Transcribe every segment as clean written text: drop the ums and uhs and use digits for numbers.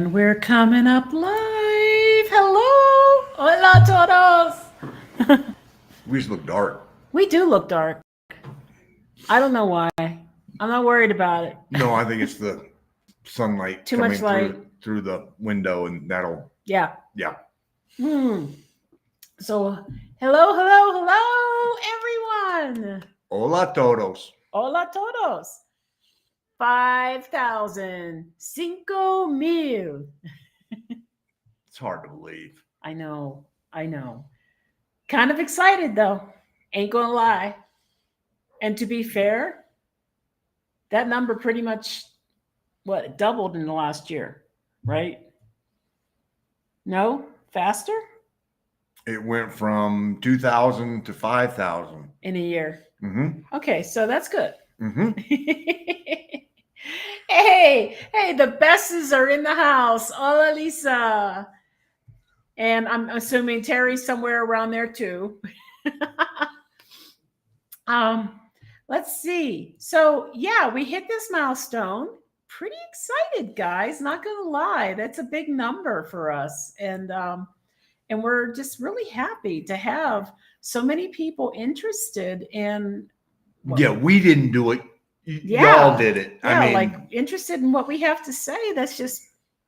And we're coming up live. Hello. Hola todos. We just look dark. We do look dark. I don't know why. I'm not worried about it. No, I think it's the sunlight Too coming much light. through the window, and that'll. Yeah. Yeah. So, hello, everyone. Hola todos. Hola todos. 5,000. 5,000. It's hard to believe. I know. Kind of excited though. Ain't gonna lie. And to be fair, that number pretty much doubled in the last year, right? No? Faster? It went from 2,000 to 5,000 in a year. Mm-hmm. Okay, so that's good. Mm-hmm. hey, the Besses are in the house. Hola, Lisa. And I'm assuming Terry's somewhere around there too. Let's see. So yeah, we hit this milestone. Pretty excited, guys. Not gonna lie, that's a big number for us, and we're just really happy to have so many people interested in. Yeah, we didn't do it. Yeah, y'all did it. Yeah, I mean, like interested in what we have to say. That's just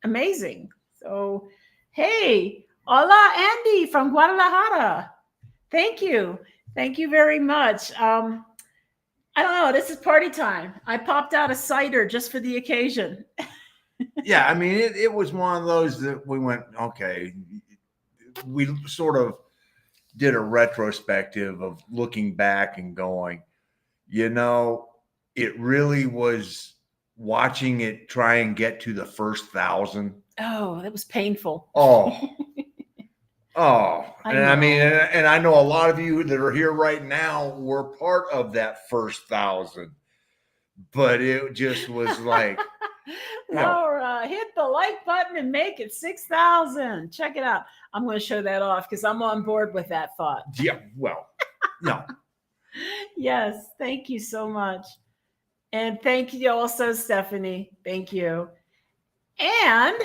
amazing. So, hey, hola, Andy from Guadalajara. Thank you very much. I don't know. This is party time. I popped out a cider just for the occasion. yeah, I mean, it was one of those that we went, okay, we sort of did a retrospective of looking back and going, it really was watching it try and get to the first 1,000. Oh, that was painful. I mean, and I know a lot of you that are here right now were part of that first 1,000, but it just was like, Laura, hit the like button and make it 6,000. Check it out. I'm going to show that off because I'm on board with that thought. Yeah, well, no. Yes, thank you so much. And thank you also, Stephanie. Thank you. And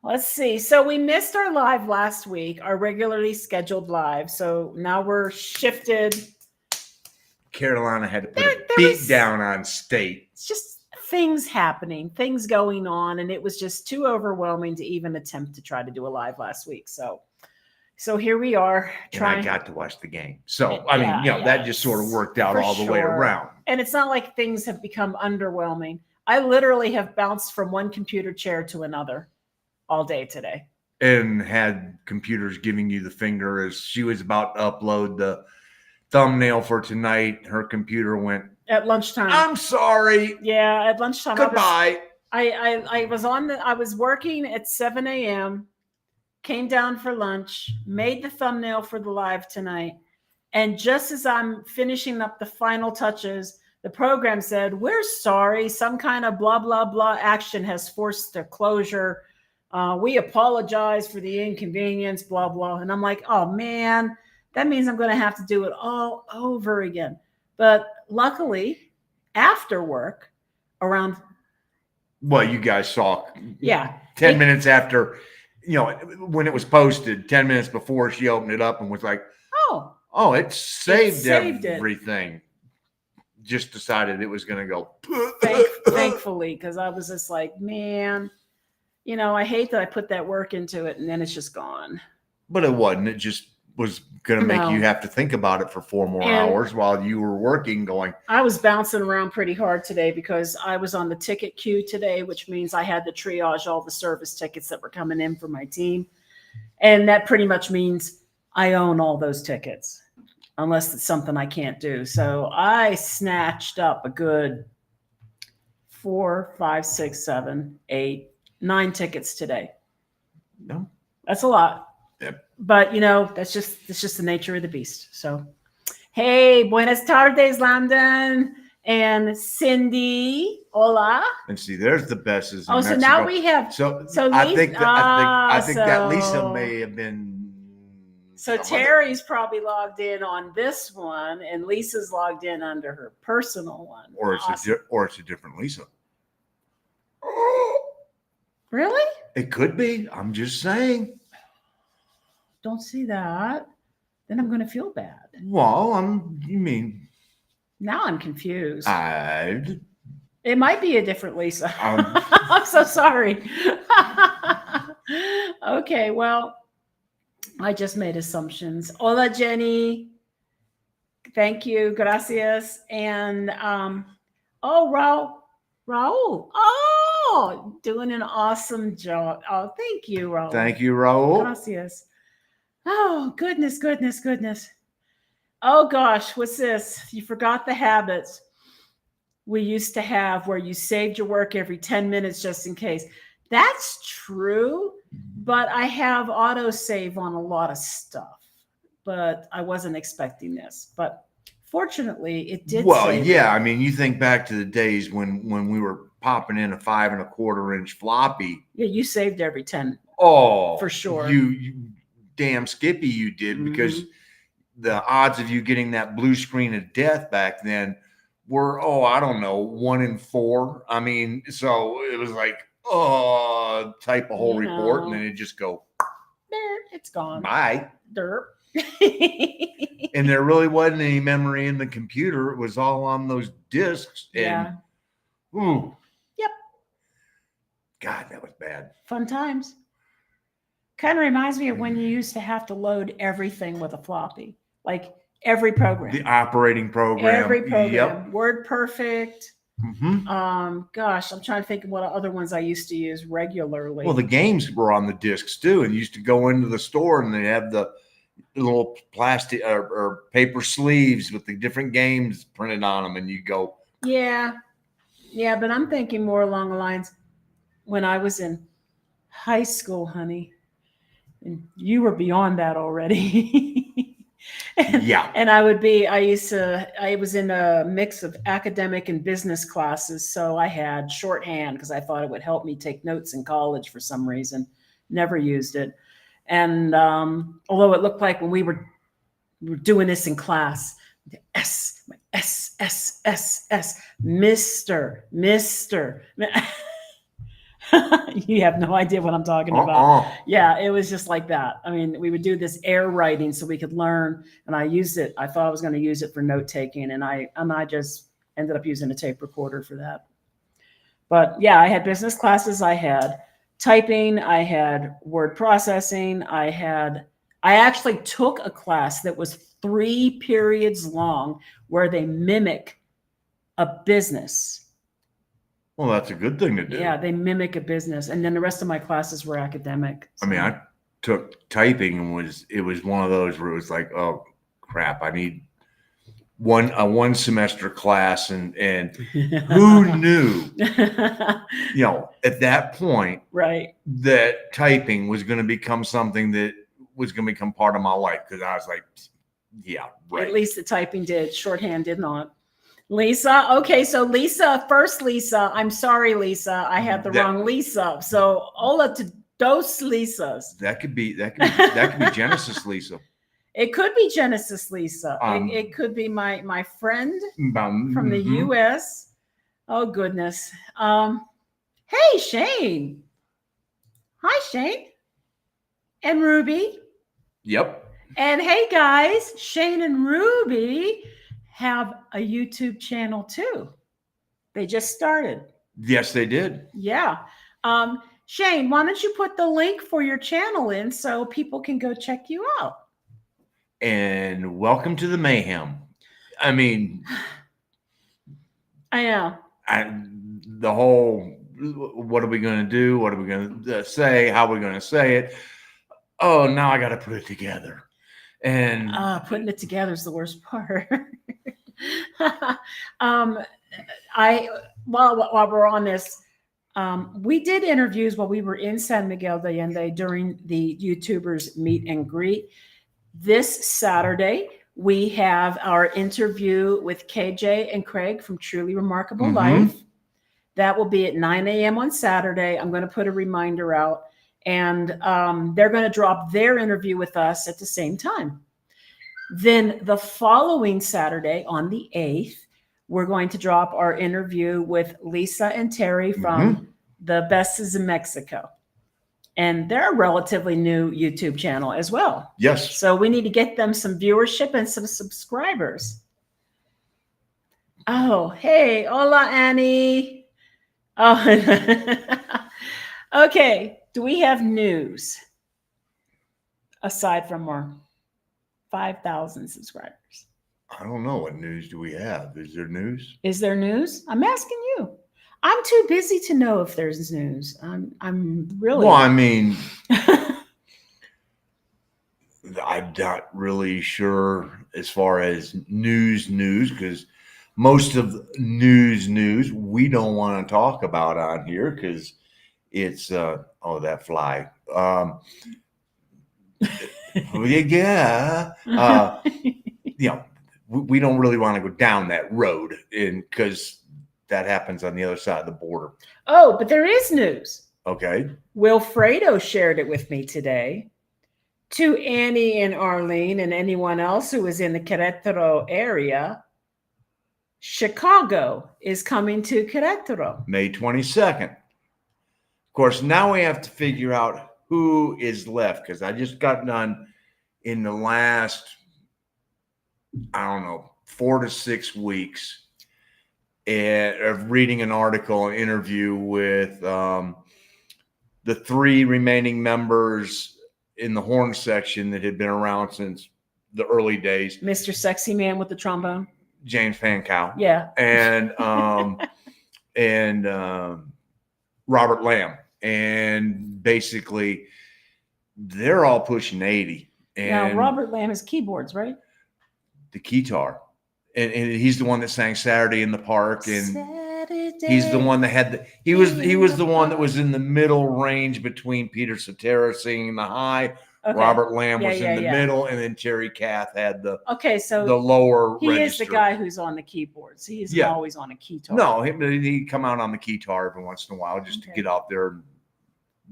let's see. So we missed our live last week, our regularly scheduled live. So now we're shifted. Carolina had to put a beat down on State. It's just things happening, things going on, and it was just too overwhelming to even attempt to try to do a live last week. So here we are. And I got to watch the game. So, I mean, that just sort of worked out all the way around. And it's not like things have become underwhelming. I literally have bounced from one computer chair to another all day today. And had computers giving you the finger as she was about to upload the thumbnail for tonight. Her computer went. At lunchtime. I'm sorry. Yeah, at lunchtime. Goodbye. I was working at 7 a.m., came down for lunch, made the thumbnail for the live tonight. And just as I'm finishing up the final touches, the program said, "We're sorry, some kind of blah, blah, blah action has forced a closure. We apologize for the inconvenience, blah, blah." And I'm like, oh, man, that means I'm going to have to do it all over again. But luckily, after work, around. Well, you guys saw. Yeah. 10 minutes after, when it was posted, 10 minutes before she opened it up and was like, oh, it saved everything. Just decided it was going to go. Thankfully, because I was just like, man, I hate that I put that work into it and then it's just gone. But it wasn't. It just was going to make you have to think about it for 4 more hours while you were working going. I was bouncing around pretty hard today because I was on the ticket queue today, which means I had to triage all the service tickets that were coming in for my team. And that pretty much means I own all those tickets unless it's something I can't do. So I snatched up a good 4, 5, 6, 7, 8, 9 tickets today. No, that's a lot. Yep. But that's just the nature of the beast. So, hey, buenas tardes, London and Cindy. Hola. And see, there's the Besses. Oh, so now we have. So Lisa, I think that Lisa may have been. So Terry's probably logged in on this one, and Lisa's logged in under her personal one. Or it's a different Lisa. Really? It could be. I'm just saying. Don't see that. Then I'm going to feel bad. Well, you mean Now I'm confused. I'd It might be a different Lisa. I'm so sorry. Okay, well, I just made assumptions. Hola, Jenny. Thank you. Gracias. And Raul. Oh, doing an awesome job. Oh, thank you, Raul. Thank you, Raul. Gracias. Oh, goodness. Oh gosh, what's this? You forgot the habits we used to have where you saved your work every 10 minutes just in case. That's true, but I have autosave on a lot of stuff. But I wasn't expecting this. But fortunately, it did. Well, save yeah. it. I mean, you think back to the days when we were popping in a 5 1/4 inch floppy. Yeah, you saved every 10. Oh, for sure. You damn Skippy, you did, because the odds of you getting that blue screen of death back then were, I don't know, 1 in 4. I mean, so it was like, type a whole report and then it just go, there, it's gone. Bye. Derp. And there really wasn't any memory in the computer. It was all on those discs. And, ooh. Yep. God, that was bad. Fun times. Kind of reminds me of when you used to have to load everything with a floppy, like every program. The operating program. Every program. Yep. WordPerfect. Mm-hmm. Gosh, I'm trying to think of what other ones I used to use regularly. Well, the games were on the discs too, and you used to go into the store and they have the little plastic or paper sleeves with the different games printed on them, and you go. Yeah, but I'm thinking more along the lines when I was in high school, honey, and you were beyond that already. Yeah. And I was in a mix of academic and business classes. So I had shorthand because I thought it would help me take notes in college for some reason. Never used it. And although it looked like when we were doing this in class, the S, Mr. You have no idea what I'm talking about. Yeah, it was just like that. I mean, we would do this air writing so we could learn, and I used it. I thought I was going to use it for note taking, and I just ended up using a tape recorder for that. But yeah, I had business classes. I had typing. I had word processing. I actually took a class that was 3 periods long where they mimic a business. Well, that's a good thing to do. Yeah, they mimic a business. And then the rest of my classes were academic. So. I mean, I took typing and it was one of those where it was like, oh crap, I need a 1 semester class and who knew, at that point, right, that typing was going to become something that was going to become part of my life, because I was like, yeah, right. At least the typing did. Shorthand did not. Lisa. Okay, so Lisa, first Lisa. I'm sorry, Lisa. I had the wrong Lisa. So hola to dos Lisas. That could be Genesis Lisa. It could be Genesis Lisa. It could be my friend from the US. Oh goodness. Hey Shane. Hi Shane. And Ruby. Yep. And hey guys, Shane and Ruby have a YouTube channel too. They just started. Yes, they did. Yeah. Shane, why don't you put the link for your channel in so people can go check you out? And welcome to the mayhem. I mean, I know. The whole, what are we going to do? What are we going to say? How are we going to say it? Oh, now I got to put it together. And putting it together is the worst part. While we're on this, we did interviews while we were in San Miguel de Allende during the YouTubers meet and greet. This Saturday, we have our interview with KJ and Craig from Truly Remarkable Life. That will be at 9 a.m. on Saturday. I'm going to put a reminder out. And they're going to drop their interview with us at the same time. Then the following Saturday on the 8th, we're going to drop our interview with Lisa and Terry from The Best is in Mexico. And they're a relatively new YouTube channel as well. Yes. So we need to get them some viewership and some subscribers. Oh, hey, hola, Annie. Oh, okay. Do we have news aside from our 5,000 subscribers? I don't know. What news do we have? Is there news? Is there news? I'm asking you. I'm too busy to know if there's news. I'm really. Well, I mean, I'm not really sure as far as news, because most of news we don't want to talk about on here because it's that fly. Yeah. We don't really want to go down that road because that happens on the other side of the border. Oh, but there is news. Okay. Wilfredo shared it with me today. To Annie and Arlene and anyone else who is in the Querétaro area, Chicago is coming to Querétaro. May 22nd. Of course, now we have to figure out who is left because I just got done in the last, 4 to 6 weeks of reading an article, an interview with the 3 remaining members in the horn section that had been around since the early days. Mr. Sexy Man with the trombone. James Pankow. Yeah. And Robert Lamb. And basically they're all pushing 80. And now Robert Lamb is keyboards, right? The guitar. And he's the one that sang Saturday in the Park, and he's the one that had he was the one that was in the middle range between Peter Cetera singing the high. Okay. Robert Lamb was in the middle, and then Terry Kath had the lower he register. Is the guy who's on the keyboards. He isn't always on a guitar. No, he come out on the guitar every once in a while just to get out there and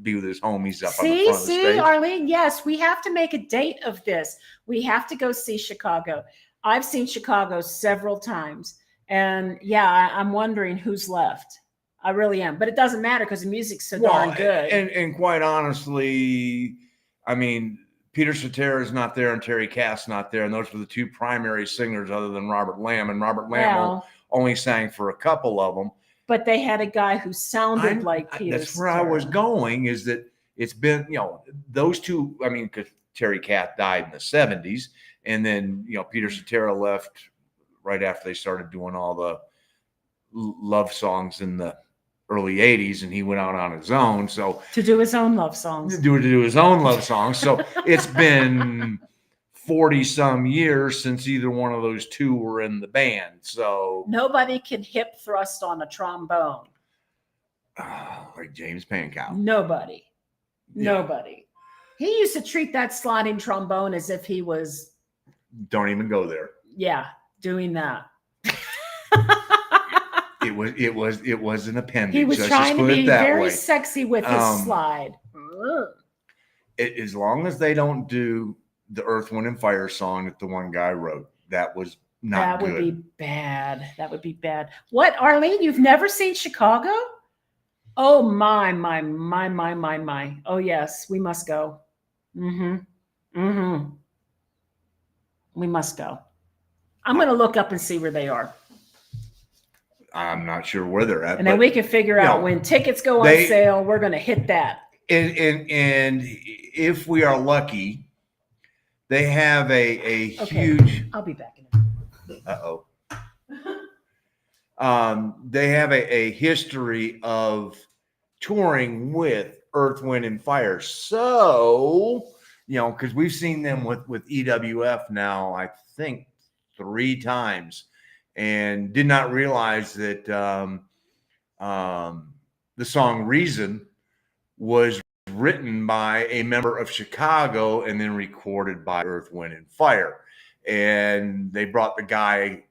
be with his homies up on the front of the stage. Arlene, yes, we have to make a date of this. We have to go see Chicago. I've seen Chicago several times, and I'm wondering who's left. I really am, but it doesn't matter because the music's so darn good. And quite honestly, I mean, Peter Cetera is not there and Terry Kath's not there, and those were the 2 primary singers other than Robert Lamb, and Robert Lamb only sang for a couple of them. But they had a guy who sounded like Peter. That's where I was going. Is that it's been those 2. I mean, because Terry Kath died in the 70s. And then, Peter Cetera left right after they started doing all the love songs in the early 80s, and he went out on his own. So to do his own love songs. To do his own love songs. So it's been 40 some years since either one of those 2 were in the band. So nobody can hip thrust on a trombone. Like James Pankow. Nobody. He used to treat that sliding trombone as if he was. Don't even go there. Yeah, doing that. It was an appendage. He was trying to be very sexy with his slide. As long as they don't do the Earth, Wind, and Fire song that the one guy wrote, that was not good. That would be bad. That would be bad. What, Arlene? You've never seen Chicago? Oh my. Oh yes, we must go. We must go. I'm going to look up and see where they are. I'm not sure where they're at. And then we can figure out when tickets go on sale. We're going to hit that. And if we are lucky, they have a huge. I'll be back in a minute. They have a history of touring with Earth, Wind, and Fire. So, because we've seen them with EWF now, I think 3 times, and did not realize that the song Reason was written by a member of Chicago and then recorded by Earth, Wind, and Fire. And they brought the guy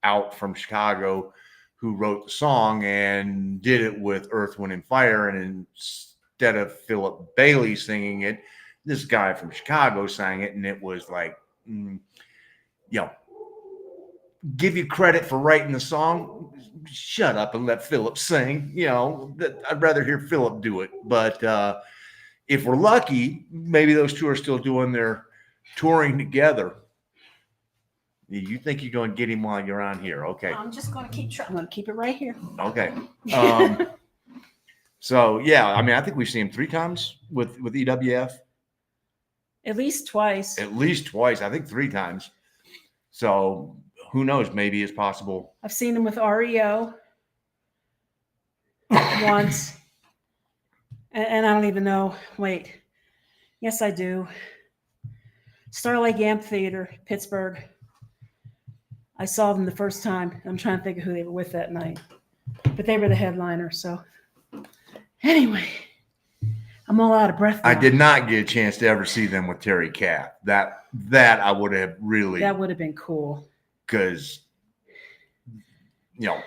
out from Chicago who wrote the song and did it with Earth, Wind, and Fire. And instead of Philip Bailey singing it, this guy from Chicago sang it. And it was like, give you credit for writing the song, shut up and let Philip sing. You know, I'd rather hear Philip do it. But if we're lucky, maybe those two are still doing their touring together. You think you're going to get him while you're on here? Okay. I'm just going to keep trying. I'm going to keep it right here. Okay. So yeah, I mean, I think we've seen him 3 times with EWF. At least twice. At least twice. I think 3 times. So who knows? Maybe it's possible. I've seen him with REO once. And I don't even know. Wait. Yes, I do. Star Lake Amphitheater, Pittsburgh. I saw them the first time. I'm trying to think of who they were with that night. But they were the headliner. So anyway, I'm all out of breath now. I did not get a chance to ever see them with Terry Kath. That I would have really. That would have been cool. Because, you know.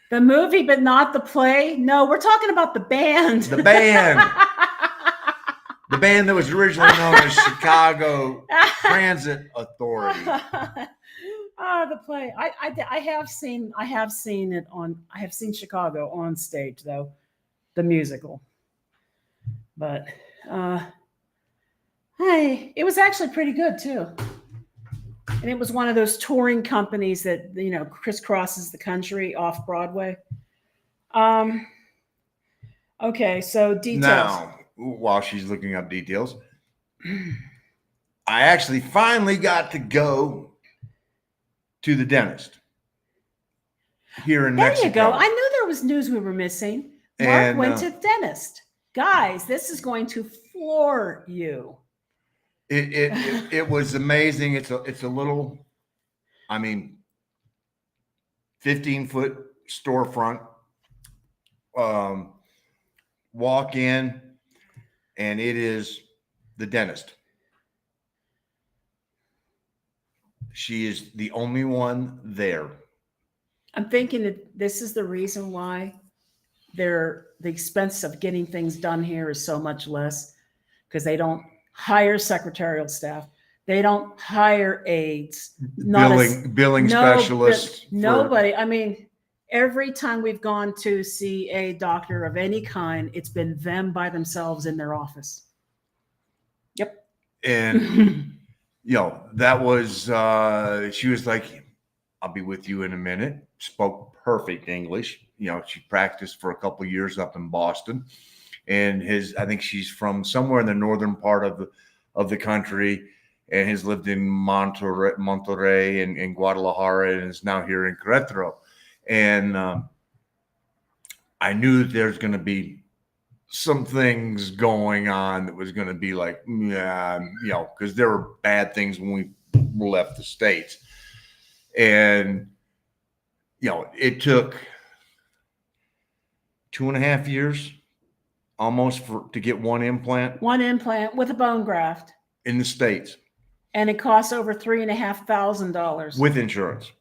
The movie, but not the play? No, we're talking about the band. The band. The band that was originally known as Chicago Transit Authority. The play. I have seen it on. I have seen Chicago on stage though, the musical. But hey, it was actually pretty good too. And it was one of those touring companies that, you know, crisscrosses the country off Broadway. Okay, so details. Now, while she's looking up details, I actually finally got to go to the dentist here in Mexico. There you go. I knew there was news we were missing. Mark went to the dentist. Guys, this is going to floor you. It was amazing. It's a little, I mean, 15-foot storefront. Walk in, and it is the dentist. She is the only one there. I'm thinking that this is the reason why the expense of getting things done here is so much less, because they don't hire secretarial staff. They don't hire aides. Billing specialists. Nobody. I mean, every time we've gone to see a doctor of any kind, it's been them by themselves in their office. Yep. And, you know, that was, she was like, I'll be with you in a minute. Spoke perfect English. You know, she practiced for a couple of years up in Boston. And I think she's from somewhere in the northern part of the country, and has lived in Monterrey and Guadalajara, and is now here in Querétaro. And I knew there's going to be some things going on that was going to be like, yeah, you know, because there were bad things when we left the States. And, you know, it took 2.5 years almost to get one implant with a bone graft in the States. And it costs over $3,500 with insurance.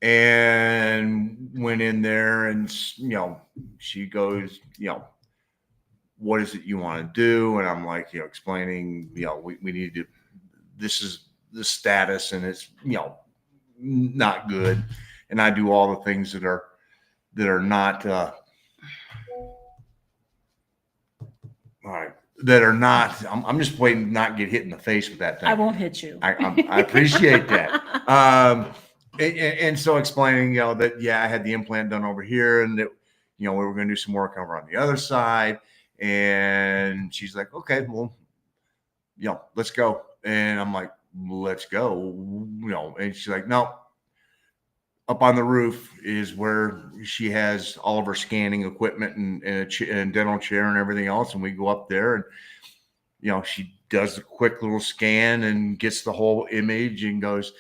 And went in there, and, you know, she goes, you know, what is it you want to do? And I'm like, you know, explaining, you know, we need to, this is the status, and it's, you know, not good. And I do all the things that are not, all right, that are not. I'm just waiting to not get hit in the face with that thing. I won't hit you. I appreciate that. And so explaining, you know, that, yeah, I had the implant done over here, and that, you know, we were going to do some work over on the other side. And she's like, okay, well, you know, let's go. And I'm like, let's go, you know. And she's like, no. Up on the roof is where she has all of her scanning equipment and dental chair and everything else. And we go up there, and, you know, she does a quick little scan and gets the whole image and goes,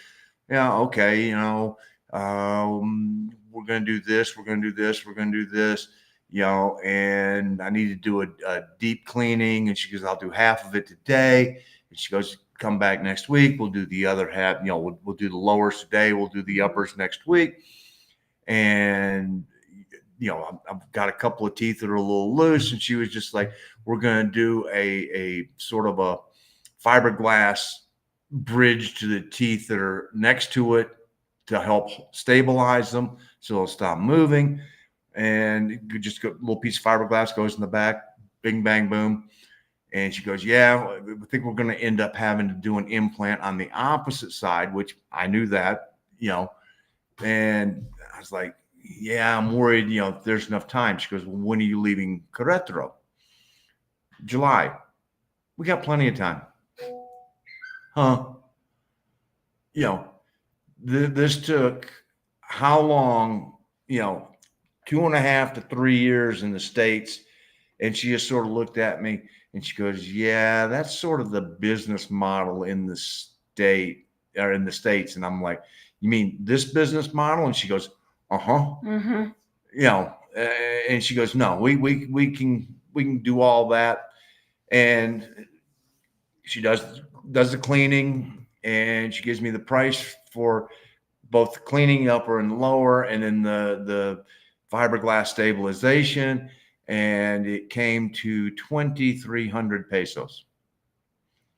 yeah, okay, you know, we're going to do this. We're going to do this. We're going to do this, you know, and I need to do a deep cleaning. And she goes, I'll do half of it today. And she goes, come back next week. We'll do the other half. You know, we'll do the lowers today. We'll do the uppers next week. And, you know, I've got a couple of teeth that are a little loose. And she was just like, we're going to do a sort of a fiberglass bridge to the teeth that are next to it to help stabilize them so they'll stop moving. And you just go, a little piece of fiberglass goes in the back, bing, bang, boom. And she goes, yeah, I think we're going to end up having to do an implant on the opposite side, which I knew that, and I was like, yeah, I'm worried, if there's enough time. She goes, well, when are you leaving Querétaro? July. We got plenty of time. Huh? This took how long, 2.5 to 3 years in the States. And she just sort of looked at me and she goes, yeah, that's sort of the business model in the state or in the States. And I'm like, you mean this business model? And she goes, uh-huh. Mm-hmm. And she goes, no, we can do all that. And she does the cleaning, and she gives me the price for both the cleaning upper and lower, and then the fiberglass stabilization. And it came to 2,300 pesos.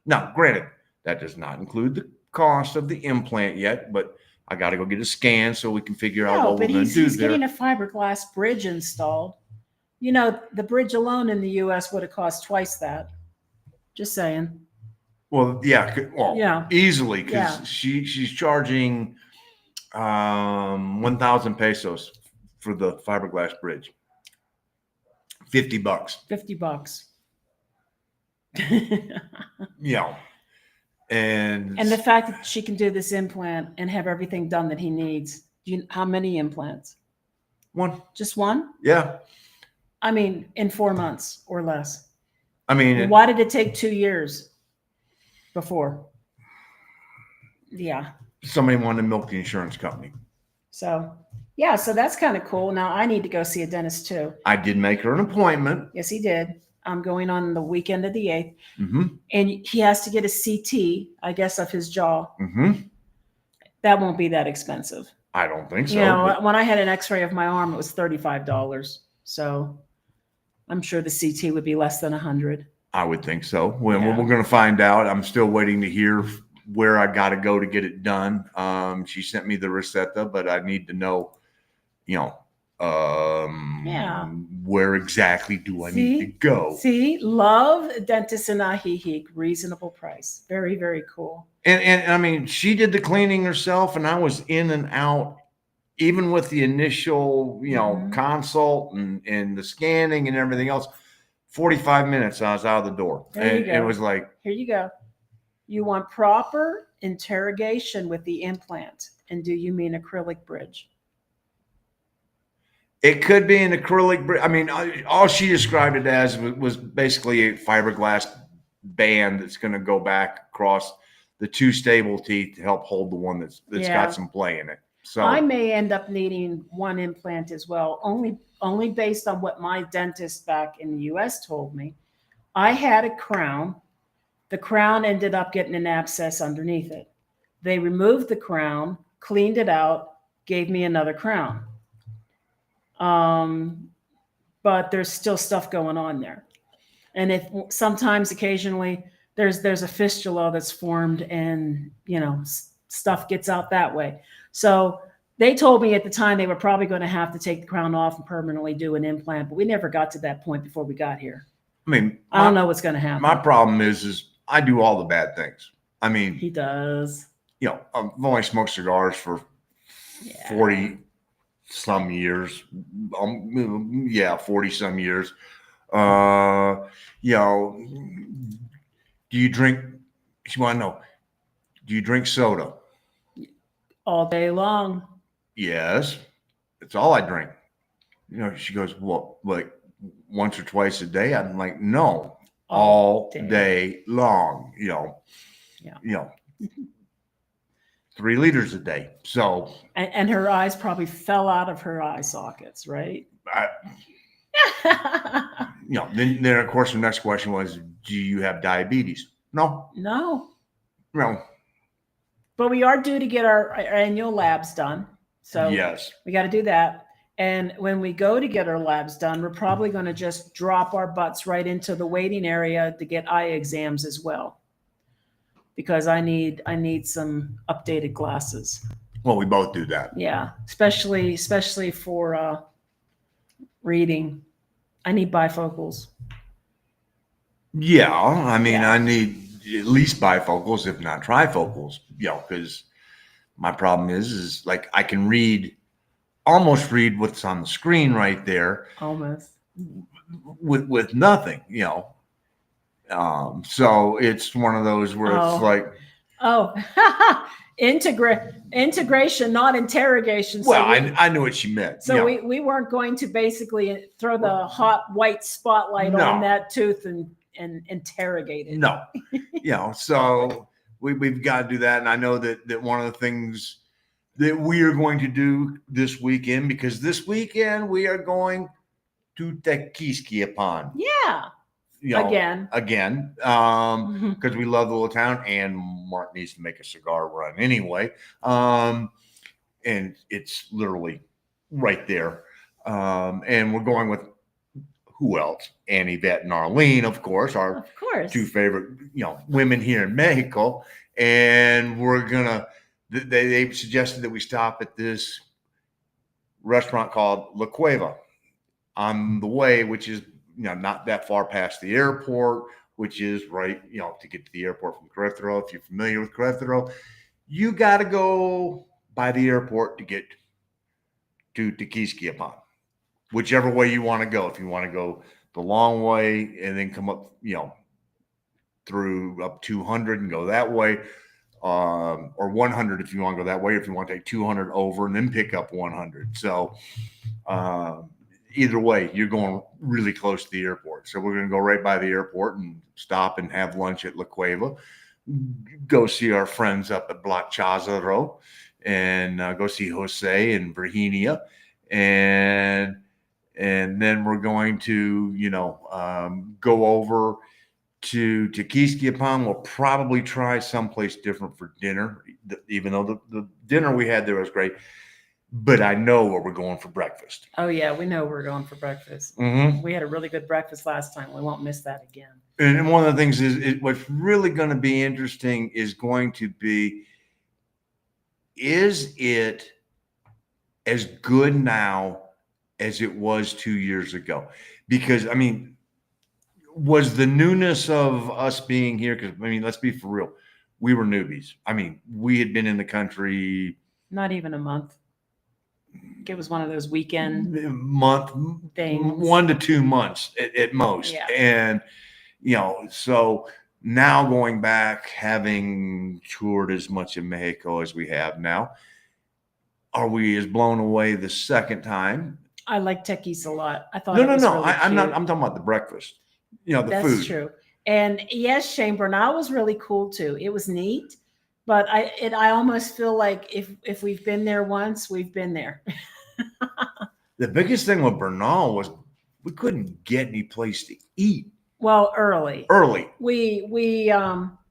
Now, granted, that does not include the cost of the implant yet, but I got to go get a scan so we can figure out what we're going to do he's there. getting a fiberglass bridge installed. The bridge alone in the U.S. would have cost twice that. Just saying. Well, yeah, easily, because she's charging 1,000 pesos for the fiberglass bridge. $50. $50. And the fact that she can do this implant and have everything done that he needs. How many implants? One. Just one? Yeah. I mean, in 4 months or less. I mean, why did it take 2 years before? Yeah. Somebody wanted to milk the insurance company. So, so that's kind of cool. Now I need to go see a dentist too. I did make her an appointment. Yes, he did. I'm going on the weekend of the 8th. Mm-hmm. And he has to get a CT, I guess, of his jaw. Mm-hmm. That won't be that expensive. I don't think so. When I had an x-ray of my arm, it was $35. So I'm sure the CT would be less than 100. I would think so. We're going to find out. I'm still waiting to hear where I got to go to get it done. She sent me the receta, but I need to know, where exactly do I need to go? See, love dentist in Ajijic, reasonable price. Very, very cool. And I mean, she did the cleaning herself, and I was in and out, even with the initial, consult and the scanning and everything else. 45 minutes, I was out of the door. And it was like, here you go. You want proper interrogation with the implant. And do you mean acrylic bridge? It could be an acrylic bridge. I mean, all she described it as was basically a fiberglass band that's going to go back across the two stable teeth to help hold the one that's got some play in it. So I may end up needing one implant as well, only based on what my dentist back in the U.S. told me. I had a crown. The crown ended up getting an abscess underneath it. They removed the crown, cleaned it out, gave me another crown. But there's still stuff going on there. And if sometimes occasionally there's a fistula that's formed and, stuff gets out that way. So they told me at the time they were probably going to have to take the crown off and permanently do an implant, but we never got to that point before we got here. I mean, I don't know what's going to happen. My problem is I do all the bad things. I mean, he does. I've only smoked cigars for 40 some years. 40 some years. Do you drink? She want to know, do you drink soda? All day long. Yes. It's all I drink. She goes, well, like once or twice a day? I'm like, no, all day long, 3 liters a day. So, and her eyes probably fell out of her eye sockets, right? Then of course the next question was, do you have diabetes? No. But we are due to get our annual labs done. So yes, we got to do that. And when we go to get our labs done, we're probably going to just drop our butts right into the waiting area to get eye exams as well. because I need some updated glasses. Well, we both do that. Yeah, especially for reading. I need bifocals. Yeah, I mean, Yeah. I need at least bifocals, if not trifocals, because my problem is like I can almost read what's on the screen right there Almost. with nothing, so it's one of those where it's like, integration, not interrogation. Well, I knew what she meant. So we weren't going to basically throw the hot white spotlight on that tooth and interrogate it. No, so we've got to do that. And I know that one of the things that we are going to do this weekend, because this weekend we are going to Tequisquiapan. Yeah. Again, because we love the little town, and Mark needs to make a cigar run anyway. And it's literally right there. And we're going with who else? Annie, Yvette, and Arlene, of course, our two favorite, women here in Mexico. And we're gonna. They suggested that we stop at this restaurant called La Cueva on the way, which is not that far past the airport, which is right, to get to the airport from Querétaro. If you're familiar with Querétaro, you got to go by the airport to get to Tequisquiapan, whichever way you want to go. If you want to go the long way and then come up, through up 200 and go that way, or 100 if you want to go that way, if you want to take 200 over and then pick up 100. So, either way, you're going really close to the airport. So we're going to go right by the airport and stop and have lunch at La Cueva, go see our friends up at Block Chazaro, and go see Jose and Virginia. And then we're going to, go over to Tequisquiapan. We'll probably try someplace different for dinner, even though the dinner we had there was great. But I know where we're going for breakfast. Oh, yeah. We know we're going for breakfast. Mm-hmm. We had a really good breakfast last time. We won't miss that again. And one of the things is what's really going to be interesting is going to be, is it as good now as it was 2 years ago? Because, I mean, was the newness of us being here, because, I mean, let's be for real. We were newbies. I mean, we had been in the country. Not even a month. It was one of those weekend things, 1 to 2 months at most. Yeah. And, so now going back, having toured as much of Mexico as we have now, are we as blown away the second time? I like Tequis a lot. I thought no. Really I'm not. I'm talking about the breakfast. The That's food. That's true. And yes, Shane, Bernal was really cool too. It was neat. But I almost feel like if we've been there once, we've been there. The biggest thing with Bernal was we couldn't get any place to eat. Well, early. We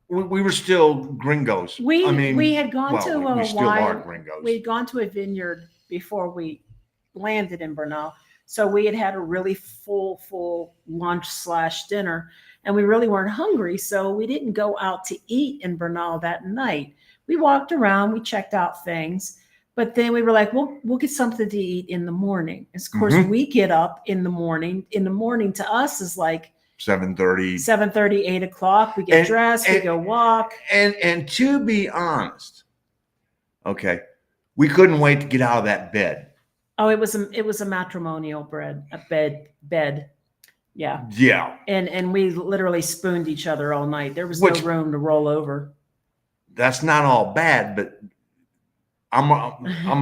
were still Gringos. We had gone to a we still are Gringos. We had gone to a vineyard before we landed in Bernal. So we had a really full lunch/dinner, and we really weren't hungry. So we didn't go out to eat in Bernal that night. We walked around, we checked out things, but then we were like, we'll get something to eat in the morning. And of course, we get up in the morning. In the morning to us is like 7:30, 8 o'clock. We get dressed, we go walk. And to be honest, okay, we couldn't wait to get out of that bed. Oh, it was a matrimonial bed. Yeah. Yeah. And we literally spooned each other all night. There was no room to roll over. That's not all bad, but I'm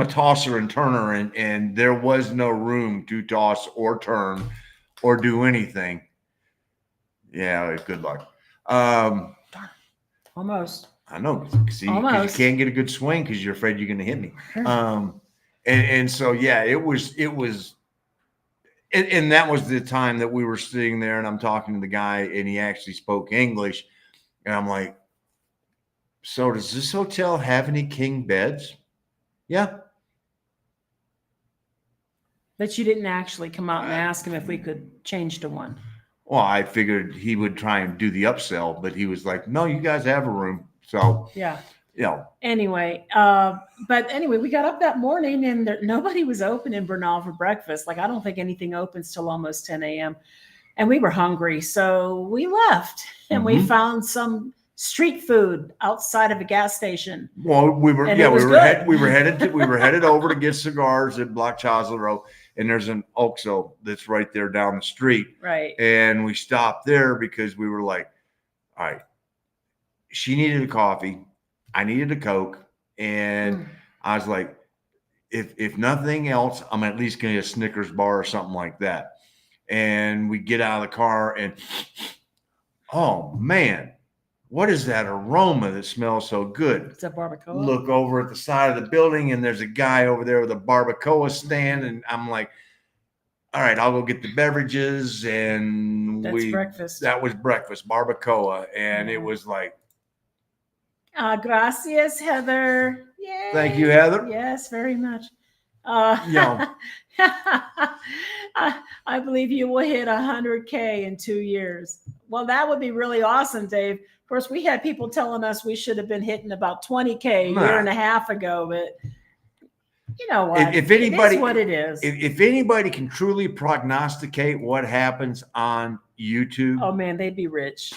a tosser and turner, and there was no room to toss or turn or do anything. Yeah, good luck. Darn. Almost. I know. See, you can't get a good swing because you're afraid you're going to hit me. And so, yeah, it was, and that was the time that we were sitting there, and I'm talking to the guy, and he actually spoke English, and I'm like, so does this hotel have any king beds? Yeah. But you didn't actually come out and ask him if we could change to one. Well, I figured he would try and do the upsell, but he was like, no, you guys have a room. So, yeah. you Anyway, but anyway, we got up that morning and nobody was open in Bernal for breakfast. Like, I don't think anything opens till almost 10 a.m. And we were hungry. So we left and we found some street food outside of a gas station. Well, we were And yeah, it was we were good. headed over to get cigars at Block Chosler Road, and there's an Oxo that's right there down the street. Right. And we stopped there because we were like, all right, she needed a coffee, I needed a Coke, and I was like, if nothing else, I'm at least gonna get a Snickers bar or something like that. And we get out of the car and oh man, what is that aroma that smells so good? It's a barbacoa. Look over at the side of the building and there's a guy over there with a barbacoa stand. And I'm like, all right, I'll go get the beverages. And that's breakfast. That was breakfast, barbacoa. And it was like, gracias, Heather. Yay. Thank you, Heather. Yes, very much. Yeah. I believe you will hit 100K in 2 years. Well, that would be really awesome, Dave. Of course, we had people telling us we should have been hitting about 20K a year and a half ago, but you know what? If anybody, it is what it is. If anybody can truly prognosticate what happens on YouTube, oh man, they'd be rich.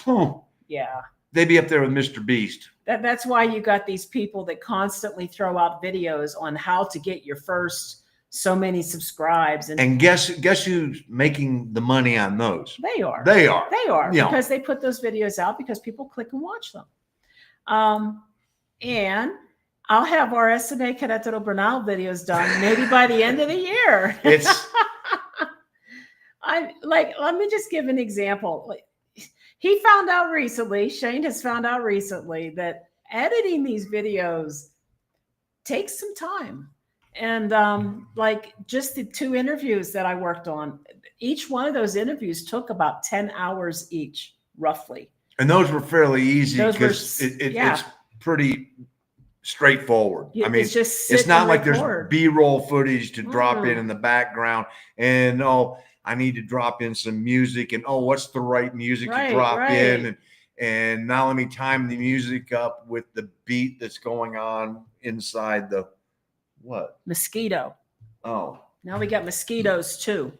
Yeah. They'd be up there with Mr. Beast. That's why you got these people that constantly throw out videos on how to get your first so many subscribes. And guess who's making the money on those? They are. Yeah. Because they put those videos out because people click and watch them. And I'll have our SMA Querétaro Bernal videos done maybe by the end of the year. Let me just give an example. He found out recently, Shane has found out recently that editing these videos takes some time. And just the 2 interviews that I worked on, each one of those interviews took about 10 hours each, roughly. And those were fairly easy because it's pretty straightforward. I mean, it's not like there's B-roll footage to drop in the background and, I need to drop in some music and what's the right music to drop in and now let me time the music up with the beat that's going on inside the what? Mosquito. Oh. Now we got mosquitoes too.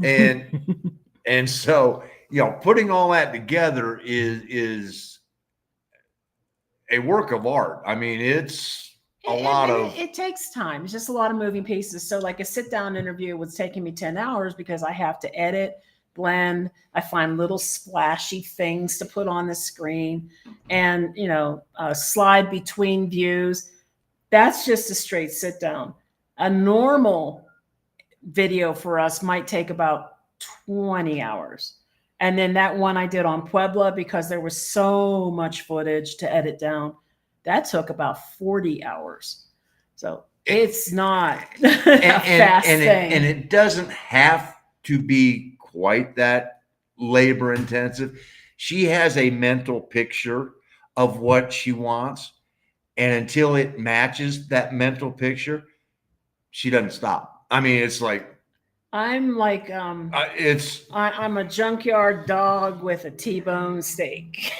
And so, putting all that together is a work of art. I mean, it's it takes time. It's just a lot of moving pieces. So like a sit down interview was taking me 10 hours because I have to edit, blend. I find little splashy things to put on the screen and, slide between views. That's just a straight sit down. A normal video for us might take about 20 hours. And then that one I did on Puebla, because there was so much footage to edit down, that took about 40 hours. So it's not a fast thing. And it doesn't have to be quite that labor intensive. She has a mental picture of what she wants. And until it matches that mental picture, she doesn't stop. I mean, it's like, I'm like, I'm a junkyard dog with a T-bone steak.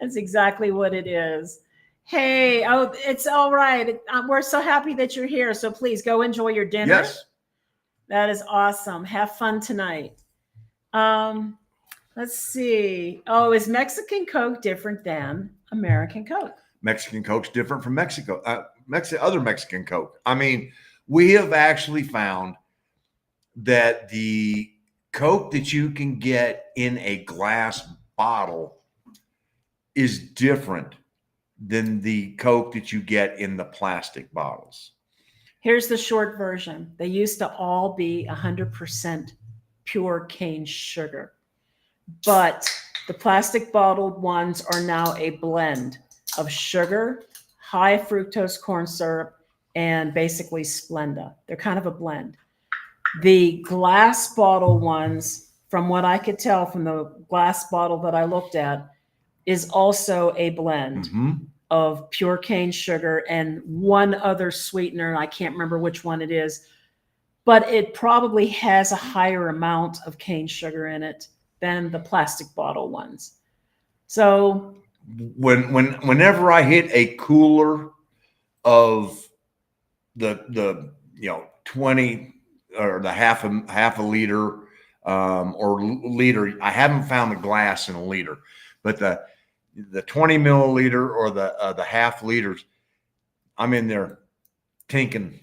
That's exactly what it is. Hey, it's all right. We're so happy that you're here. So please go enjoy your dinner. Yes. That is awesome. Have fun tonight. Let's see. Oh, is Mexican Coke different than American Coke? Mexican Coke's different from Mexico. Other Mexican Coke. I mean, we have actually found that the Coke that you can get in a glass bottle is different than the Coke that you get in the plastic bottles. Here's the short version. They used to all be 100% pure cane sugar, but the plastic bottled ones are now a blend of sugar, high fructose corn syrup, and basically Splenda. They're kind of a blend. The glass bottle ones, from what I could tell from the glass bottle that I looked at, is also a blend of pure cane sugar and one other sweetener. I can't remember which one it is, but it probably has a higher amount of cane sugar in it than the plastic bottle ones. So whenever I hit a cooler of the 20 or the half a liter or liter, I haven't found the glass in a liter, but the 20 milliliter or the half liters, I'm in there tinking,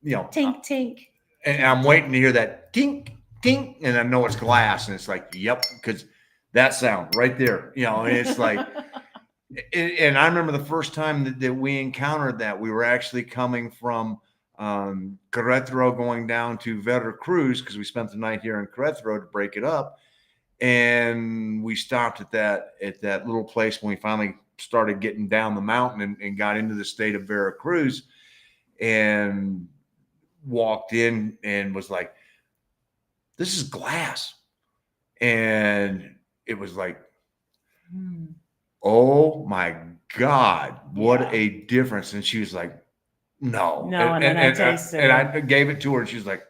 tink tink, and I'm waiting to hear that tink tink, and I know it's glass, and it's like, yep, because that sound right there, and it's like. And I remember the first time that we encountered that, we were actually coming from Querétaro going down to Veracruz, because we spent the night here in Querétaro to break it up. And we stopped at that little place when we finally started getting down the mountain and got into the state of Veracruz, and walked in and was like, this is glass. And it was like, oh my God, what a difference. And she was like, no. And I tasted it. And I gave it to her, and she was like,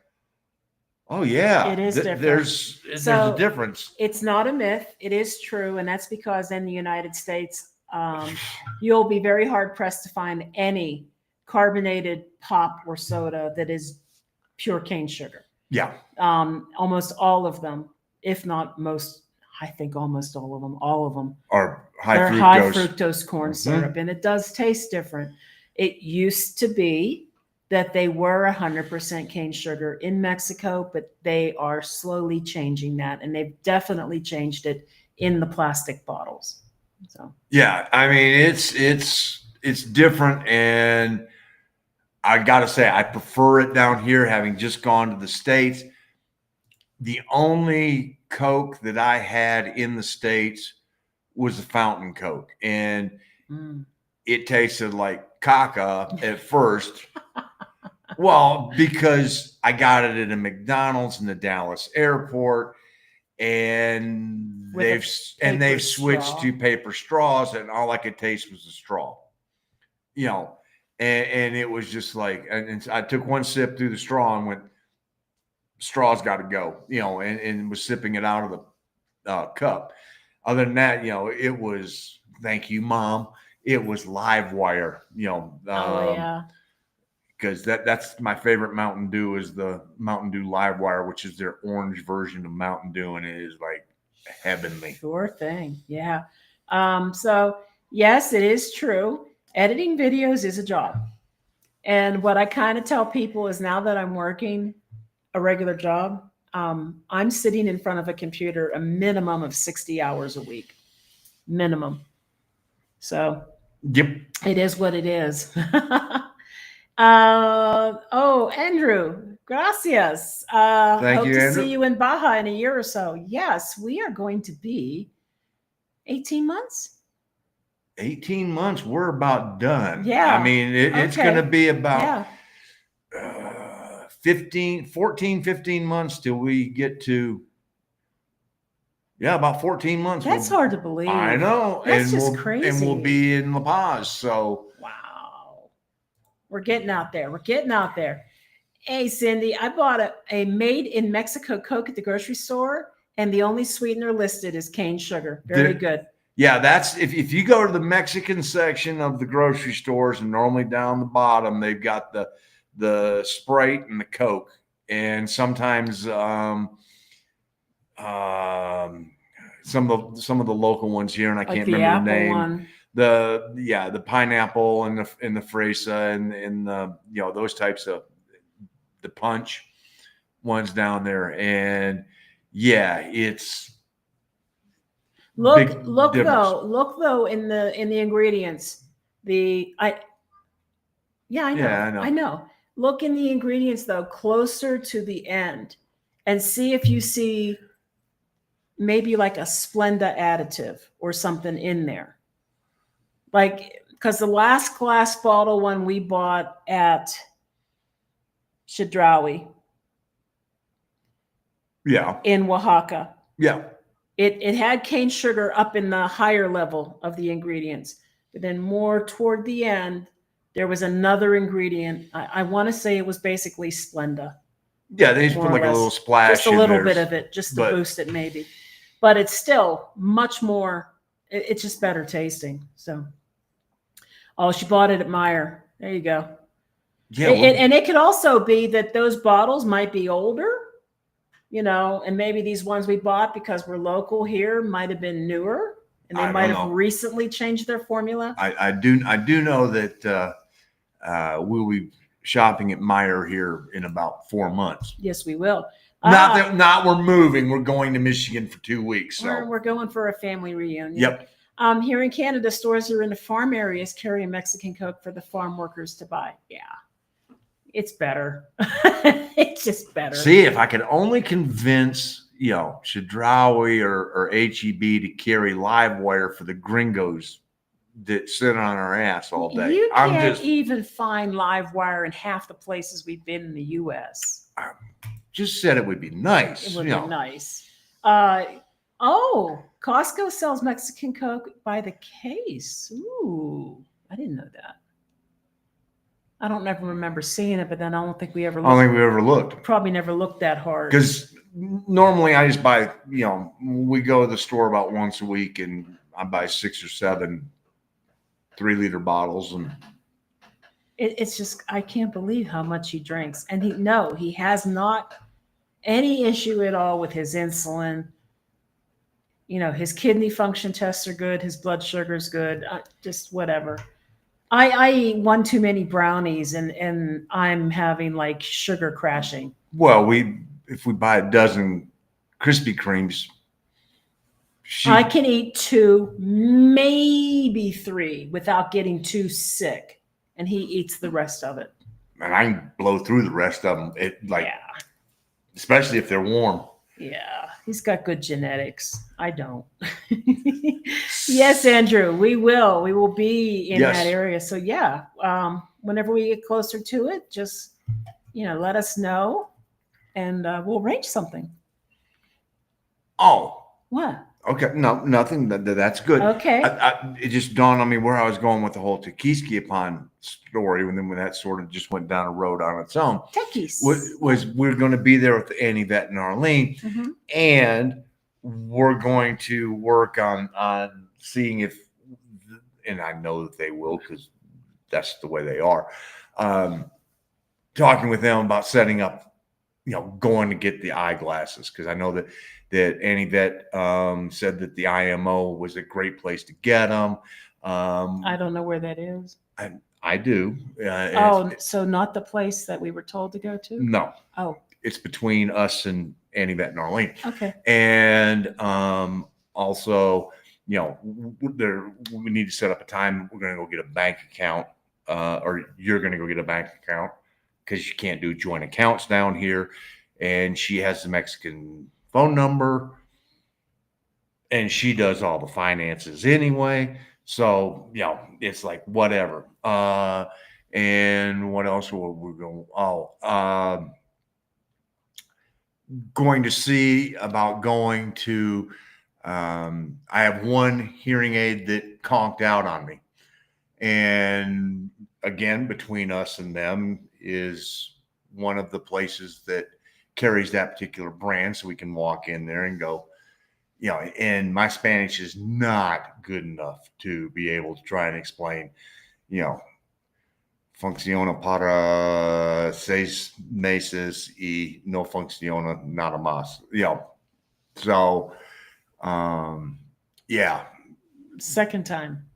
oh yeah, it is different. There's a difference. It's not a myth. It is true. And that's because in the United States, you'll be very hard pressed to find any carbonated pop or soda that is pure cane sugar. Yeah. Almost all of them, if not most, I think almost all of them are high fructose corn syrup, and it does taste different. It used to be that they were 100% cane sugar in Mexico, but they are slowly changing that, and they've definitely changed it in the plastic bottles. So yeah, I mean it's different, and I gotta say I prefer it down here, having just gone to the States. The only Coke that I had in the States was the fountain Coke, and it tasted like caca at first. Well, because I got it at a McDonald's in the Dallas airport, and they've switched to paper straws, and all I could taste was the straw. And it was just like, and I took one sip through the straw and went, straw's got to go, and was sipping it out of the cup. Other than that, it was, thank you, Mom, it was Live Wire, because that's my favorite Mountain Dew, is the Mountain Dew Live Wire, which is their orange version of Mountain Dew, and it is like heavenly. Sure thing. Yeah. So yes, it is true. Editing videos is a job. And what I kind of tell people is, now that I'm working a regular job, I'm sitting in front of a computer a minimum of 60 hours a week, minimum. So yep, it is what it is. Andrew, gracias. Thank hope you, to Andrew. see you in Baja in a year or so. Yes, we are going to be 18 months. 18 months, we're about done. Yeah. I mean, it's going to be about 15 months till we get to, about 14 months. That's hard to believe. I know. That's just crazy. And we'll be in La Paz. So wow. We're getting out there. Hey, Cindy, I bought a made in Mexico Coke at the grocery store, and the only sweetener listed is cane sugar. Very good. Yeah, that's if you go to the Mexican section of the grocery stores, and normally down the bottom they've got the Sprite and the Coke, and sometimes some of the local ones here, and I can't remember the name. One. The pineapple and the fresa and the those types of the punch ones down there, and it's. Look though in the ingredients. I know. Look in the ingredients though, closer to the end, and see if you see maybe like a Splenda additive or something in there. Like, because the last glass bottle one we bought at Chedraui. Yeah. In Oaxaca. Yeah. It had cane sugar up in the higher level of the ingredients, but then more toward the end, there was another ingredient. I want to say it was basically Splenda. Yeah, they just put like a little splash, just a little bit of it, just to boost it maybe. But it's still much more It's just better tasting. So, oh, she bought it at Meyer. There you go. Yeah, And it could also be that those bottles might be older, and maybe these ones we bought because we're local here might have been newer, and they might have recently changed their formula. I do know that we'll be shopping at Meyer here in about 4 months. Yes, we will. Not we're moving. We're going to Michigan for 2 weeks. So we're going for a family reunion. Yep. Here in Canada, stores that are in the farm areas carry a Mexican Coke for the farm workers to buy. Yeah. It's better. It's just better. See, if I could only convince, Chedraui or HEB to carry live wire for the Gringos that sit on our ass all day. You can't even find live wire in half the places we've been in the U.S. I just said it would be nice. It would be nice. Costco sells Mexican Coke by the case. Ooh, I didn't know that. I don't ever remember seeing it, but then I don't think we ever looked. I don't think we ever looked. Probably never looked that hard. Because normally I just buy, we go to the store about once a week and I buy 6 or 7 3-liter bottles. And it's just, I can't believe how much he drinks. And he has not any issue at all with his insulin. His kidney function tests are good. His blood sugar is good. Just whatever. I eat one too many brownies and I'm having like sugar crashing. Well, if we buy a dozen Krispy Kremes, I can eat 2, maybe 3 without getting too sick. And he eats the rest of it. And I can blow through the rest of them. Especially if they're warm. Yeah, he's got good genetics. I don't. Yes, Andrew, we will be in that area. So whenever we get closer to it, just, let us know and we'll arrange something. Oh. What? Okay. No, nothing. That's good. Okay. It just dawned on me where I was going with the whole Tekiski Pond story. And then when that sort of just went down a road on its own. Techies. Was we're going to be there with Annie, Vet, and Arlene. Mm-hmm. And we're going to work on seeing if, and I know that they will because that's the way they are, talking with them about setting up, going to get the eyeglasses. Because I know that Annie Vet said that the IMO was a great place to get them. I don't know where that is. I do. So not the place that we were told to go to? No. Oh. It's between us and Annie Vet and Arlene. Okay. And also, we need to set up a time. We're going to go get a bank account, or you're going to go get a bank account because you can't do joint accounts down here. And she has the Mexican phone number and she does all the finances anyway. So, it's like whatever. And what else were we going? Going to see about going to, I have one hearing aid that conked out on me. And again, between us and them is one of the places that carries that particular brand. So we can walk in there and go, and my Spanish is not good enough to be able to try and explain, funciona para 6 meses y no funciona nada más. So, Second time,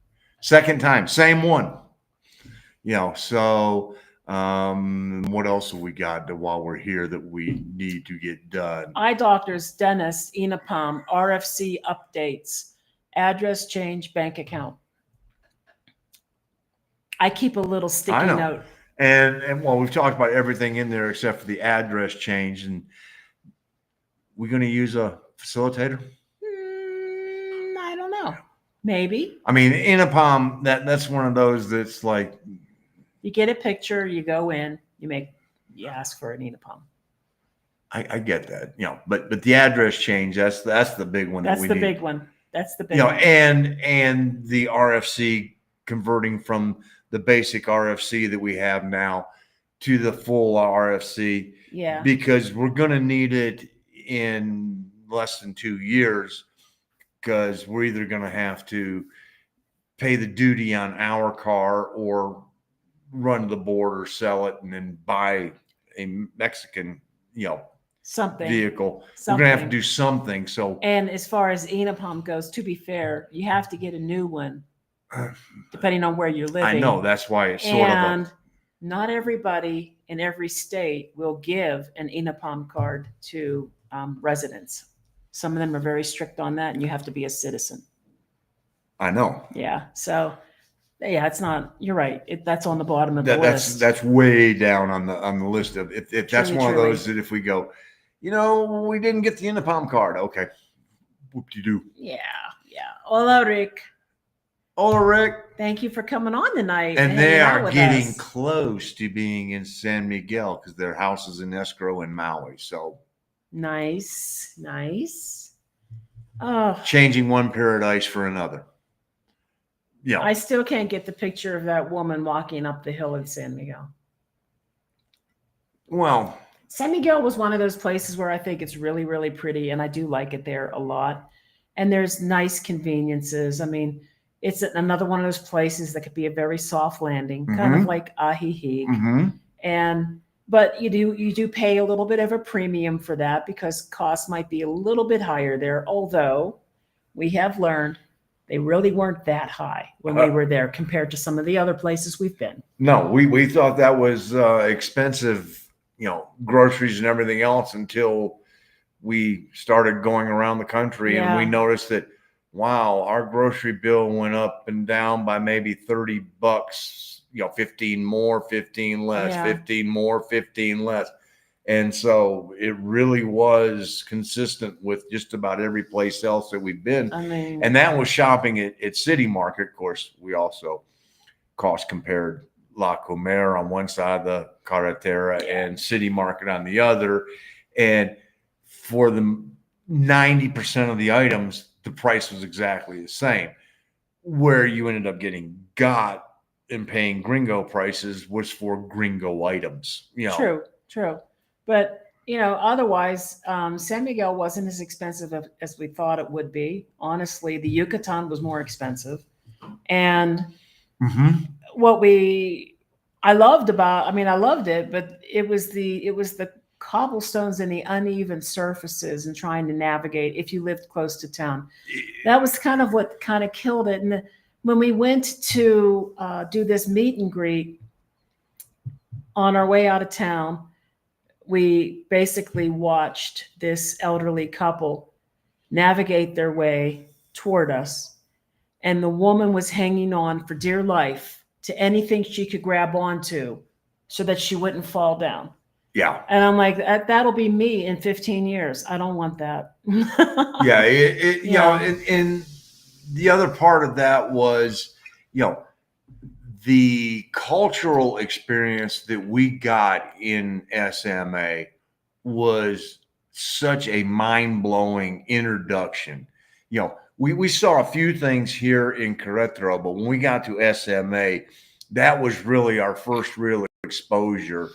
same one. So what else have we got while we're here that we need to get done? Eye doctors, dentists, ENAPOM, RFC updates, address change, bank account. I keep a little sticky note. And we've talked about everything in there except for the address change. And we're going to use a facilitator? I don't know. Maybe. I mean, ENAPOM, that's one of those that's like, you get a picture, you go in, you ask for an ENAPOM. I get that, but the address change, that's the big one. That's the big one. That's the big one. And the RFC converting from the basic RFC that we have now to the full RFC. Yeah. Because we're going to need it in less than 2 years because we're either going to have to pay the duty on our car or run to the border, sell it, and then buy a Mexican, something vehicle. something. We're going to have to do something. So, and as far as Enapom goes, to be fair, you have to get a new one depending on where you're living. I know that's why it's and not everybody in every state will give an Enapom card to residents. Some of them are very strict on that, and you have to be a citizen. I know. Yeah. So, yeah, it's not. You're right. That's on the bottom of the list. That's way down on the list of if that's Truly, one of truly. those that if we go, we didn't get the Enapom card. Okay, whoop-de-doo. Yeah. Hola, Rick. Hola, Rick. Thank you for coming on tonight. And they hanging out are with getting us. close to being in San Miguel because their house is in escrow in Maui. So Nice. Oh, changing one paradise for another. Yeah. I still can't get the picture of that woman walking up the hill in San Miguel. Well, San Miguel was one of those places where I think it's really, really pretty, and I do like it there a lot. And there's nice conveniences. I mean, it's another one of those places that could be a very soft landing, kind of like Ajijic. But you do pay a little bit of a premium for that because costs might be a little bit higher there. Although we have learned they really weren't that high when we were there compared to some of the other places we've been. No, we thought that was expensive, groceries and everything else until we started going around the country and we noticed that, wow, our grocery bill went up and down by maybe $30, 15 more, 15 less, 15 more, 15 less. And so it really was consistent with just about every place else that we've been. I mean, and that was shopping at City Market. Of course, we also cost compared La Comer on one side of the carretera and City Market on the other. And for the 90% of the items, the price was exactly the same. Where you ended up getting got and paying gringo prices was for gringo items. True. But, otherwise, San Miguel wasn't as expensive as we thought it would be. Honestly, the Yucatan was more expensive. And what I loved it, but it was the cobblestones and the uneven surfaces and trying to navigate if you lived close to town. That was kind of what kind of killed it. And when we went to do this meet and greet on our way out of town, we basically watched this elderly couple navigate their way toward us. And the woman was hanging on for dear life to anything she could grab onto so that she wouldn't fall down. Yeah. And I'm like, that'll be me in 15 years. I don't want that. And the other part of that was, the cultural experience that we got in SMA was such a mind-blowing introduction. We saw a few things here in Querétaro, but when we got to SMA, that was really our first real exposure,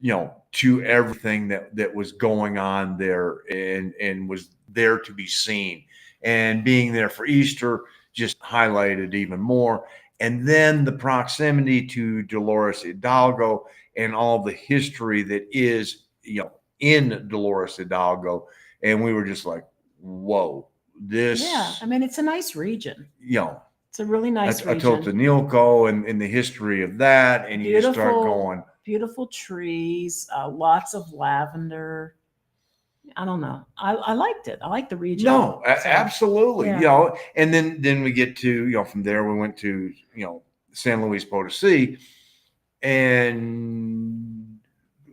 to everything that was going on there and was there to be seen. And being there for Easter just highlighted even more. And then the proximity to Dolores Hidalgo and all the history that is, in Dolores Hidalgo. And we were just like, whoa, this. Yeah, I mean, it's a nice region. It's a really nice I region. Atotonilco and the history of that. And you just start going. Beautiful trees, lots of lavender. I don't know. I liked it. I like the region. No, absolutely. And then we get to, from there we went to, San Luis Potosí and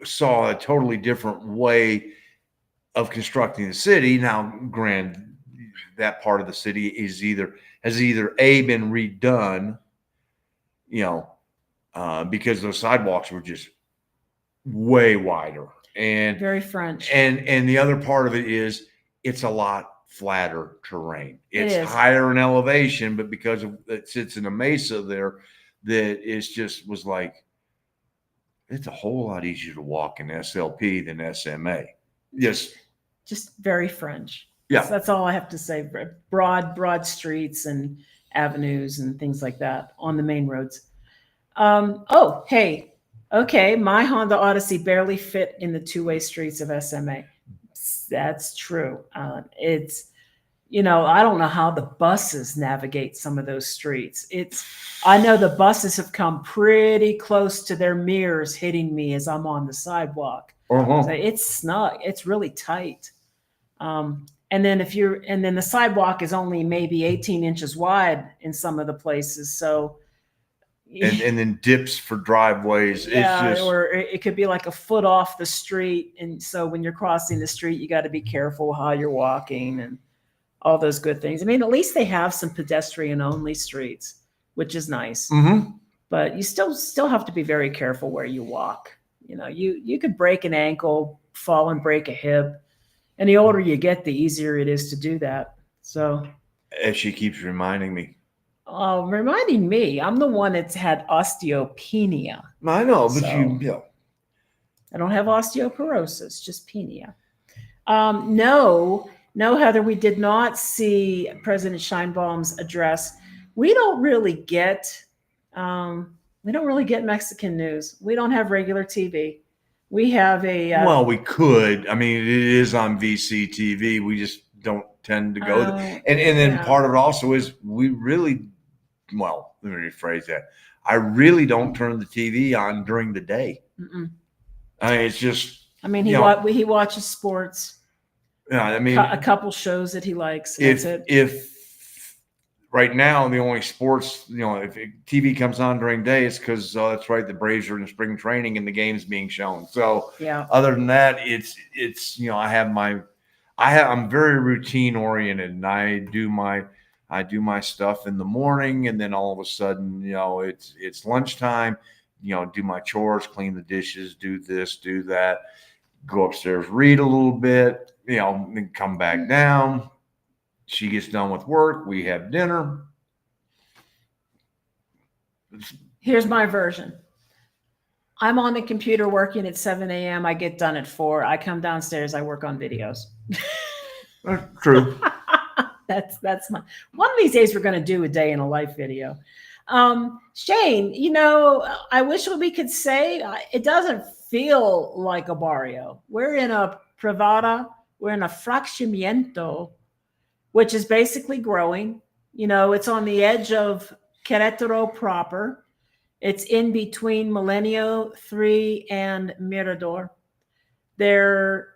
saw a totally different way of constructing the city. Now, granted, that part of the city has either been redone, because those sidewalks were just way wider. And very French. And the other part of it is it's a lot flatter terrain. It's higher in elevation, but because it sits in a mesa there, that was like, it's a whole lot easier to walk in SLP than SMA. Just very French. Yeah. That's all I have to say. Broad streets and avenues and things like that on the main roads. Oh, hey, okay. My Honda Odyssey barely fit in the two-way streets of SMA. That's true. It's, I don't know how the buses navigate some of those streets. I know the buses have come pretty close to their mirrors hitting me as I'm on the sidewalk. So it's snug. It's really tight. And then the sidewalk is only maybe 18 inches wide in some of the places. So, and then dips for driveways. Yeah, it's just, or it could be like a foot off the street. And so when you're crossing the street, you got to be careful how you're walking and all those good things. I mean, at least they have some pedestrian only streets, which is nice. mm-hmm. But you still have to be very careful where you walk. You could break an ankle, fall and break a hip. And the older you get, the easier it is to do that. So, as she keeps reminding me. Reminding me, I'm the one that's had osteopenia. I know, but so, I don't have osteoporosis, just penia. No, Heather, we did not see President Scheinbaum's address. We don't really get Mexican news. We don't have regular TV. We have well, we could. I mean, it is on VCTV. We just don't tend to go there. And then part of it also is we really, well, let me rephrase that. I really don't turn the TV on during the day. Mm-mm. I mean, it's just. I mean, he watches sports. Yeah, I mean, a couple shows that he likes. That's it. If right now the only sports, if TV comes on during day, it's because that's right, the Braves are in spring training and the game's being shown. So yeah. Other than that, it's I'm very routine oriented, and I do my stuff in the morning, and then all of a sudden, it's lunchtime. Do my chores, clean the dishes, do this, do that, go upstairs, read a little bit, then come back down. She gets done with work. We have dinner. Here's my version. I'm on the computer working at 7 a.m. I get done at 4. I come downstairs. I work on videos. True. That's my. One of these days we're going to do a day in a life video. Shane, I wish we could say it doesn't feel like a barrio. We're in a privada. We're in a fraccionamiento, which is basically growing. It's on the edge of Querétaro proper. It's in between Milenio 3 and Mirador. They're,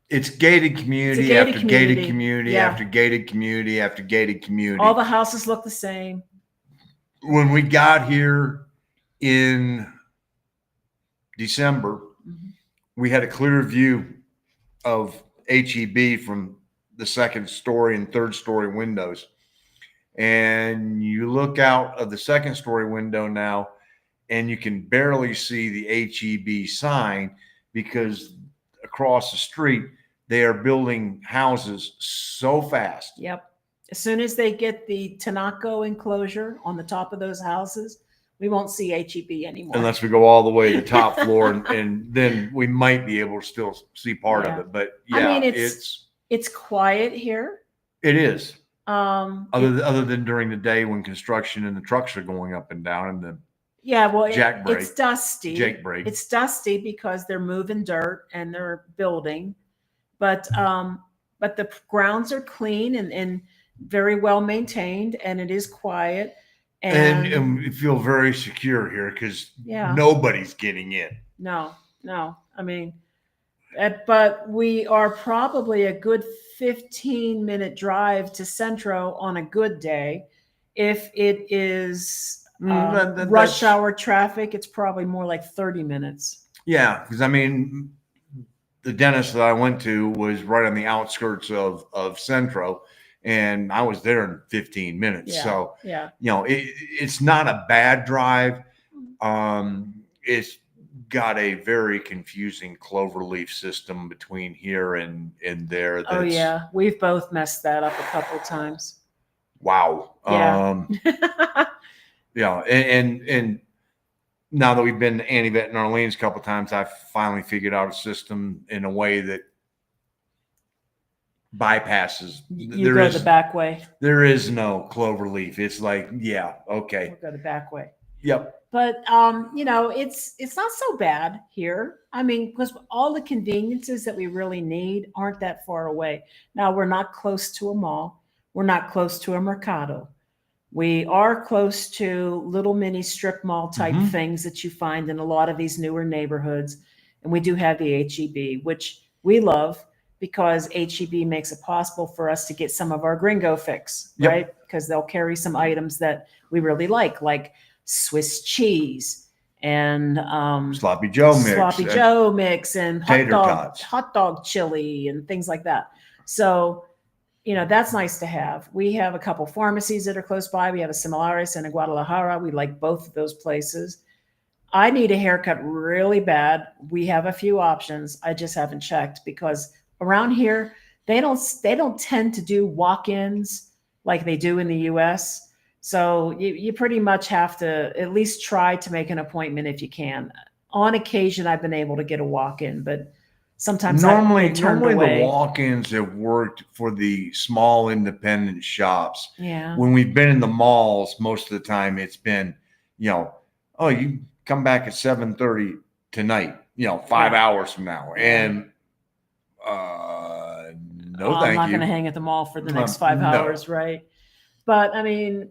it's gated community after gated community after gated community after gated community. All the houses look the same. When we got here in December, we had a clear view of HEB from the second story and third story windows. And you look out of the second story window now, and you can barely see the HEB sign because across the street, they are building houses so fast. Yep. As soon as they get the Tanaco enclosure on the top of those houses, we won't see HEB anymore. Unless we go all the way to the top floor, and then we might be able to still see part of it. But yeah, I mean, it's quiet here. It is. Other than during the day when construction and the trucks are going up and down and the it's dusty. Jake break. It's dusty because they're moving dirt and they're building, but the grounds are clean and very well maintained, and it is quiet. And we feel very secure here because nobody's getting in. No. I mean, but we are probably a good 15-minute drive to Centro on a good day. If it is rush hour traffic, it's probably more like 30 minutes. Yeah, because I mean, the dentist that I went to was right on the outskirts of Centro, and I was there in 15 minutes. Yeah, so, yeah. It's not a bad drive. It's got a very confusing cloverleaf system between here and there. Oh yeah, we've both messed that up a couple times. Wow. Yeah. And now that we've been to Annie Vet in Orleans a couple times, I've finally figured out a system in a way that bypasses. You go the back way. There is no cloverleaf. It's like, yeah, okay. We'll go the back way. Yep. But it's not so bad here. I mean, because all the conveniences that we really need aren't that far away. Now we're not close to a mall. We're not close to a mercado. We are close to little mini strip mall type things that you find in a lot of these newer neighborhoods. And we do have the HEB, which we love because HEB makes it possible for us to get some of our gringo fix, right? Because they'll carry some items that we really like Swiss cheese and sloppy Joe mix and hot dog chili and things like that. So that's nice to have. We have a couple pharmacies that are close by. We have a Similares and a Guadalajara. We like both of those places. I need a haircut really bad. We have a few options. I just haven't checked because around here, they don't tend to do walk-ins like they do in the US. So you pretty much have to at least try to make an appointment if you can. On occasion, I've been able to get a walk-in, but sometimes normally the walk-ins have worked for the small independent shops. Yeah. When we've been in the malls, most of the time it's been, oh, you come back at 7:30 tonight, 5 hours from now. And no, I'm not going to hang at the mall for the next 5 hours, right? But I mean,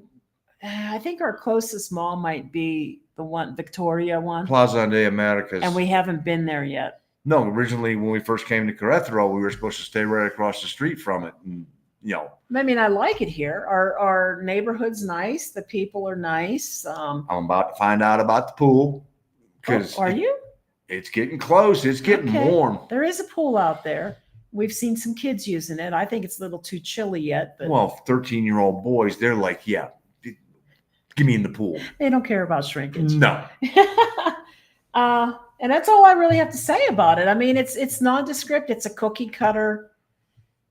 I think our closest mall might be the one, Victoria one. Plaza de Americas. And we haven't been there yet. No, originally when we first came to Querétaro, we were supposed to stay right across the street from it. And, I mean, I like it here. Our neighborhood's nice. The people are nice. I'm about to find out about the pool. Are you? It's getting close. It's getting warm. There is a pool out there. We've seen some kids using it. I think it's a little too chilly yet. But well, 13-year-old boys, they're like, yeah, give me in the pool. They don't care about shrinkage. No. And that's all I really have to say about it. I mean, it's nondescript. It's a cookie cutter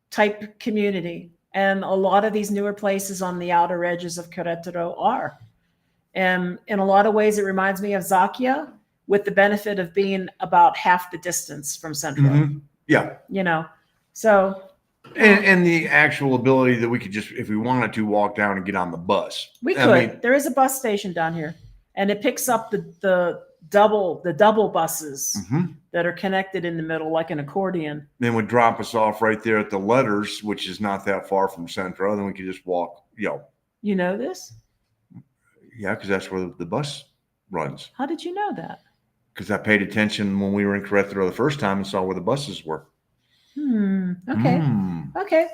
type community. And a lot of these newer places on the outer edges of Querétaro are. And in a lot of ways, it reminds me of Zakia with the benefit of being about half the distance from Centro. Mm-hmm. Yeah. So. And the actual ability that we could just, if we wanted to, walk down and get on the bus. We could. There is a bus station down here, and it picks up the double buses that are connected in the middle like an accordion. Then would drop us off right there at the Letters, which is not that far from Centro. Then we could just walk. You know this? Yeah, because that's where the bus runs. How did you know that? Because I paid attention when we were in Querétaro the first time and saw where the buses were. Okay. Okay.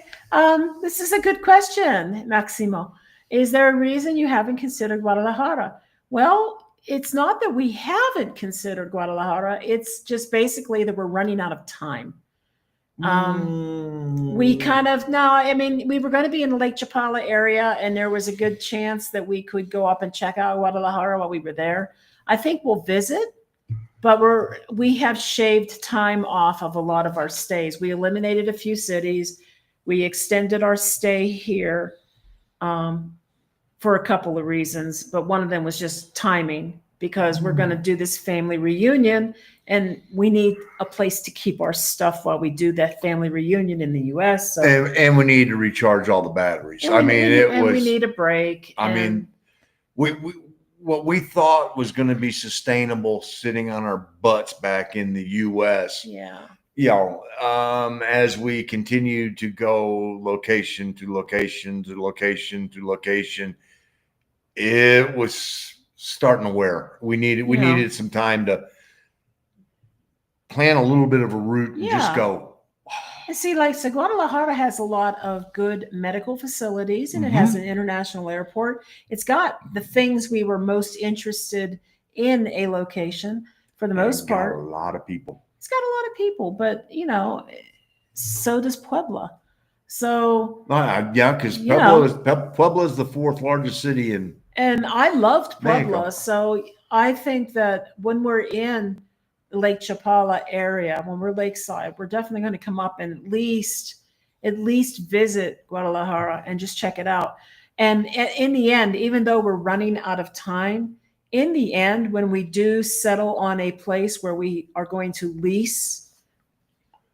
This is a good question, Maximo. Is there a reason you haven't considered Guadalajara? Well, it's not that we haven't considered Guadalajara. It's just basically that we're running out of time. We we were going to be in the Lake Chapala area, and there was a good chance that we could go up and check out Guadalajara while we were there. I think we'll visit. But we have shaved time off of a lot of our stays. We eliminated a few cities. We extended our stay here for a couple of reasons. But one of them was just timing, because we're going to do this family reunion, and we need a place to keep our stuff while we do that family reunion in the U.S. So. And we need to recharge all the batteries. We need a break. What we thought was going to be sustainable sitting on our butts back in the U.S. As we continue to go location to location to location to location, it was starting to wear. We needed some time to plan a little bit of a route and just go. And see, Guadalajara has a lot of good medical facilities, and it has an international airport. It's got the things we were most interested in a location for the most part. A lot of people. It's got a lot of people, but so does Puebla. So because Puebla is the fourth largest city in. And I loved Puebla, Mexico. So I think that when we're in Lake Chapala area, when we're lakeside, we're definitely going to come up and at least visit Guadalajara and just check it out. And in the end, even though we're running out of time, in the end, when we do settle on a place where we are going to lease,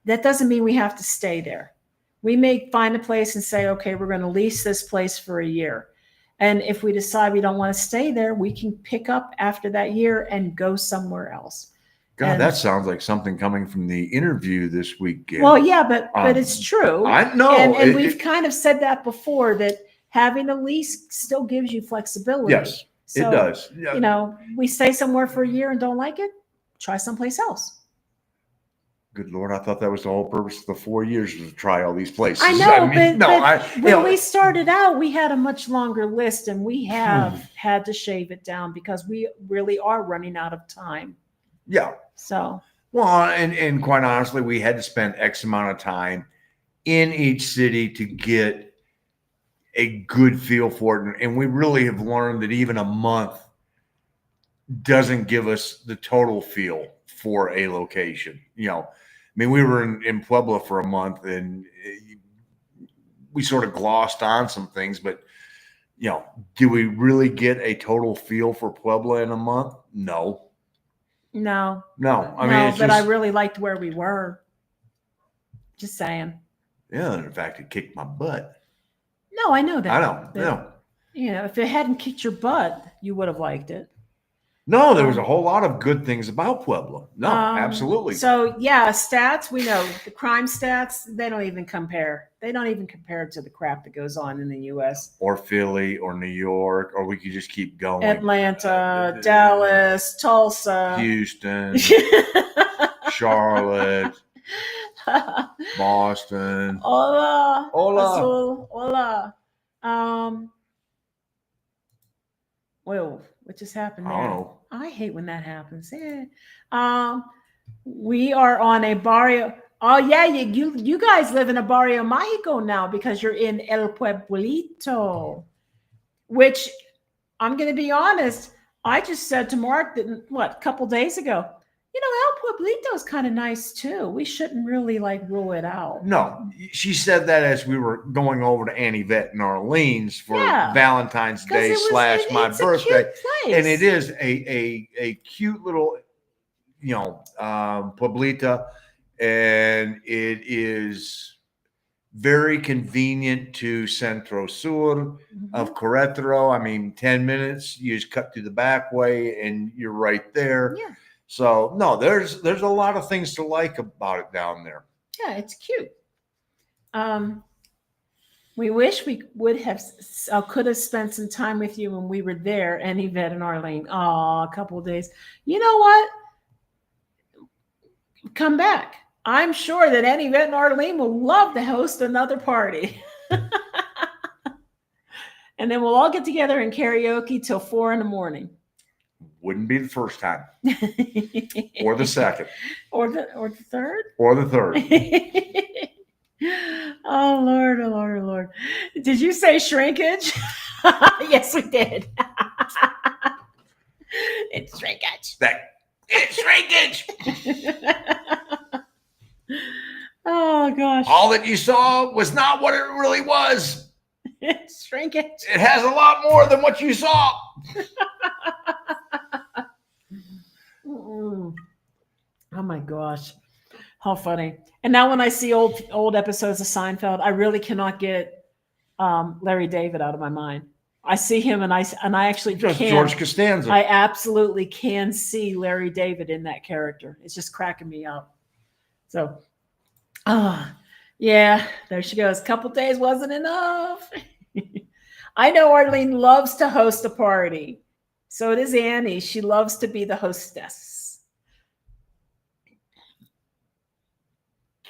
that doesn't mean we have to stay there. We may find a place and say, okay, we're going to lease this place for a year. And if we decide we don't want to stay there, we can pick up after that year and go somewhere else. God, that sounds like something coming from the interview this weekend. Well, yeah, but it's true. I know. And we've kind of said that before, that having a lease still gives you flexibility. Yes, so, it does. Yeah. You know, we stay somewhere for a year and don't like it, try someplace else. Good Lord, I thought that was the whole purpose of the 4 years, was to try all these places. I know, but when we started out, we had a much longer list, and we have had to shave it down because we really are running out of time. Yeah. So. Well, and quite honestly, we had to spend X amount of time in each city to get a good feel for it. And we really have learned that even a month doesn't give us the total feel for a location. You know, I mean, we were in Puebla for a month, and we sort of glossed on some things, but you know, do we really get a total feel for Puebla in a month? No. I mean, but I really liked where we were. Just saying. Yeah, and in fact, it kicked my butt. No, I know that. I know. You know, if it hadn't kicked your butt, you would have liked it. No, there was a whole lot of good things about Puebla. No, absolutely. So yeah, stats, we know the crime stats, they don't even compare. They don't even compare to the crap that goes on in the U.S. Or Philly or New York, or we could just keep going. Atlanta, Dallas, Tulsa, Houston, Charlotte, Boston. Hola. Hola. Hola. Whoa, what just happened there? Oh. I hate when that happens. Yeah. We are on a barrio. Oh yeah, you guys live in a barrio Mágico now because you're in El Pueblito, which I'm going to be honest. I just said to Mark that a couple days ago. You know, El Pueblito is kind of nice too. We shouldn't really rule it out. No, she said that as we were going over to Annie Vet in Orleans for Valentine's Day / my birthday, and it is a cute little, you know, Pueblita, and it is very convenient to Centro Sur of Querétaro. I mean, 10 minutes, you just cut through the back way and you're right there. Yeah. So no, there's a lot of things to like about it down there. Yeah, it's cute. We wish we could have spent some time with you when we were there, and Yvette and Arlene. Oh, a couple of days. You know what? Come back. I'm sure that Annie, Yvette, and Arlene will love to host another party. And then we'll all get together in karaoke till 4 a.m. Wouldn't be the first time, or the second, or the third, or the third. Oh Lord, oh Lord, oh Lord! Did you say shrinkage? Yes, we did. It's shrinkage. It's shrinkage. Oh gosh! All that you saw was not what it really was. It's shrinkage. It has a lot more than what you saw. Oh my gosh, how funny! And now when I see old episodes of Seinfeld, I really cannot get Larry David out of my mind. I see him, and I actually just can. George Costanza. I absolutely can see Larry David in that character. It's just cracking me up. So, yeah, there she goes. Couple days wasn't enough. I know Arlene loves to host a party. So does Annie. She loves to be the hostess.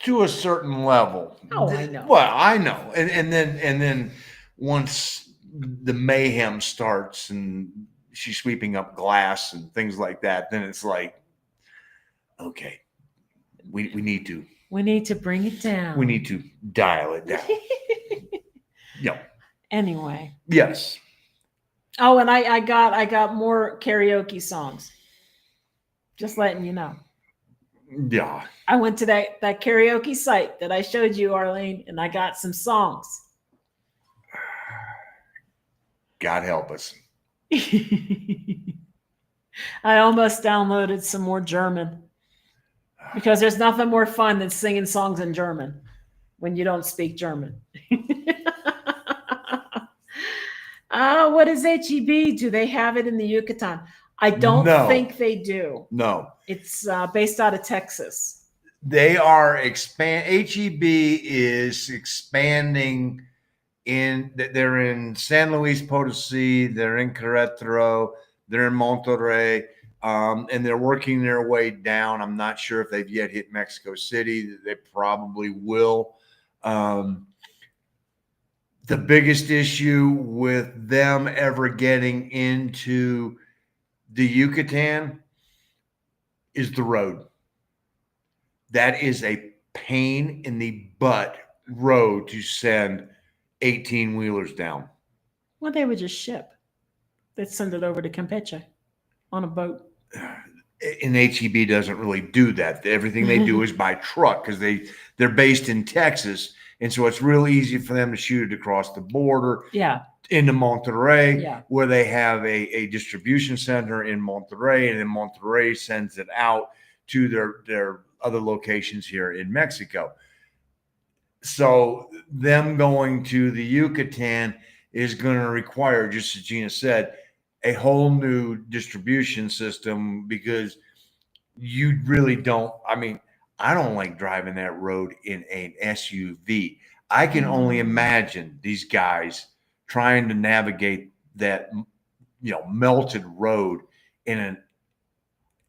To a certain level. Oh, I know. Well, I know. And then once the mayhem starts and she's sweeping up glass and things like that, then it's like, okay, we need to. We need to bring it down. We need to dial it down. Yep. Anyway. Yes. Oh, and I got more karaoke songs. Just letting you know. Yeah. I went to that karaoke site that I showed you, Arlene, and I got some songs. God help us. I almost downloaded some more German because there's nothing more fun than singing songs in German. when you don't speak German. What is HEB? Do they have it in the Yucatan? I don't think they do. No. It's based out of Texas. They are HEB is expanding they're in San Luis Potosi, they're in Querétaro, they're in Monterrey, and they're working their way down. I'm not sure if they've yet hit Mexico City. They probably will. The biggest issue with them ever getting into the Yucatan is the road. That is a pain in the butt road to send 18-wheelers down. Well, they would just ship. They'd send it over to Campeche on a boat. And HEB doesn't really do that. Everything they do is by truck because they're based in Texas. And so it's real easy for them to shoot it across the border into Monterrey, where they have a distribution center in Monterrey, and then Monterrey sends it out to their other locations here in Mexico. So them going to the Yucatan is going to require, just as Gina said, a whole new distribution system, because you really don't. I mean, I don't like driving that road in an SUV. I can only imagine these guys trying to navigate that, melted road in an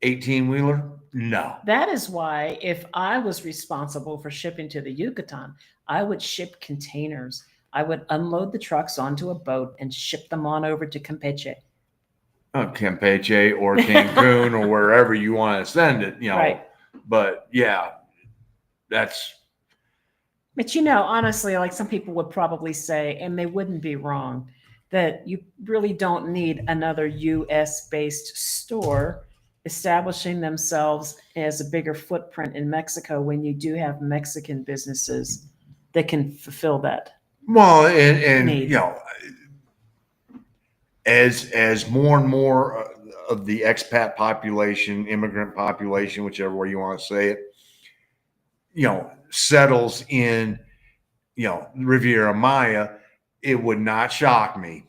18-wheeler. No. That is why if I was responsible for shipping to the Yucatan, I would ship containers. I would unload the trucks onto a boat and ship them on over to Campeche. Campeche or Cancun or wherever you want to send it, Right. But yeah, that's. But honestly, like some people would probably say, and they wouldn't be wrong, that you really don't need another US-based store establishing themselves as a bigger footprint in Mexico when you do have Mexican businesses that can fulfill that. Well, and need. As more and more of the expat population, immigrant population, whichever way you want to say it, settles in, Riviera Maya, it would not shock me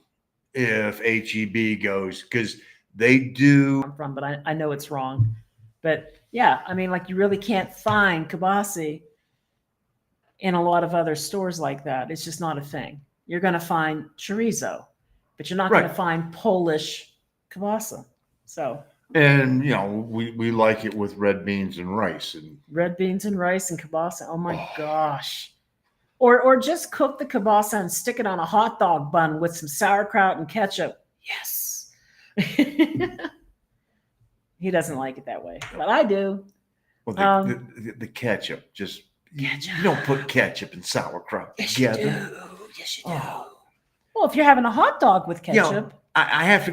if HEB goes, because they do. But I know it's wrong. But yeah, I mean, like you really can't find kibasi in a lot of other stores like that. It's just not a thing. You're going to find chorizo, but you're not going to find Polish kielbasa. So. And we like it with red beans and rice and kielbasa. Oh my gosh. Or just cook the kielbasa and stick it on a hot dog bun with some sauerkraut and ketchup. Yes. He doesn't like it that way, but I do. Well, the ketchup, just ketchup. You don't put ketchup and sauerkraut together. Yes, you do. Well, if you're having a hot dog with ketchup, I have to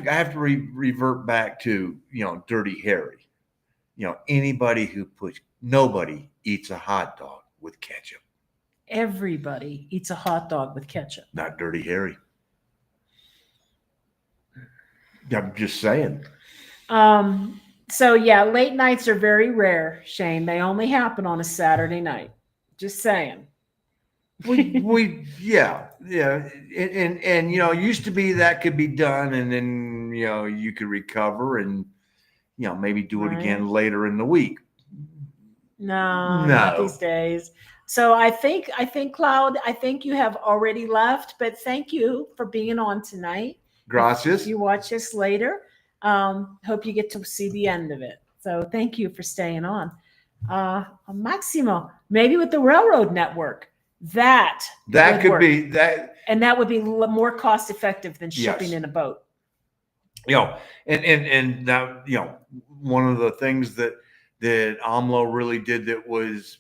revert back to Dirty Harry. Nobody eats a hot dog with ketchup. Everybody eats a hot dog with ketchup. Not Dirty Harry. I'm just saying. So yeah, late nights are very rare, Shane. They only happen on a Saturday night. Just saying. Yeah. And used to be that could be done, and then you could recover and maybe do it again later in the week. No, not these days. So I think Cloud, I think you have already left, but thank you for being on tonight. Gracias. If you watch this later, hope you get to see the end of it. So thank you for staying on. Maximo, maybe with the railroad network, that could be that, and that would be more cost effective than shipping in a boat. And now one of the things that AMLO really did that was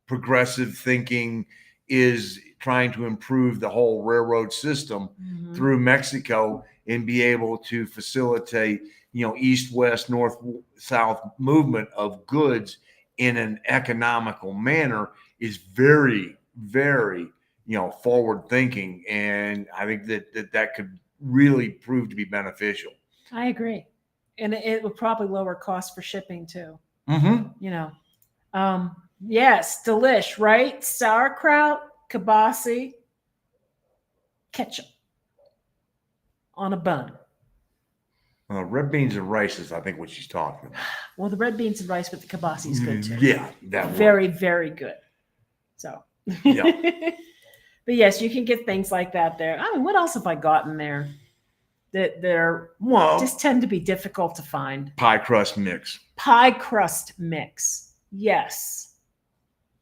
progressive thinking is trying to improve the whole railroad system through Mexico and be able to facilitate east, west, north, south movement of goods in an economical manner is very, very forward thinking, and I think that could really prove to be beneficial. I agree, and it would probably lower costs for shipping too. Mm-hmm. Yes, delish, right? Sauerkraut, kielbasa, ketchup on a bun. Red beans and rice is, I think, what she's talking about. Well, the red beans and rice with the kielbasa is good too. Yeah, that very, very good. So, yeah. But yes, you can get things like that there. I mean, what else have I gotten there that they're just tend to be difficult to find? Pie crust mix. Pie crust mix. Yes,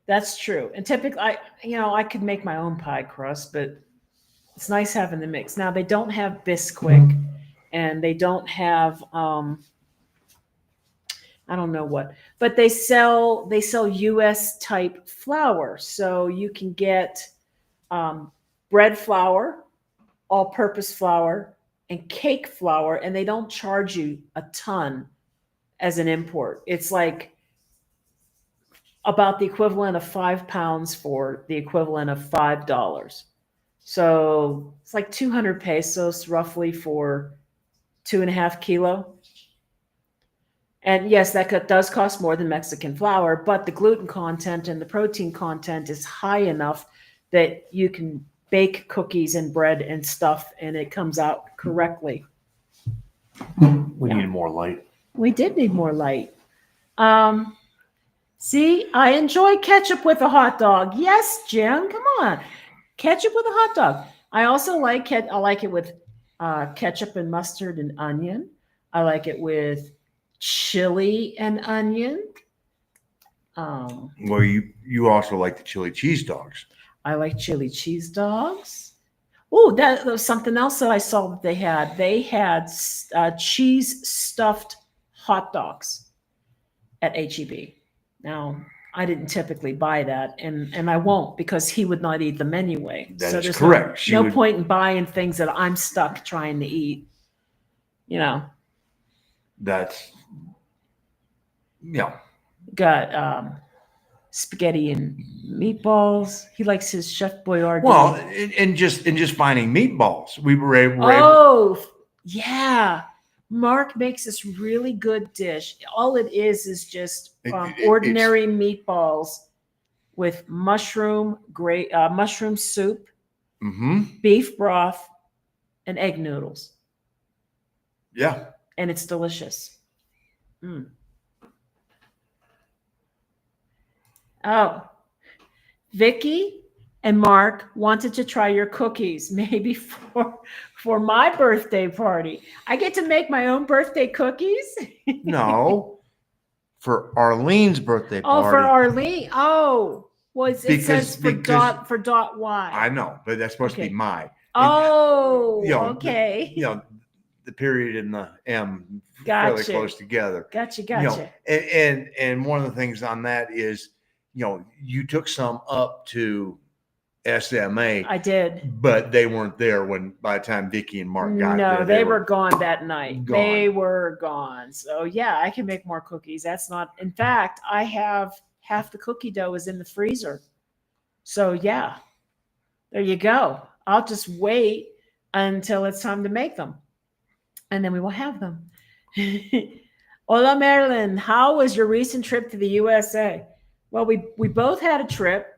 that's true. And typically, I could make my own pie crust, but it's nice having the mix. Now they don't have Bisquick. And they don't have I don't know what, but they sell US type flour. So you can get bread flour, all-purpose flour, and cake flour, and they don't charge you a ton as an import. It's like about the equivalent of 5 pounds for the equivalent of $5. So it's like 200 pesos roughly for 2.5 kilo. And yes, that does cost more than Mexican flour, but the gluten content and the protein content is high enough that you can bake cookies and bread and stuff, and it comes out correctly. We need more light. We did need more light. See, I enjoy ketchup with a hot dog. Yes, Jim, come on. Ketchup with a hot dog. I also like it. I like it with ketchup and mustard and onion. I like it with chili and onion. Well, you also like the chili cheese dogs. I like chili cheese dogs. Oh, that was something else that I saw that they had. They had cheese stuffed hot dogs at HEB. Now, I didn't typically buy that, and I won't, because he would not eat them anyway. That is correct. No point in buying things that I'm stuck trying to eat. That's, Got spaghetti and meatballs. He likes his Chef Boyardee. Well, and just finding meatballs, we were able. Yeah. Mark makes this really good dish. All it is just ordinary meatballs with mushroom soup, beef broth, and egg noodles. Yeah. And it's delicious. Oh, Vicky and Mark wanted to try your cookies, maybe for my birthday party. I get to make my own birthday cookies? No, for Arlene's birthday party. Oh, for Arlene. Oh, well, it says for dot Y. I know, but that's supposed to be my. Oh, okay. The period and the M Gotcha. fairly close together. Gotcha. And one of the things on that is, you took some up to SMA. I did, but they weren't there by the time Vicky and Mark got there. No, they were gone that night. They were gone. So yeah, I can make more cookies. That's not. In fact, I have half the cookie dough is in the freezer. So yeah, there you go. I'll just wait until it's time to make them, and then we will have them. Hola, Marilyn. How was your recent trip to the USA? Well, we both had a trip,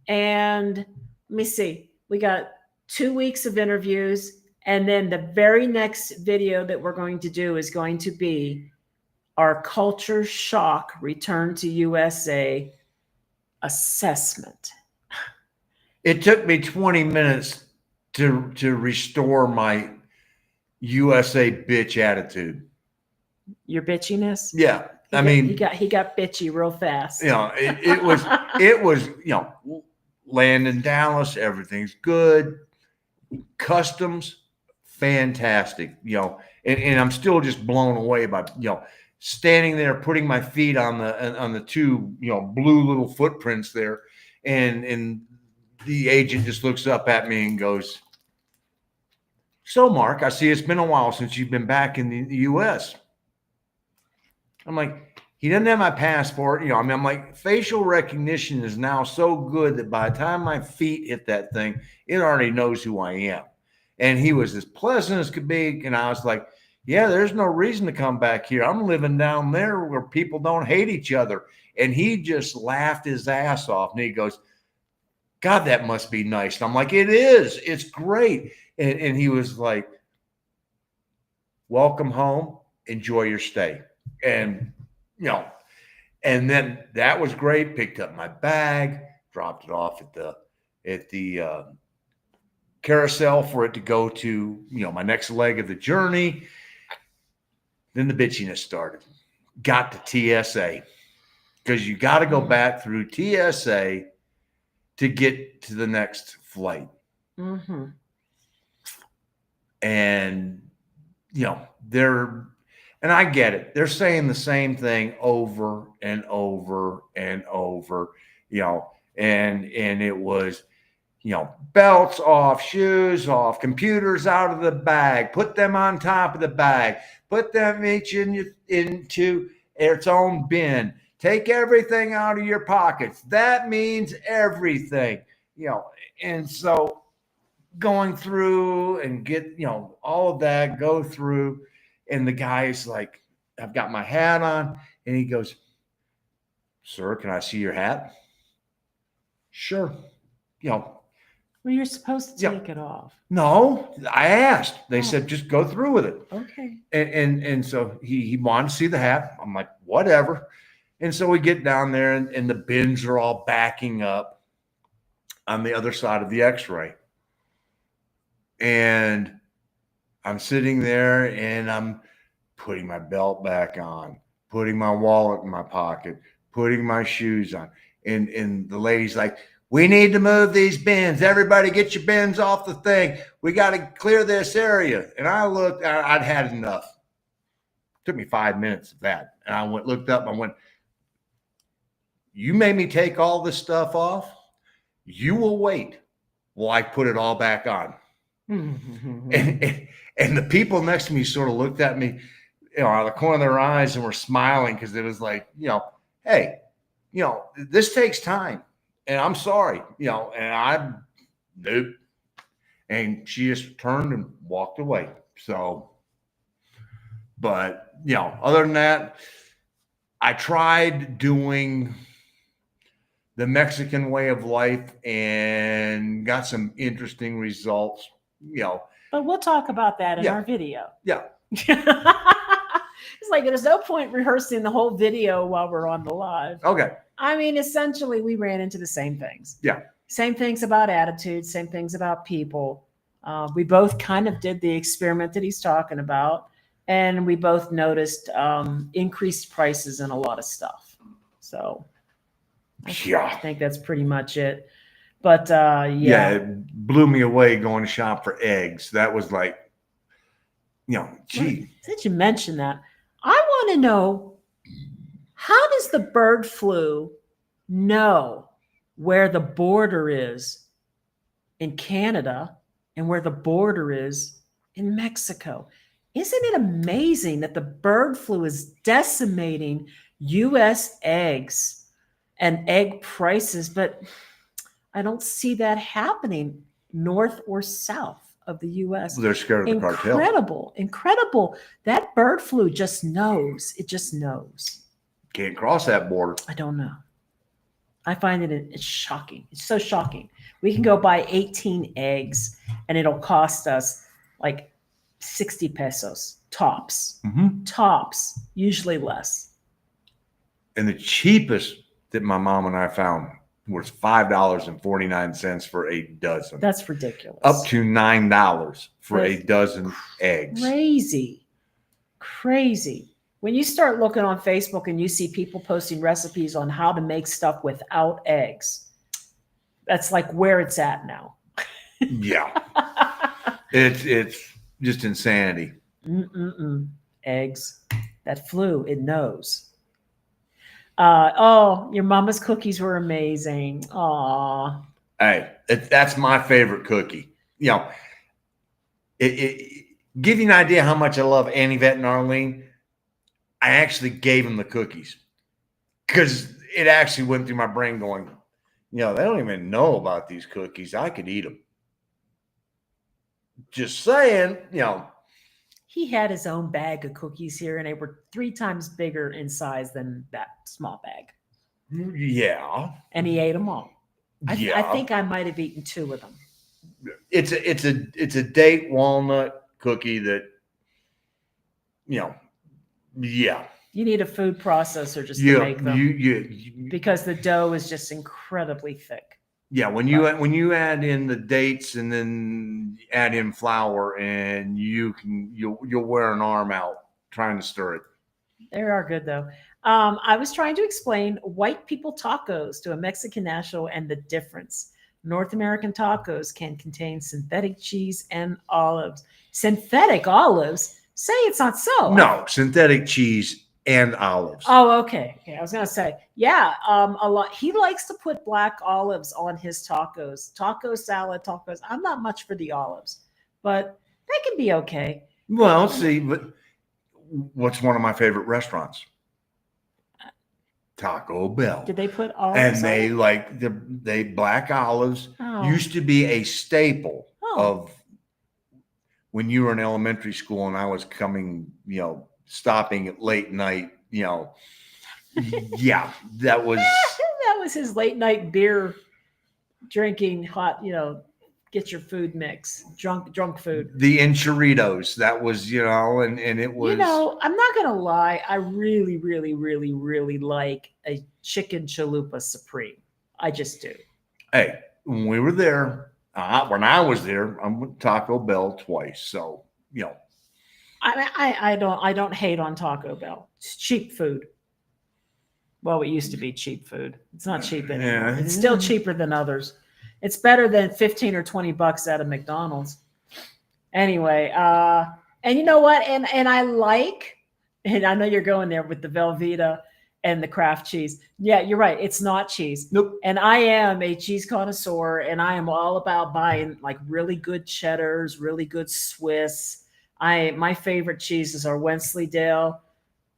and let me see. We got 2 weeks of interviews, and then the very next video that we're going to do is going to be our culture shock return to USA assessment. It took me 20 minutes to restore my USA bitch attitude. Your bitchiness? Yeah. He got bitchy real fast. It was, land in Dallas, everything's good. Customs, fantastic, and I'm still just blown away by, standing there, putting my feet on the two, blue little footprints there. And the agent just looks up at me and goes, "So, Mark, I see it's been a while since you've been back in the U.S." I'm like, he doesn't have my passport. I'm like, facial recognition is now so good that by the time my feet hit that thing, it already knows who I am. And he was as pleasant as could be. And I was like, yeah, there's no reason to come back here. I'm living down there where people don't hate each other. And he just laughed his ass off. And he goes, God, that must be nice. And I'm like, it is. It's great. And he was like, welcome home. Enjoy your stay. And, and then that was great. Picked up my bag, dropped it off at the carousel for it to go to, my next leg of the journey. Then the bitchiness started. Got to TSA because you got to go back through TSA to get to the next flight. Mm-hmm. And, and I get it. They're saying the same thing over and over and over, and it was, belts off, shoes off, computers out of the bag, put them on top of the bag, put them each into its own bin, take everything out of your pockets. That means everything, and so going through and get, all of that, go through. And the guy's like, I've got my hat on. And he goes, sir, can I see your hat? Sure. Well, you're supposed to take it off. No, I asked. They said, just go through with it. Okay. And so he wanted to see the hat. I'm like, whatever. And so we get down there and the bins are all backing up on the other side of the x-ray. And I'm sitting there and I'm putting my belt back on, putting my wallet in my pocket, putting my shoes on. And the lady's like, we need to move these bins. Everybody get your bins off the thing. We got to clear this area. And I looked, I'd had enough. It took me 5 minutes of that. And I looked up and I went, you made me take all this stuff off. You will wait while I put it all back on. And the people next to me sort of looked at me, out of the corner of their eyes and were smiling because it was like, hey, this takes time. And I'm sorry, and I, nope. And she just turned and walked away. So, but, other than that, I tried doing the Mexican way of life and got some interesting results, But we'll talk about that in our video. Yeah. It's like there's no point rehearsing the whole video while we're on the live. Okay. I mean, essentially, we ran into the same things. Yeah. Same things about attitude, same things about people. We both kind of did the experiment that he's talking about, and we both noticed increased prices in a lot of stuff. So I think that's pretty much it. But it blew me away going to shop for eggs. That was like, gee. Since you mentioned that, I want to know, how does the bird flu know where the border is in Canada and where the border is in Mexico? Isn't it amazing that the bird flu is decimating U.S. eggs and egg prices, but I don't see that happening north or south of the U.S. They're scared of the cartel. Incredible. That bird flu just knows. It just knows. Can't cross that border. I don't know. I find it's shocking. It's so shocking. We can go buy 18 eggs and it'll cost us like 60 pesos tops. Mm-hmm. Tops, usually less. And the cheapest that my mom and I found was $5.49 for a dozen. That's ridiculous. Up to $9 for a dozen eggs. Crazy. When you start looking on Facebook and you see people posting recipes on how to make stuff without eggs, that's like where it's at now. Yeah. It's just insanity. Eggs. That flu, it knows. Your mama's cookies were amazing. Aw. Hey, that's my favorite cookie. It give you an idea how much I love Annie, Vet, and Arlene. I actually gave them the cookies because it actually went through my brain going, they don't even know about these cookies. I could eat them. Just saying, He had his own bag of cookies here, and they were 3 times bigger in size than that small bag. Yeah. And he ate them all. I think I might have eaten 2 of them. It's a date walnut cookie that, yeah. You need a food processor just to make them. Because the dough is just incredibly thick. Yeah, when you add in the dates and then add in flour, and you'll wear an arm out trying to stir it. They are good though. I was trying to explain white people tacos to a Mexican national and the difference. North American tacos can contain synthetic cheese and olives. Synthetic olives? Say it's not so. No, synthetic cheese and olives. Oh, okay. I was gonna say, yeah. A lot. He likes to put black olives on his tacos, taco salad, tacos. I'm not much for the olives, but they can be okay. Well, see, but what's one of my favorite restaurants? Taco Bell. Did they put olives? And they black olives used to be a staple of when you were in elementary school and I was coming, stopping at late night, yeah, that was that was his late night beer drinking, hot, get your food mix, drunk food. The enchiritos, that was, and it was. I'm not gonna lie, I really, really, really, really like a chicken chalupa supreme. I just do. Hey, when we were there, when I was there, I'm with Taco Bell twice, so I don't hate on Taco Bell. It's cheap food. Well, it used to be cheap food. It's not cheap anymore. It's still cheaper than others. It's better than 15 or 20 bucks at a McDonald's. Anyway, and you know what? And I know you're going there with the Velveeta and the Kraft cheese. Yeah, you're right. It's not cheese. Nope. And I am a cheese connoisseur, and I am all about buying like really good cheddars, really good Swiss. My favorite cheeses are Wensleydale,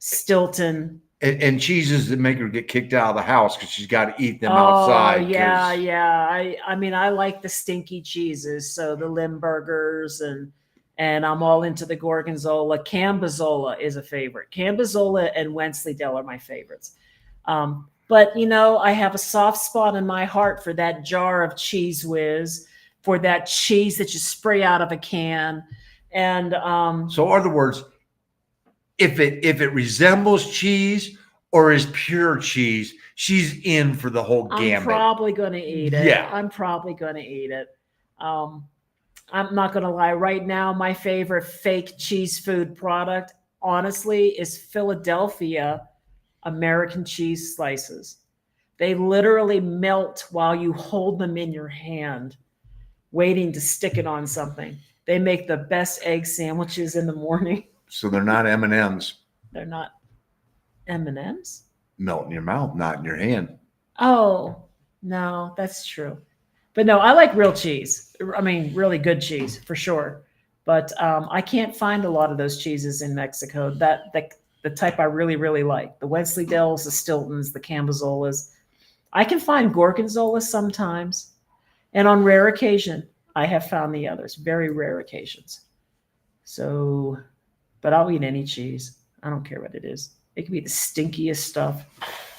Stilton. And cheeses that make her get kicked out of the house because she's got to eat them outside. Yeah. I mean, I like the stinky cheeses, so the Limburgers and I'm all into the Gorgonzola. Cambozola is a favorite. Cambozola and Wensleydale are my favorites. But I have a soft spot in my heart for that jar of Cheese Whiz, for that cheese that you spray out of a can. And so are the words, if it resembles cheese or is pure cheese, she's in for the whole gambit. I'm probably going to eat it. Yeah. I'm probably going to eat it. I'm not going to lie. Right now, my favorite fake cheese food product, honestly, is Philadelphia American cheese slices. They literally melt while you hold them in your hand, waiting to stick it on something. They make the best egg sandwiches in the morning. So they're not M&Ms. They're not M&Ms? Melt in your mouth, not in your hand. Oh, no, that's true. But no, I like real cheese. I mean, really good cheese for sure. But I can't find a lot of those cheeses in Mexico. The type I really, really like. The Wensleydales, the Stiltons, the Cambozolas. I can find Gorgonzola sometimes. And on rare occasion, I have found the others. Very rare occasions. So, but I'll eat any cheese. I don't care what it is. It could be the stinkiest stuff.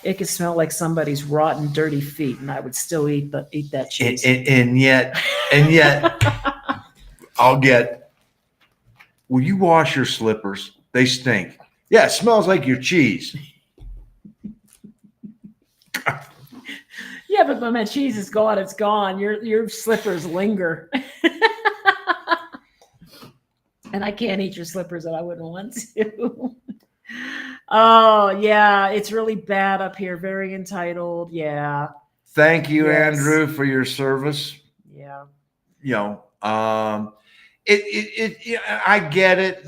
It could smell like somebody's rotten, dirty feet, and I would still eat that cheese. And yet, I'll get. Will you wash your slippers? They stink. Yeah, it smells like your cheese. Yeah, but when my cheese is gone, it's gone. Your slippers linger. And I can't eat your slippers and I wouldn't want to. Oh, yeah. It's really bad up here. Very entitled. Yeah. Thank you, yes. Andrew, for your service. Yeah. I get it.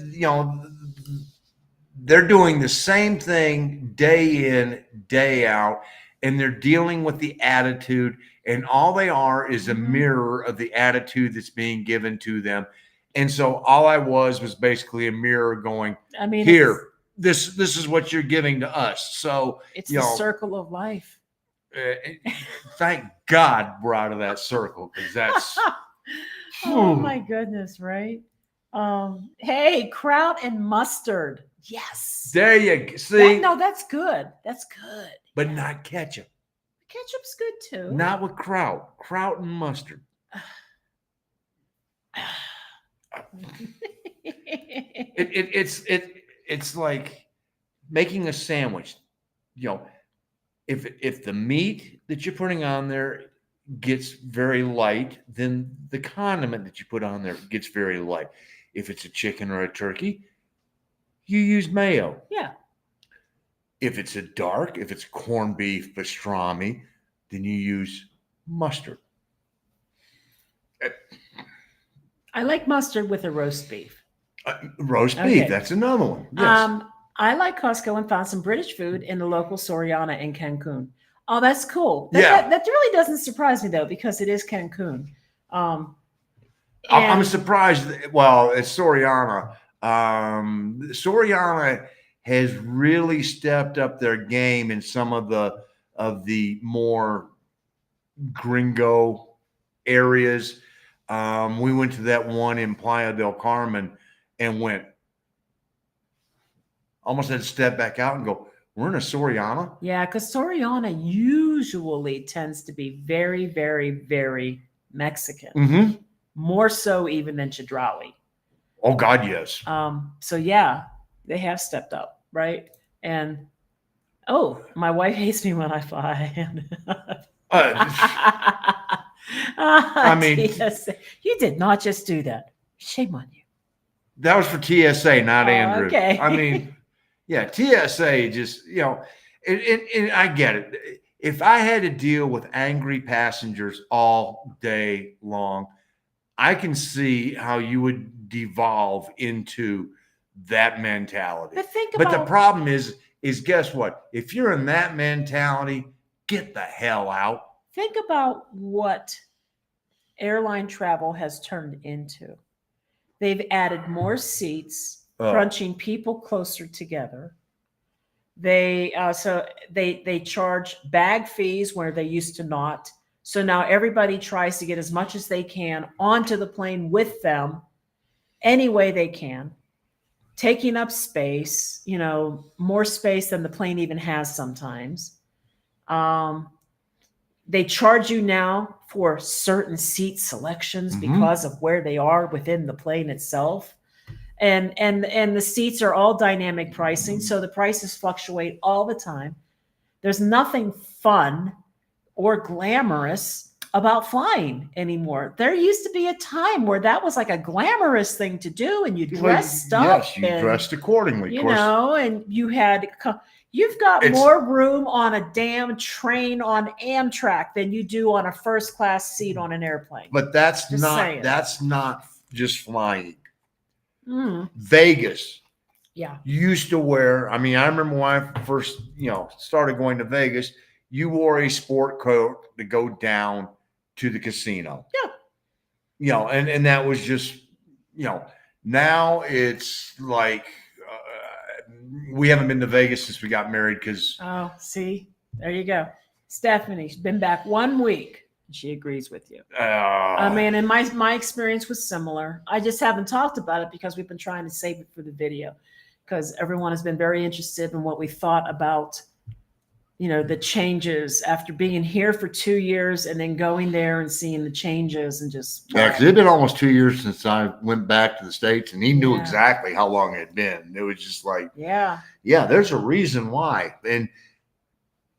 They're doing the same thing day in, day out, and they're dealing with the attitude, and all they are is a mirror of the attitude that's being given to them. And so all I was basically a mirror going, I mean, here, this is what you're giving to us. So it's the circle of life. Thank God we're out of that circle, because that's oh my goodness, right? Hey, kraut and mustard. Yes. There you see. No, that's good. That's good. But not ketchup. Ketchup's good too. Not with kraut. Kraut and mustard. It's like making a sandwich. You know, if the meat that you're putting on there gets very light, then the condiment that you put on there gets very light. If it's a chicken or a turkey, you use mayo. Yeah. If it's if it's corned beef pastrami, then you use mustard. I like mustard with a roast beef. Roast beef, that's another one. Yes. I like Costco and found some British food in the local Soriana in Cancun. Oh, that's cool. That really doesn't surprise me though, because it is Cancun. I'm surprised. Well, it's Soriana. Soriana has really stepped up their game in some of the more gringo areas. We went to that one in Playa del Carmen and almost had to step back out and go, we're in a Soriana? Yeah, because Soriana usually tends to be very, very, very Mexican. Mm-hmm. More so even than Chedraui. Oh, God, yes. So, yeah, they have stepped up, right? And, my wife hates me when I fly. I mean, TSA. You did not just do that. Shame on you. That was for TSA, not Andrew. Okay. I mean, yeah, TSA just, and I get it. If I had to deal with angry passengers all day long, I can see how you would devolve into that mentality. But the problem is guess what? If you're in that mentality, get the hell out. Think about what airline travel has turned into. They've added more seats, crunching people closer together. They charge bag fees where they used to not. So now everybody tries to get as much as they can onto the plane with them any way they can, taking up space, more space than the plane even has sometimes. They charge you now for certain seat selections because of where they are within the plane itself. And the seats are all dynamic pricing, so the prices fluctuate all the time. There's nothing fun or glamorous about flying anymore. There used to be a time where that was like a glamorous thing to do, and you dressed up. Yes, you dressed accordingly. And you've got more room on a damn train on Amtrak than you do on a first class seat on an airplane. But that's not just flying. Vegas. Yeah. Used to wear, I remember when I first, started going to Vegas, you wore a sport coat to go down to the casino. Yeah. And that was just, now it's like, we haven't been to Vegas since we got married because. Oh, see, there you go. Stephanie's been back 1 week. She agrees with you. And my experience was similar. I just haven't talked about it because we've been trying to save it for the video, because everyone has been very interested in what we thought about, the changes after being here for 2 years and then going there and seeing the changes and just. Yeah, because it'd been almost 2 years since I went back to the States, and he knew exactly how long it had been. It was just like, yeah, there's a reason why. And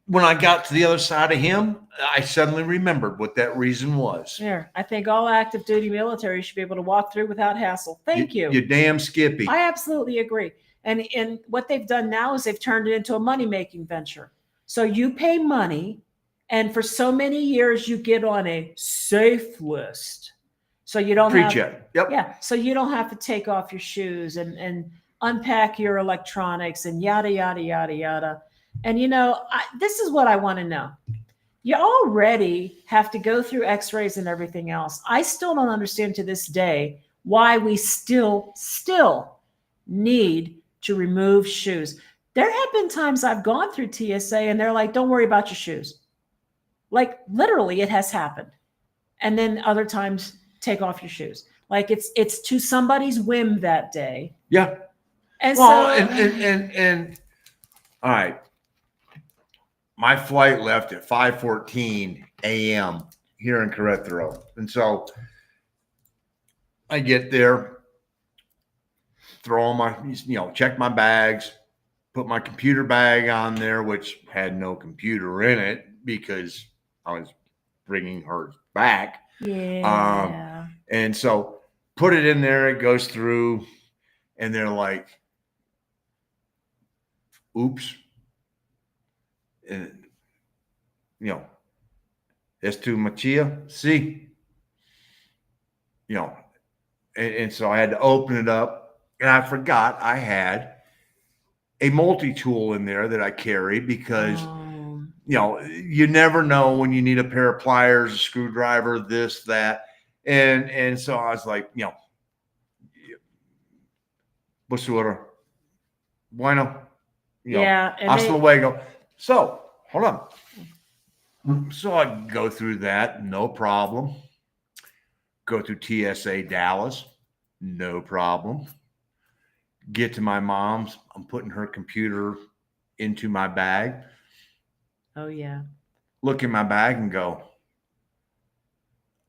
when I got to the other side of him, I suddenly remembered what that reason was. Yeah, I think all active duty military should be able to walk through without hassle. Thank you. You damn Skippy. I absolutely agree. And what they've done now is they've turned it into a money-making venture. So you pay money, and for so many years you get on a safe list. So you don't pre-check. Yep. Yeah. So you don't have to take off your shoes and unpack your electronics and yada, yada, yada, yada. And, this is what I want to know. You already have to go through x-rays and everything else. I still don't understand to this day why we still need to remove shoes. There have been times I've gone through TSA and they're like, don't worry about your shoes. Like literally it has happened. And then other times take off your shoes. Like it's to somebody's whim that day. Yeah. And all right. my flight left at 5:14 a.m. here in Querétaro. And so I get there, throw on my, check my bags, put my computer bag on there, which had no computer in it because I was bringing hers back. Yeah. And so put it in there, it goes through, and they're like, oops. And, es tu machia, sí. And so I had to open it up, and I forgot I had a multi-tool in there that I carry because, you never know when you need a pair of pliers, a screwdriver, this, that. And so I was like, basura, bueno, hasta luego. So hold on. So I go through that, no problem. Go through TSA Dallas, no problem. Get to my mom's. I'm putting her computer into my bag. Oh, yeah. Look in my bag and go,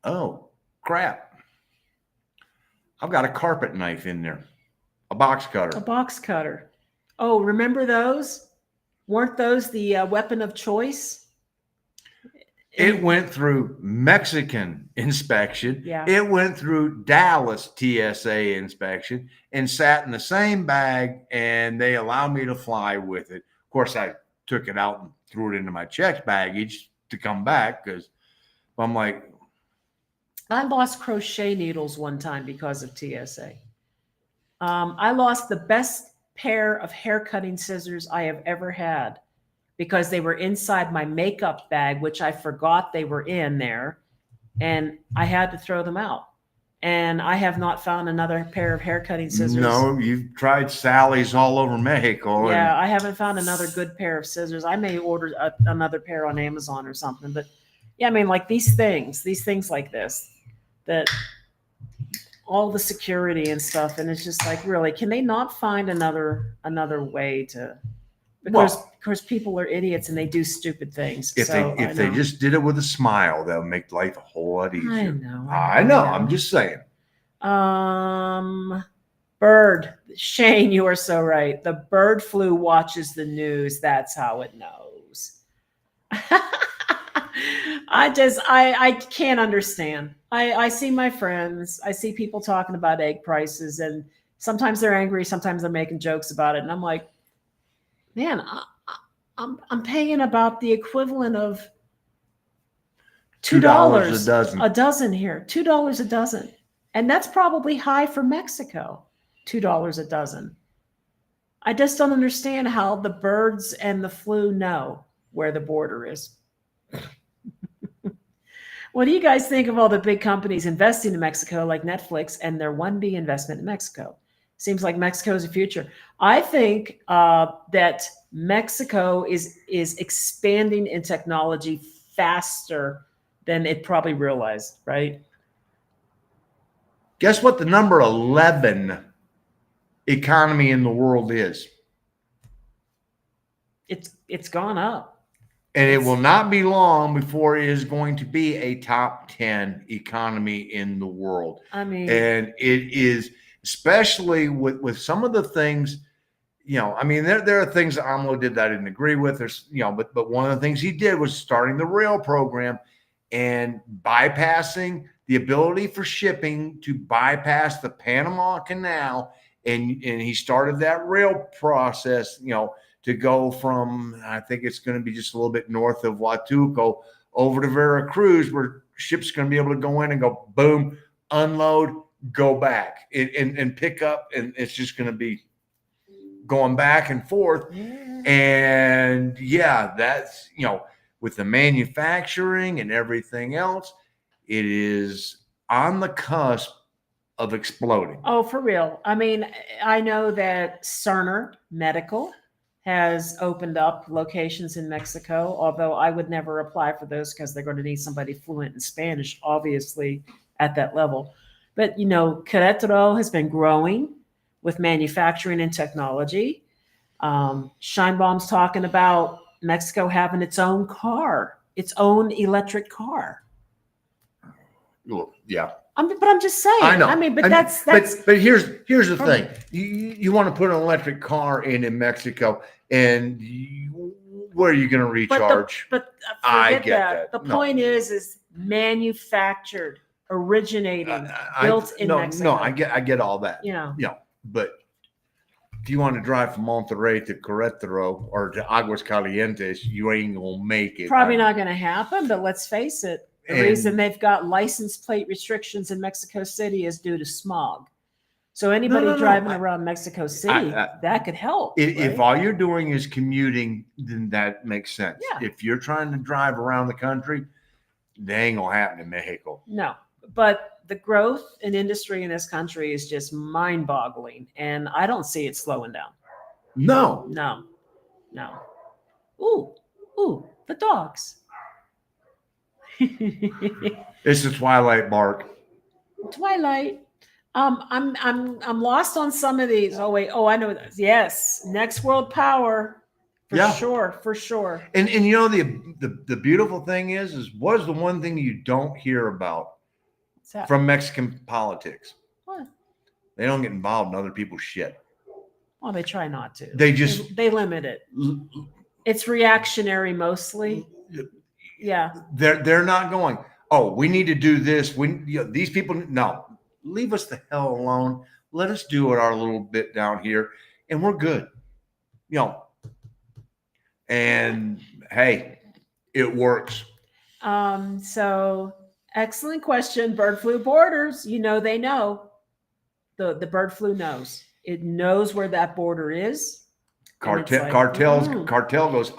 oh, crap. I've got a carpet knife in there, a box cutter. A box cutter. Oh, remember those? Weren't those the weapon of choice? It went through Mexican inspection. Yeah. It went through Dallas TSA inspection and sat in the same bag, and they allowed me to fly with it. Of course, I took it out and threw it into my checked baggage to come back because I'm like, I lost crochet needles one time because of TSA. I lost the best pair of hair cutting scissors I have ever had because they were inside my makeup bag, which I forgot they were in there, and I had to throw them out. And I have not found another pair of hair cutting scissors. No, you've tried Sally's all over Mexico. Yeah, I haven't found another good pair of scissors. I may order another pair on Amazon or something. But yeah, I mean, like these things like this, that all the security and stuff, and it's just like, really, can they not find another way to? Because of course people are idiots and they do stupid things. If they just did it with a smile, that would make life a whole lot easier. I know. I'm just saying. Bird, Shane, you are so right. The bird flu watches the news. That's how it knows. I can't understand. I see my friends. I see people talking about egg prices, and sometimes they're angry. Sometimes they're making jokes about it. And I'm like, man, I'm paying about the equivalent of $2 a dozen here. $2 a dozen. And that's probably high for Mexico. $2 a dozen. I just don't understand how the birds and the flu know where the border is. What do you guys think of all the big companies investing in Mexico, like Netflix and their 1B investment in Mexico? Seems like Mexico is the future. I think that Mexico is expanding in technology faster than it probably realized, right? Guess what the number 11 economy in the world is? It's gone up. And it will not be long before it is going to be a top 10 economy in the world. I mean, and it is, especially with some of the things, I mean, there are things that AMLO did that I didn't agree with. There's, but one of the things he did was starting the rail program and bypassing the ability for shipping to bypass the Panama Canal. And he started that rail process, to go from, I think it's going to be just a little bit north of Huatulco over to Veracruz, where ships going to be able to go in and go boom, unload, go back and pick up. And it's just going to be going back and forth. Yeah. And yeah, that's, with the manufacturing and everything else, it is on the cusp of exploding. Oh, for real. I mean, I know that Cerner Medical has opened up locations in Mexico, although I would never apply for those because they're going to need somebody fluent in Spanish, obviously, at that level. But, Querétaro has been growing with manufacturing and technology. Scheinbaum's talking about Mexico having its own car, its own electric car. Well, yeah. But I'm just saying. I know. But that's. But here's the thing. You want to put an electric car in Mexico, and where are you going to recharge? But I forget get that. The point is manufactured, originating, built in Mexico. No, I get all that. Yeah. But if you want to drive from Monterrey to Querétaro or to Aguas Calientes, you ain't gonna make it. Probably not going to happen. But let's face it. The reason they've got license plate restrictions in Mexico City is due to smog. So anybody driving around Mexico City, that could help. If all you're doing is commuting, then that makes sense. Yeah. If you're trying to drive around the country, that ain't gonna happen in Mexico. No, but the growth in industry in this country is just mind-boggling, and I don't see it slowing down. No. Ooh, the dogs. It's the Twilight bark. Twilight. I'm lost on some of these. Oh wait. Oh, I know this. Yes, next world power. For sure. And you know the beautiful thing is what is the one thing you don't hear about from Mexican politics? What? They don't get involved in other people's shit. Well, they try not to. They limit it. It's reactionary mostly. Yeah. They're not going, oh, we need to do this. These people, no, leave us the hell alone. Let us do it our little bit down here, and we're good. And hey, it works. So excellent question. Bird flu borders. They know. The bird flu knows. It knows where that border is. Cartel goes,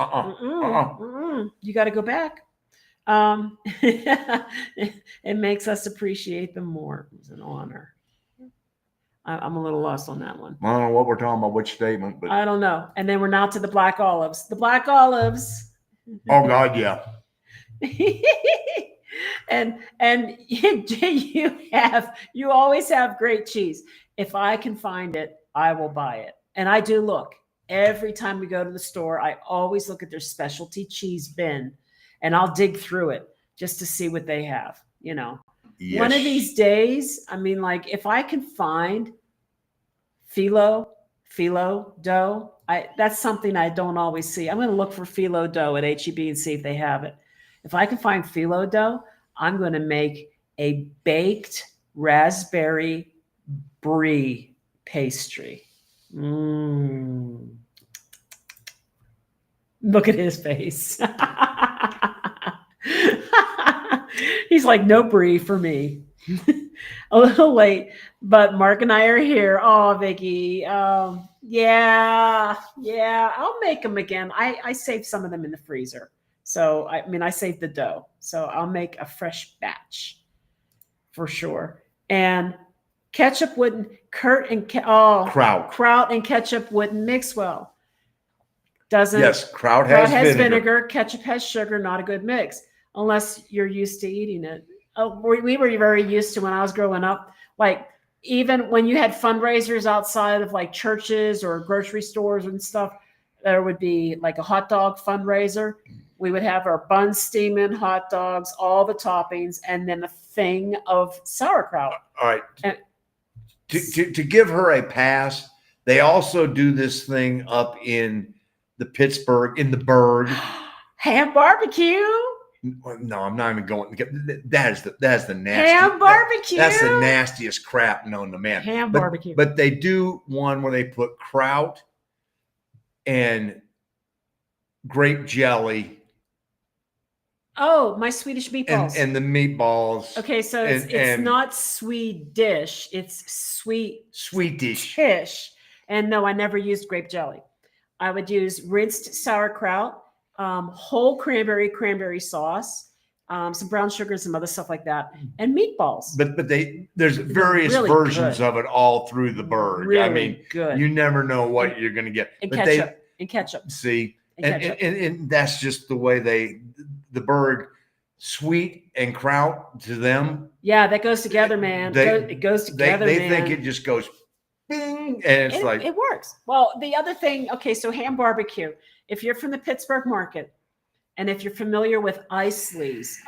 You got to go back. It makes us appreciate them more. It's an honor. I'm a little lost on that one. I don't know what we're talking about, which statement, but I don't know. And then we're now to the black olives. The black olives. Oh God, yeah. and you always have great cheese. If I can find it, I will buy it. And I do look. Every time we go to the store, I always look at their specialty cheese bin, and I'll dig through it just to see what they have. Yes. One of these days, if I can find phyllo dough, that's something I don't always see. I'm going to look for phyllo dough at HEB and see if they have it. If I can find phyllo dough, I'm going to make a baked raspberry brie pastry. Look at his face. He's like, no brie for me. A little late, but Mark and I are here. Oh, Vicky. Yeah. I'll make them again. I saved some of them in the freezer. So, I saved the dough. So I'll make a fresh batch for sure. And ketchup wouldn't, kraut and ketchup wouldn't mix well. Yes, kraut has vinegar. Ketchup has sugar, not a good mix unless you're used to eating it. We were very used to when I was growing up, even when you had fundraisers outside of churches or grocery stores and stuff, there would be a hot dog fundraiser. We would have our buns steaming, hot dogs, all the toppings, and then a thing of sauerkraut. All right. To give her a pass, they also do this thing up in the Pittsburgh, in the Berg. Ham barbecue. No, I'm not even going. That is the nasty. Ham barbecue. That's the nastiest crap known to man. Ham barbecue. But they do one where they put kraut and grape jelly. Oh, my Swedish meatballs. And the meatballs. Okay, so it's not Swedish. It's Swedish. And no, I never used grape jelly. I would use rinsed sauerkraut, whole cranberry sauce, some brown sugar and some other stuff like that, and meatballs. But there's various versions of it all through the Berg. Really good. You never know what you're going to get. And ketchup. See, and that's just the way the Berg, sweet and kraut to them. Yeah, that goes together, man. It goes together, They man. think it just goes. bing, and it's like it works. Well, the other thing, okay, so ham barbecue. If you're from the Pittsburgh market, and if you're familiar with Isley's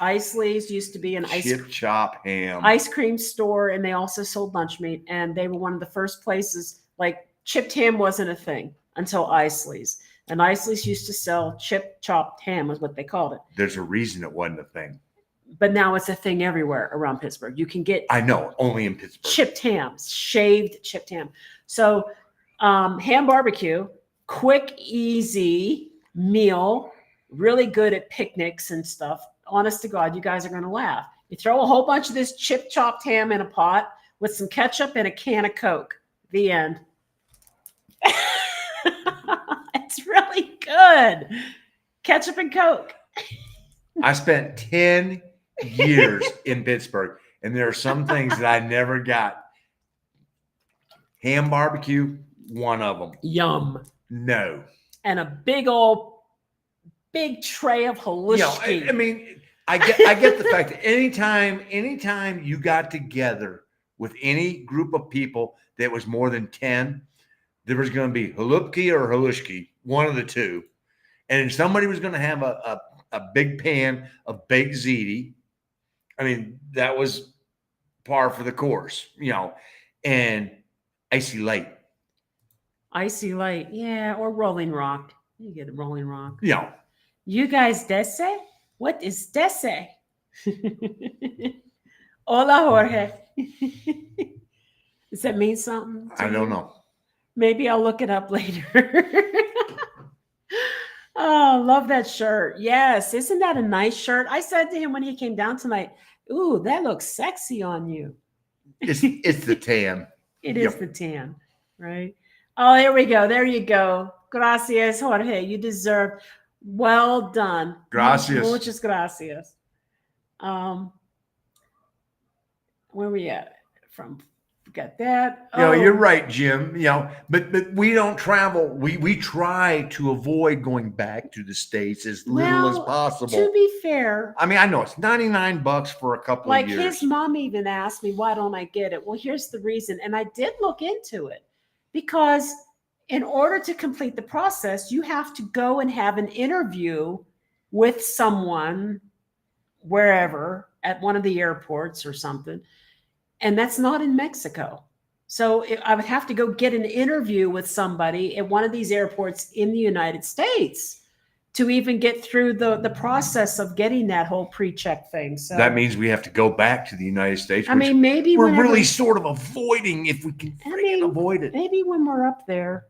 used to be an chip chop ham ice cream store, and they also sold lunch meat, and they were one of the first places. Like chipped ham wasn't a thing until Isley's, and Isley's used to sell chip chopped ham, was what they called it. There's a reason it wasn't a thing, but now it's a thing everywhere around Pittsburgh. You can get I know only in Pittsburgh chipped hams, shaved chipped ham. So ham barbecue, quick, easy meal. Really good at picnics and stuff. Honest to God, you guys are going to laugh. You throw a whole bunch of this chip chopped ham in a pot with some ketchup and a can of Coke. The end. It's really good. Ketchup and Coke. I spent 10 years in Pittsburgh, and there are some things that I never got. Ham barbecue, one of them. Yum. No. And a big tray of halushki. I mean, I get the fact that anytime you got together with any group of people that was more than 10, there was going to be halupki or halushki, one of the two. And somebody was going to have a big pan of baked ziti. I mean, that was par for the course, and icy light. Icy light, yeah, or Rolling Rock. You get a Rolling Rock. Yeah. You guys, dese? What is dese? Hola, Jorge. Does that mean something? I don't know. Maybe I'll look it up later. Oh, love that shirt. Yes. Isn't that a nice shirt? I said to him when he came down tonight, ooh, that looks sexy on you. It's the tan. It is the tan, right? Oh, here we go. There you go. Gracias, Jorge. You deserve. Well done. Gracias. Muchas gracias. Where we at? Got that. You're right, Jim. But we don't travel. We try to avoid going back to the States as little as possible. To be fair, I mean, I know it's $99 for a couple of years. Like his mom even asked me, why don't I get it? Well, here's the reason. And I did look into it because in order to complete the process, you have to go and have an interview with someone wherever at one of the airports or something. And that's not in Mexico. So I would have to go get an interview with somebody at one of these airports in the United States to even get through the process of getting that whole pre-check thing. So that means we have to go back to the United States. I mean, maybe we're really sort of avoiding if we can avoid it. Maybe when we're up there,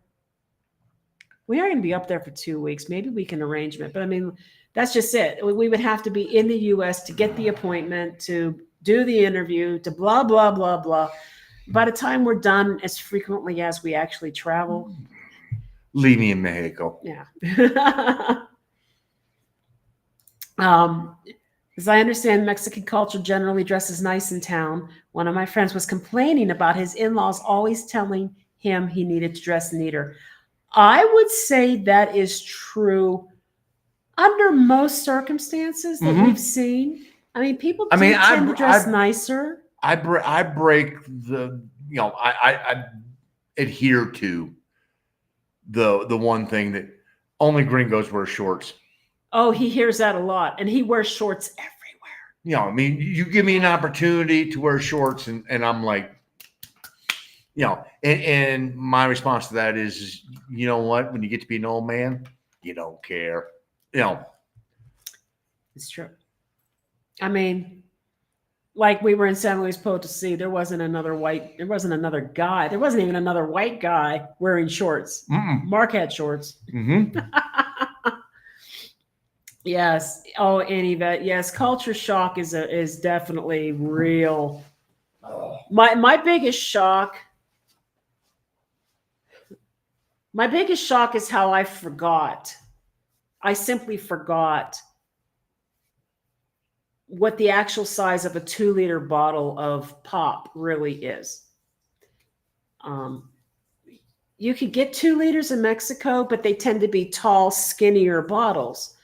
we are going to be up there for 2 weeks. Maybe we can arrange it. But I mean, that's just it. We would have to be in the U.S. to get the appointment, to do the interview, to blah, blah, blah, blah. By the time we're done, as frequently as we actually travel. Leave me in Mexico. Yeah. As I understand, Mexican culture generally dresses nice in town. One of my friends was complaining about his in-laws always telling him he needed to dress neater. I would say that is true under most circumstances that we've seen. I mean, people tend to dress nicer. I break the, I adhere to the one thing that only gringos wear shorts. Oh, he hears that a lot, and he wears shorts everywhere. I mean, you give me an opportunity to wear shorts, and I'm like, and my response to that is, you know what? When you get to be an old man, you don't care. It's true. I mean, like we were in San Luis Potosí, there wasn't another guy. There wasn't even another white guy wearing shorts. Mark had shorts. Mm-hmm. Yes. Oh, and Yvette, yes, culture shock is definitely real. My biggest shock is how I simply forgot what the actual size of a 2-liter bottle of pop really is. You could get 2 liters in Mexico, but they tend to be tall, skinnier bottles.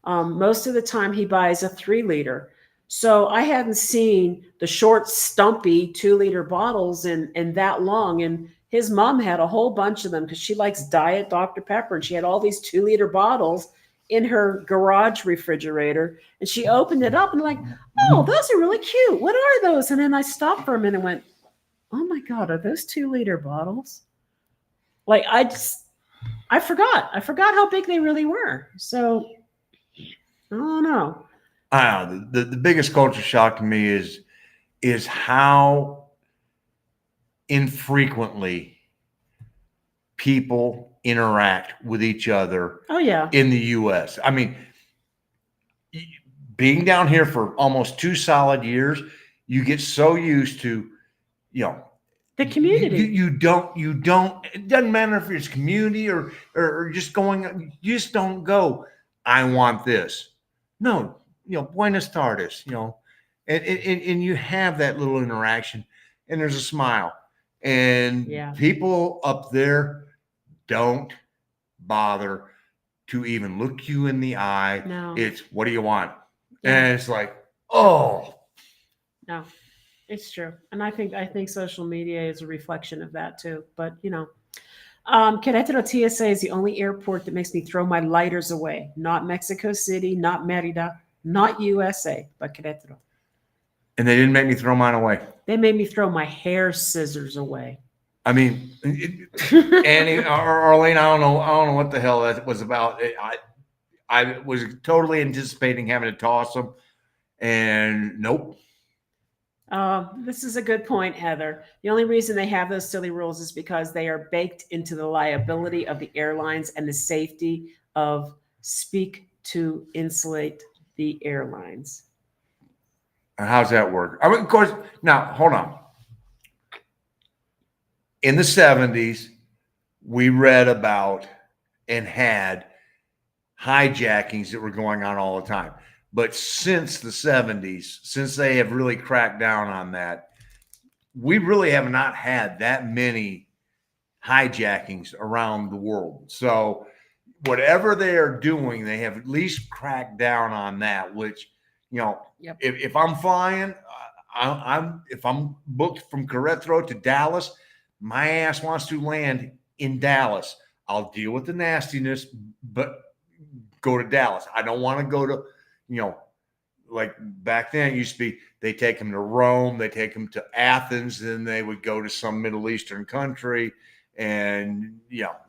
Most of the time he buys a 3-liter. So I hadn't seen the short, stumpy 2-liter bottles in that long. And his mom had a whole bunch of them because she likes Diet Dr. Pepper, and she had all these 2-liter bottles in her garage refrigerator, and she opened it up and like, oh, those are really cute. What are those? And then I stopped for a minute and went, oh my God, are those 2-liter bottles? Like I forgot how big they really were. So I don't know. The biggest culture shock to me is how infrequently people interact with each other. Oh yeah. In the U.S. I mean, being down here for almost 2 solid years, you get so used to, the community. You don't, it doesn't matter if it's community or just going, you just don't go, I want this. No, Buenos tardes, and you have that little interaction and there's a smile. And people up there don't bother to even look you in the eye. No. It's, what do you want? Yeah. And it's like, oh. No, it's true. And I think social media is a reflection of that too. But, Querétaro TSA is the only airport that makes me throw my lighters away. Not Mexico City, not Merida, not USA, but Querétaro. And they didn't make me throw mine away. They made me throw my hair scissors away. I mean, Annie or Arlene, I don't know what the hell that was about. I was totally anticipating having to toss them, and nope. This is a good point, Heather. The only reason they have those silly rules is because they are baked into the liability of the airlines and the safety of speak to insulate the airlines. How's that work? I mean, of course, now hold on. In the 70s, we read about and had hijackings that were going on all the time. But since the 70s, since they have really cracked down on that, we really have not had that many hijackings around the world. So whatever they are doing, they have at least cracked down on that, which, if I'm flying, if I'm booked from Querétaro to Dallas, my ass wants to land in Dallas. I'll deal with the nastiness, but go to Dallas. I don't want to go to, like back then it used to be, they take them to Rome, they take them to Athens, then they would go to some Middle Eastern country. And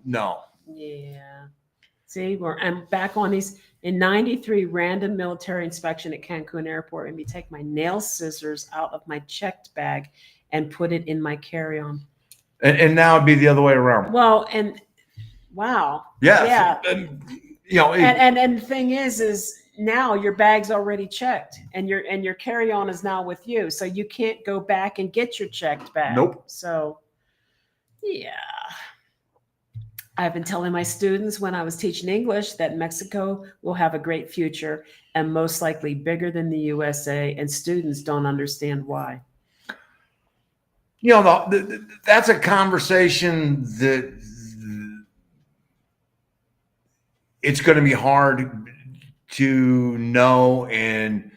no. Yeah. See, I'm back on these. In 93, random military inspection at Cancun Airport, and me take my nail scissors out of my checked bag and put it in my carry-on. And now it'd be the other way around. Well, and wow. Yeah. And the thing is now your bag's already checked and your carry-on is now with you. So you can't go back and get your checked bag. Nope. So yeah. I've been telling my students when I was teaching English that Mexico will have a great future and most likely bigger than the USA, and students don't understand why. That's a conversation that it's going to be hard to know, and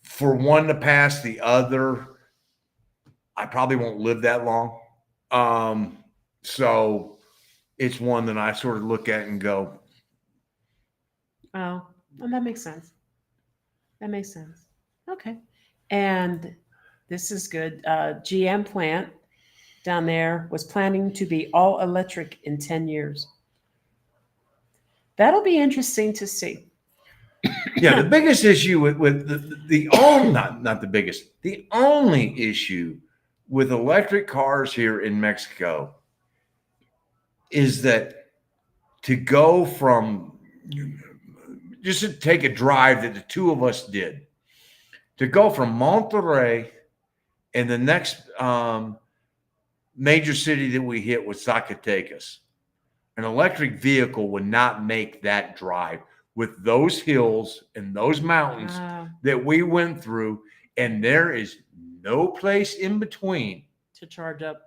for one to pass the other, I probably won't live that long. So it's one that I sort of look at and go, oh, well, that makes sense. That makes sense. Okay. And this is good. GM plant down there was planning to be all electric in 10 years. That'll be interesting to see. Yeah, the biggest issue with the only issue with electric cars here in Mexico is that to go from, just to take a drive that the two of us did, to go from Monterrey and the next major city that we hit was Zacatecas. An electric vehicle would not make that drive with those hills and those mountains that we went through, and there is no place in between to charge up.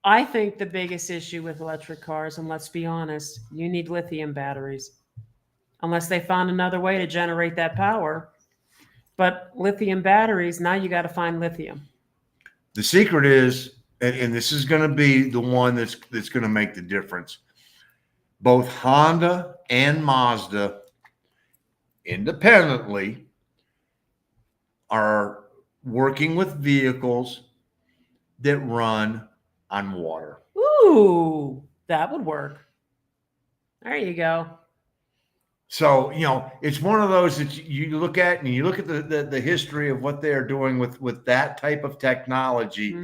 I think the biggest issue with electric cars, and let's be honest, you need lithium batteries. Unless they found another way to generate that power. But lithium batteries, now you got to find lithium. The secret is and this is going to be the one that's going to make the difference. Both Honda and Mazda independently are working with vehicles that run on water. Ooh, that would work. There you go. So, it's one of those that you look at, and you look at the history of what they're doing with that type of technology,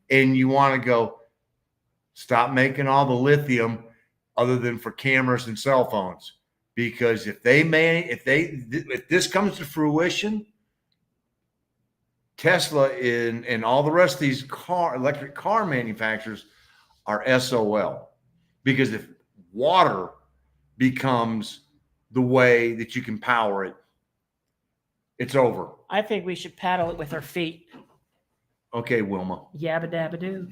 and you want to go, stop making all the lithium other than for cameras and cell phones. Because if this comes to fruition, Tesla and all the rest of these electric car manufacturers are SOL. Because if water becomes the way that you can power it, it's over. I think we should paddle it with our feet. Okay, Wilma. Yabba dabba doo.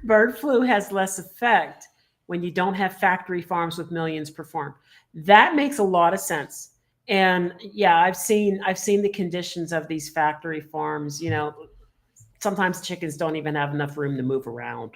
Bird flu has less effect when you don't have factory farms with millions per farm. That makes a lot of sense. And yeah, I've seen the conditions of these factory farms. Sometimes chickens don't even have enough room to move around.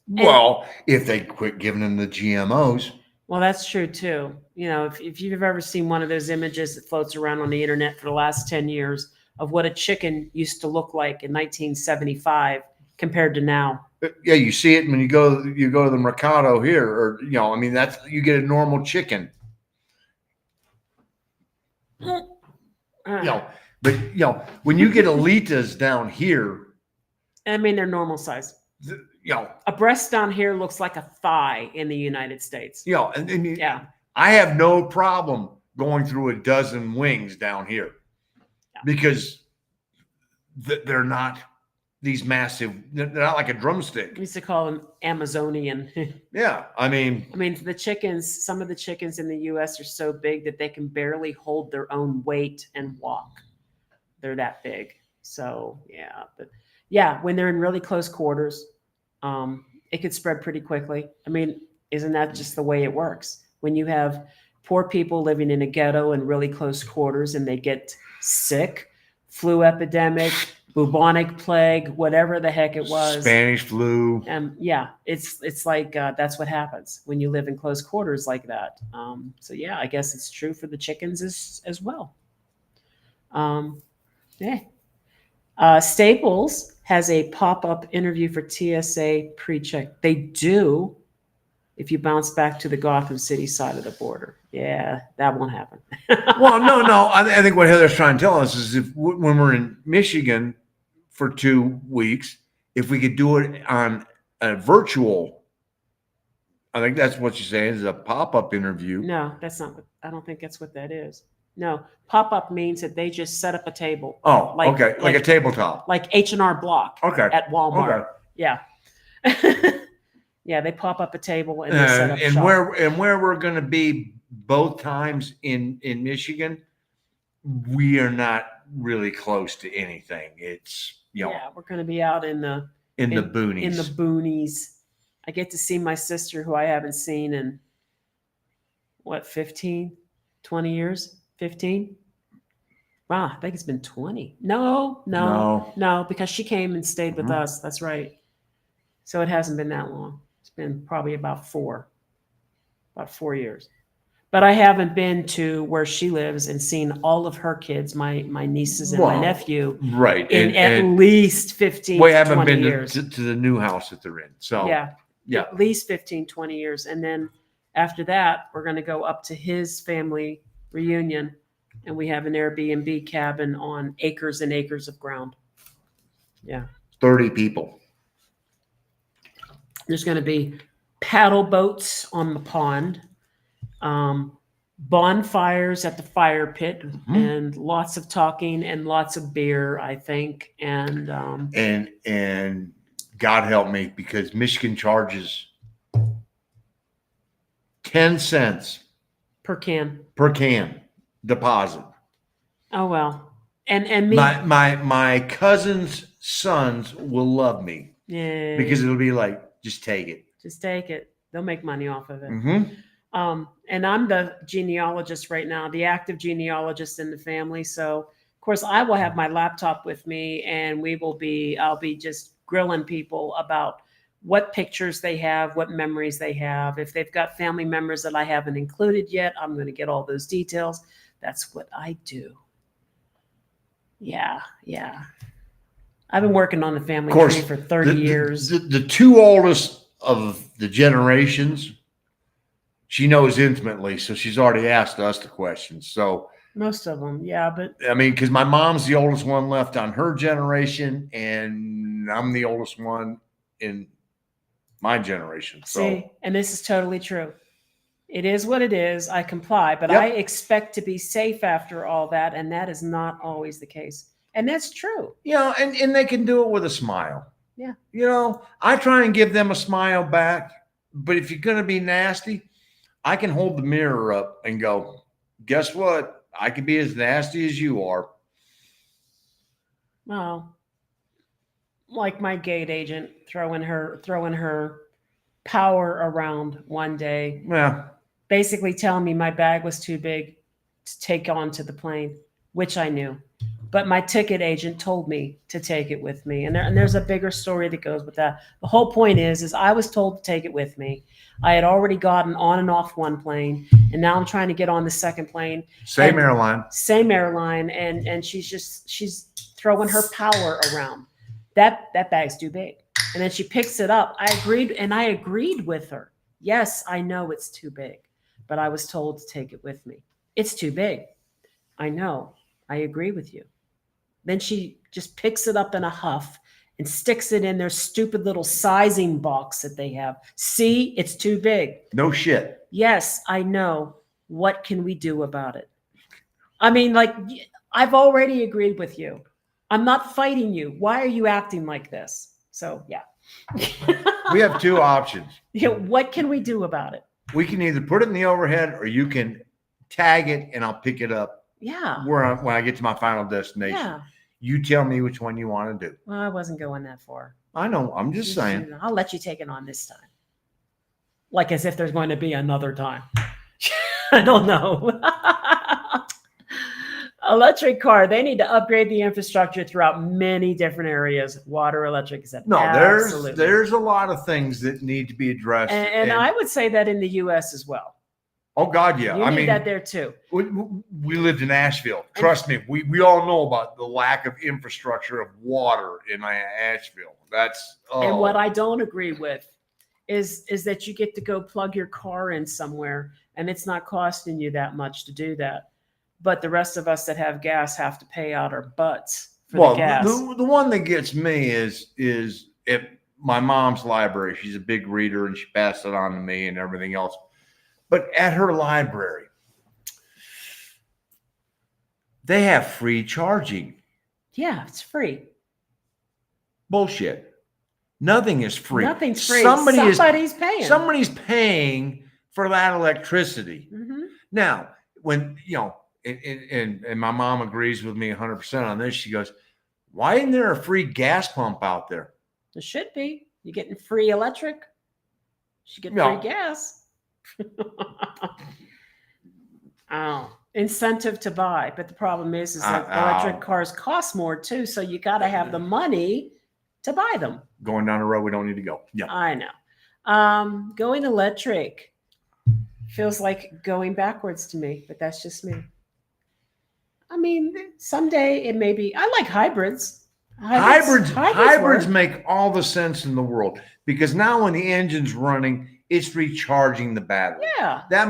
Well, if they quit giving them the GMOs. Well, that's true too. If you've ever seen one of those images that floats around on the internet for the last 10 years of what a chicken used to look like in 1975 compared to now. Yeah, you see it when you go to the Mercado here, or that's, you get a normal chicken. But when you get Alitas down here, I mean, they're normal size. A breast down here looks like a thigh in the United States. Yeah. I have no problem going through a dozen wings down here because they're not these massive. They're not like a drumstick. We used to call them Amazonian. Yeah, I mean, the chickens. Some of the chickens in the U.S. are so big that they can barely hold their own weight and walk. They're that big. So yeah, when they're in really close quarters, it could spread pretty quickly. Isn't that just the way it works? When you have poor people living in a ghetto in really close quarters and they get sick, flu epidemic, bubonic plague, whatever the heck it was, Spanish flu. It's like that's what happens when you live in close quarters like that. So yeah, I guess it's true for the chickens as well. Staples has a pop-up interview for TSA pre-check. They do if you bounce back to the Gotham City side of the border. Yeah, that won't happen. Well, no. I think what Heather's trying to tell us is when we're in Michigan for 2 weeks, if we could do it on a virtual, I think that's what she's saying, is a pop-up interview. No, that's not. I don't think that's what that is. No, pop-up means that they just set up a table. Oh, okay, like a tabletop, like H&R Block. Okay, at Walmart. Okay. Yeah. Yeah, they pop up a table and they set up and shop. where we're going to be both times in Michigan, we are not really close to anything. It's yeah, we're going to be out in the boonies. In the boonies. I get to see my sister, who I haven't seen in 15, 20 years. 15. Wow, I think it's been 20. No, because she came and stayed with us. That's right. So it hasn't been that long. It's been probably about 4 years. But I haven't been to where she lives and seen all of her kids, my nieces and my nephew, right? In at least 15 we to haven't 20 been years. To the new house that they're in. So yeah, at least 15, 20 years. And then after that, we're going to go up to his family reunion, and we have an Airbnb cabin on acres and acres of ground. Yeah. 30 people. There's going to be paddle boats on the pond, bonfires at the fire pit, and lots of talking and lots of beer, I think. And God help me, because Michigan charges 10 cents per can deposit. Oh well. And me, my cousin's sons will love me. Yeah. Because it'll be like, just take it. Just take it. They'll make money off of it. Mm-hmm. And I'm the genealogist right now, the active genealogist in the family. So, of course, I will have my laptop with me, and I'll be just grilling people about what pictures they have, what memories they have. If they've got family members that I haven't included yet, I'm going to get all those details. That's what I do. Yeah. I've been working on the family tree for 30 years. The two oldest of the generations, she knows intimately, so she's already asked us the questions. So most of them, yeah, but I mean, because my mom's the oldest one left on her generation, and I'm the oldest one in my generation. So, see, and this is totally true. It is what it is. I comply, but Yep. I expect to be safe after all that, and that is not always the case. And that's true. And they can do it with a smile. Yeah. I try and give them a smile back, but if you're going to be nasty, I can hold the mirror up and go, guess what? I can be as nasty as you are. Well, like my gate agent throwing her power around one day. Yeah. Basically telling me my bag was too big to take onto the plane, which I knew. But my ticket agent told me to take it with me. And there's a bigger story that goes with that. The whole point is I was told to take it with me. I had already gotten on and off one plane, and now I'm trying to get on the second plane. Same airline. And she's throwing her power around. That bag's too big. And then she picks it up. I agreed with her. Yes, I know it's too big, but I was told to take it with me. It's too big. I know. I agree with you. Then she just picks it up in a huff and sticks it in their stupid little sizing box that they have. See, it's too big. No shit. Yes, I know. What can we do about it? I mean, like, I've already agreed with you. I'm not fighting you. Why are you acting like this? So, yeah. We have two options. What can we do about it? We can either put it in the overhead, or you can tag it and I'll pick it up. Yeah. When I get to my final destination. Yeah. You tell me which one you want to do. Well, I wasn't going that far. I know. I'm just saying. I'll let you take it on this time. Like as if there's going to be another time. I don't know. Electric car, they need to upgrade the infrastructure throughout many different areas. Water, electric, etc. No, there's a lot of things that need to be addressed. And I would say that in the U.S. as well. Oh God, yeah. You need that there too. We lived in Asheville. Trust me, we all know about the lack of infrastructure of water in Asheville. And what I don't agree with is that you get to go plug your car in somewhere and it's not costing you that much to do that. But the rest of us that have gas have to pay out our butts for the gas. The one that gets me is at my mom's library. She's a big reader and she passed it on to me and everything else. But at her library, they have free charging. Yeah, it's free. Bullshit. Nothing is free. Nothing's free. Somebody's paying. Somebody's paying for that electricity. Mm-hmm. Now, when, and my mom agrees with me 100% on this. She goes, why isn't there a free gas pump out there? There should be. You're getting free electric. You should get free gas. Incentive to buy, but the problem is that electric cars cost more too, so you got to have the money to buy them. Going down a road we don't need to go. Yeah, I know. Going electric feels like going backwards to me, but that's just me. I mean, someday it may be. I like hybrids. Hybrids make all the sense in the world, because now when the engine's running, it's recharging the battery. Yeah. That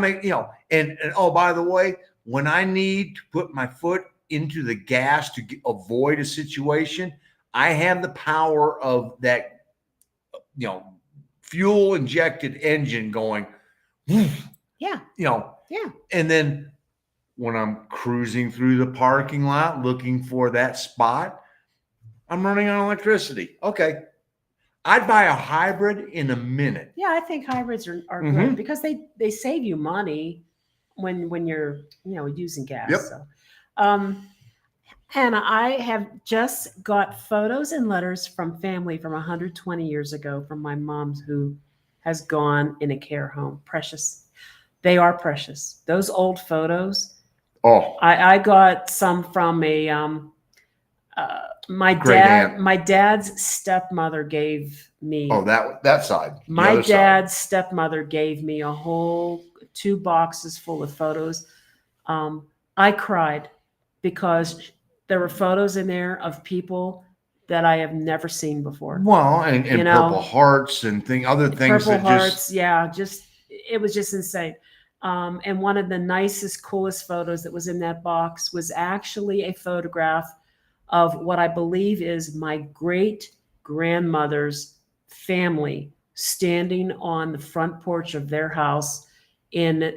and oh, by the way, when I need to put my foot into the gas to avoid a situation, I have the power of that, fuel injected engine going. Yeah. Yeah. And then when I'm cruising through the parking lot looking for that spot, I'm running on electricity. Okay. I'd buy a hybrid in a minute. Yeah, I think hybrids are good because they save you money when you're using gas. Yep. So, Hannah, I have just got photos and letters from family from 120 years ago from my mom who has gone in a care home. Precious. They are precious. Those old photos. Oh, I got some from a Great aunt. my dad's stepmother gave me. oh, that side. The My other side. dad's stepmother gave me a whole 2 boxes full of photos. I cried because there were photos in there of people that I have never seen before. Well, and You know, Purple Hearts and other things Purple that Hearts, yeah, just it was just insane. And one of the nicest, coolest photos that was in that box was actually a photograph of what I believe is my great grandmother's family standing on the front porch of their house in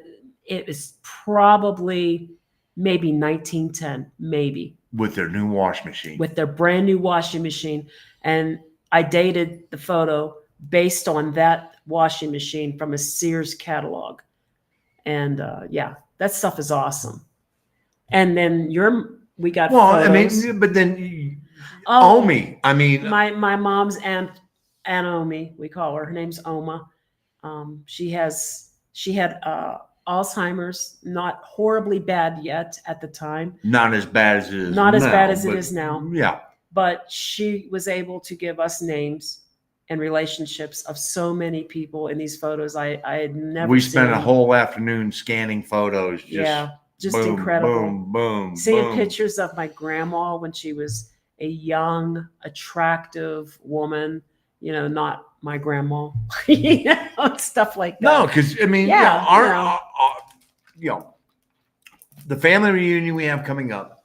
it was probably maybe 1910, maybe, with their new wash machine. with their brand new washing machine. And I dated the photo based on that washing machine from a Sears catalog. And yeah, that stuff is awesome. And then we got well, photos. I mean, but then Oh, Omi. I mean, my mom's aunt Omi, we call her. Her name's Oma. She had Alzheimer's, not horribly bad yet at the time. not as bad as it is. Not as now, bad as it but is now. Yeah. But she was able to give us names and relationships of so many people in these photos I had never We seen. spent a whole afternoon scanning photos. Just boom, incredible. Boom, boom, Seeing boom. pictures of my grandma when she was a young, attractive woman, not my grandma, stuff like that. No, because I mean, Yeah, our the family reunion we have coming up.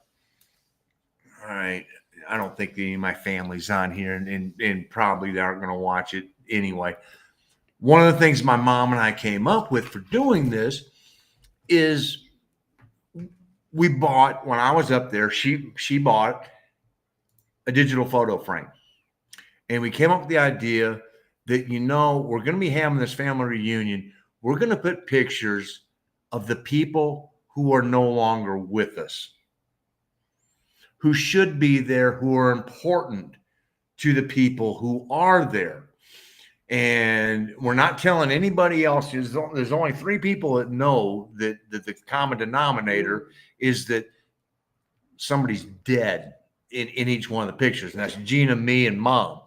All right, I don't think any of my family's on here, and probably they aren't going to watch it anyway. One of the things my mom and I came up with for doing this is we bought, when I was up there, she bought a digital photo frame, and we came up with the idea that we're going to be having this family reunion. We're going to put pictures of the people who are no longer with us, who should be there, who are important to the people who are there. And we're not telling anybody else. There's only 3 people that know that the common denominator is that somebody's dead in each one of the pictures. And that's Gina, me, and Mom.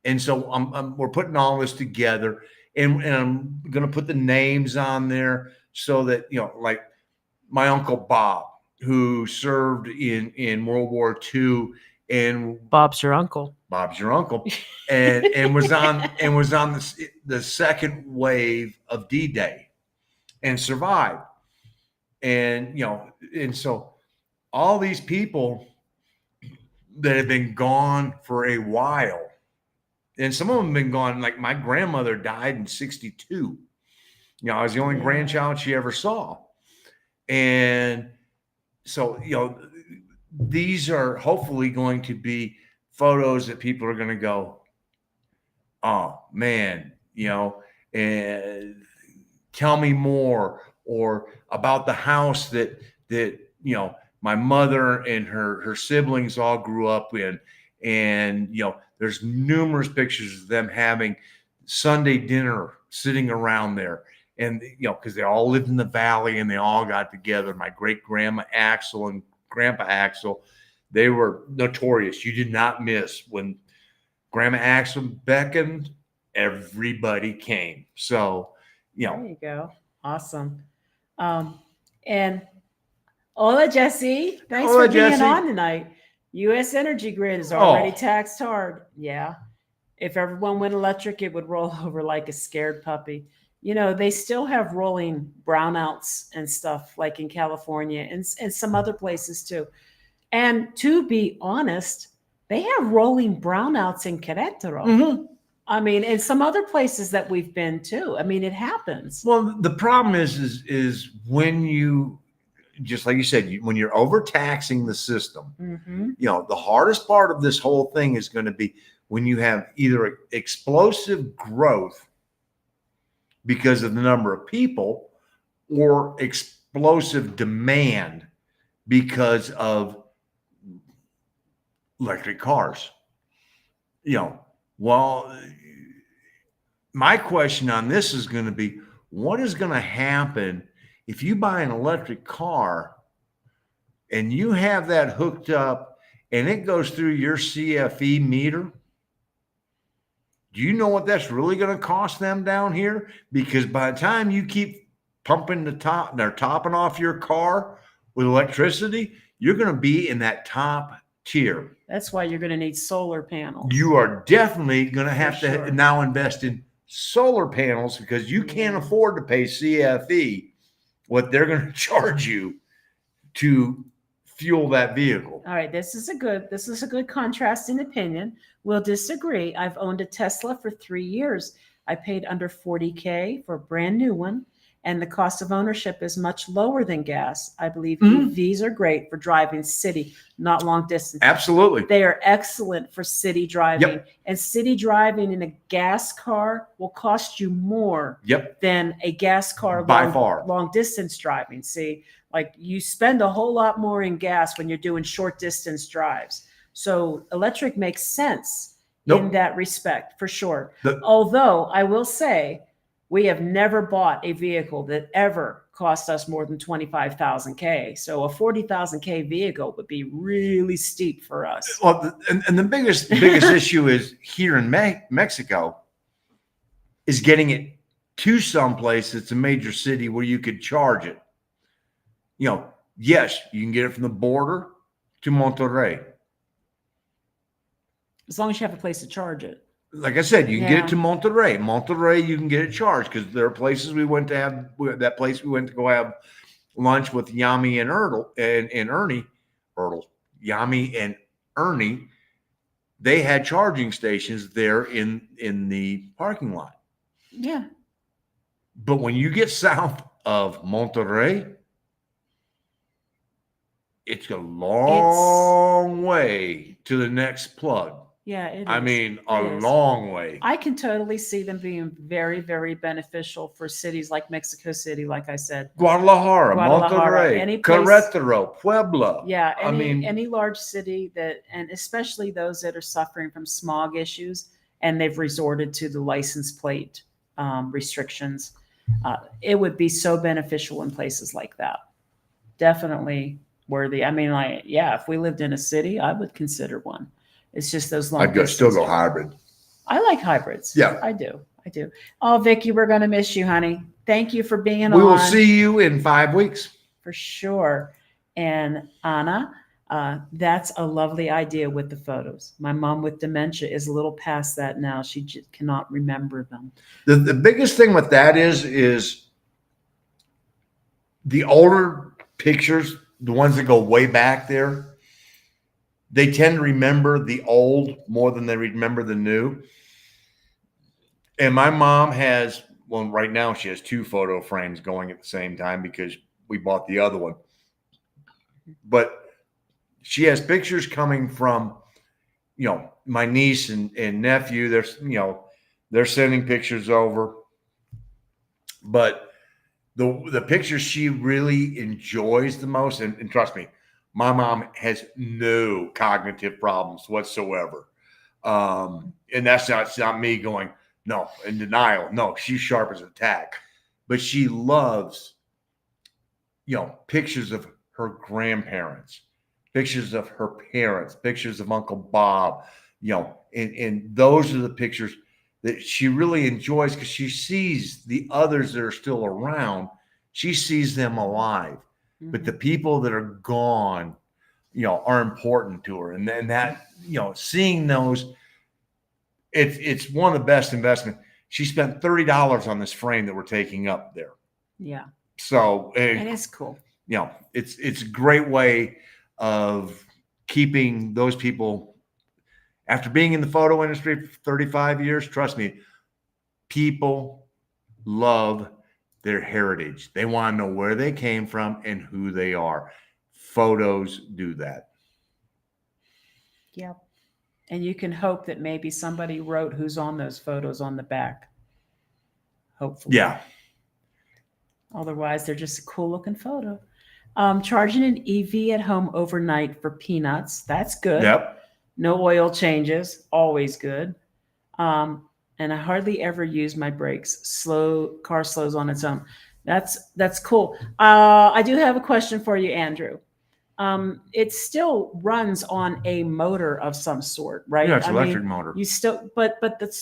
And so we're putting all this together, and I'm going to put the names on there so that, like my Uncle Bob, who served in World War II, and Bob's your uncle. Bob's your uncle, and was on the second wave of D-Day and survived. And and so all these people that have been gone for a while, and some of them have been gone, like my grandmother died in 1962. I was the only grandchild she ever saw. And so, these are hopefully going to be photos that people are going to go, oh man, and tell me more, or about the house that my mother and her siblings all grew up in. And there's numerous pictures of them having Sunday dinner, sitting around there, and because they all lived in the valley and they all got together. My great grandma Axel and Grandpa Axel, they were notorious. You did not miss when Grandma Axel beckoned, everybody came. So there you go. Awesome. And hola, Jesse. Thanks for being on tonight. U.S. Energy Grid is already taxed hard. Yeah. If everyone went electric, it would roll over like a scared puppy. They still have rolling brownouts and stuff, like in California and some other places too. And to be honest, they have rolling brownouts in Querétaro. Mm-hmm. I mean, and some other places that we've been to. I mean, it happens. Well, the problem is when you, just like you said, when you're overtaxing the system, the hardest part of this whole thing is going to be when you have either explosive growth because of the number of people, or explosive demand because of electric cars. Well, my question on this is going to be, what is going to happen if you buy an electric car and you have that hooked up and it goes through your CFE meter, do you know what that's really going to cost them down here? Because by the time you keep pumping they're topping off your car with electricity, you're going to be in that top tier. That's why you're going to need solar panels. You are definitely going to have to sure. now invest in solar panels because you can't afford to pay CFE what they're going to charge you to fuel that vehicle. All right, this is a good contrasting opinion. We'll disagree. I've owned a Tesla for 3 years. I paid under $40K for a brand new one, and the cost of ownership is much lower than gas. I believe EVs are great for driving city, not long distance. Absolutely. They are excellent for city driving. And city driving in a gas car will cost you more than a gas car by far. Long distance driving. See, like you spend a whole lot more in gas when you're doing short distance drives. So electric makes sense in that respect, for sure. Although I will say, we have never bought a vehicle that ever cost us more than 25,000 So a 40,000 vehicle would be really steep for us. Well, and the biggest issue is here in Mexico is getting it to some place that's a major city where you could charge it. You know, yes, you can get it from the border to Monterrey. As long as you have a place to charge it. Like I said, you can get it to Monterrey. Monterrey, you can get it charged because there are places we went to have that place we went to go have lunch with Yami and Ernie. Yami and Ernie. They had charging stations there in the parking lot. Yeah. But when you get south of Monterrey, it's a long way to the next plug. Yeah, I mean, a long way. I can totally see them being very, very beneficial for cities like Mexico City, like I said. Guadalajara, Monterrey, Querétaro, Puebla. Yeah, any large city and especially those that are suffering from smog issues and they've resorted to the license plate restrictions. It would be so beneficial in places like that. Definitely worthy. I mean, if we lived in a city, I would consider one. It's just those long. I'd still go hybrid. I like hybrids. Yeah, I do. Oh, Vicky, we're going to miss you, honey. Thank you for being on. We will see you in 5 weeks. For sure. And Anna, that's a lovely idea with the photos. My mom with dementia is a little past that now. She just cannot remember them. The biggest thing with that is the older pictures, the ones that go way back there, they tend to remember the old more than they remember the new. And my mom has, well, right now she has 2 photo frames going at the same time because we bought the other one. But she has pictures coming from, my niece and nephew. They're sending pictures over. But the pictures she really enjoys the most, and trust me, my mom has no cognitive problems whatsoever. And it's not me going, no, in denial. No, she's sharp as a tack. But she loves, pictures of her grandparents, pictures of her parents, pictures of Uncle Bob, and those are the pictures that she really enjoys because she sees the others that are still around. She sees them alive. But the people that are gone, are important to her. And then that, seeing those, it's one of the best investments. She spent $30 on this frame that we're taking up there. Yeah. So it is cool. It's a great way of keeping those people, after being in the photo industry for 35 years, trust me, people love their heritage. They want to know where they came from and who they are. Photos do that. Yep. And you can hope that maybe somebody wrote who's on those photos on the back. Hopefully. Yeah. Otherwise, they're just a cool looking photo. Charging an EV at home overnight for peanuts. That's good. Yep. No oil changes. Always good. And I hardly ever use my brakes. Car slows on its own. That's cool. I do have a question for you, Andrew. it still runs on a motor of some sort, right? Yeah, it's electric motor. You still, but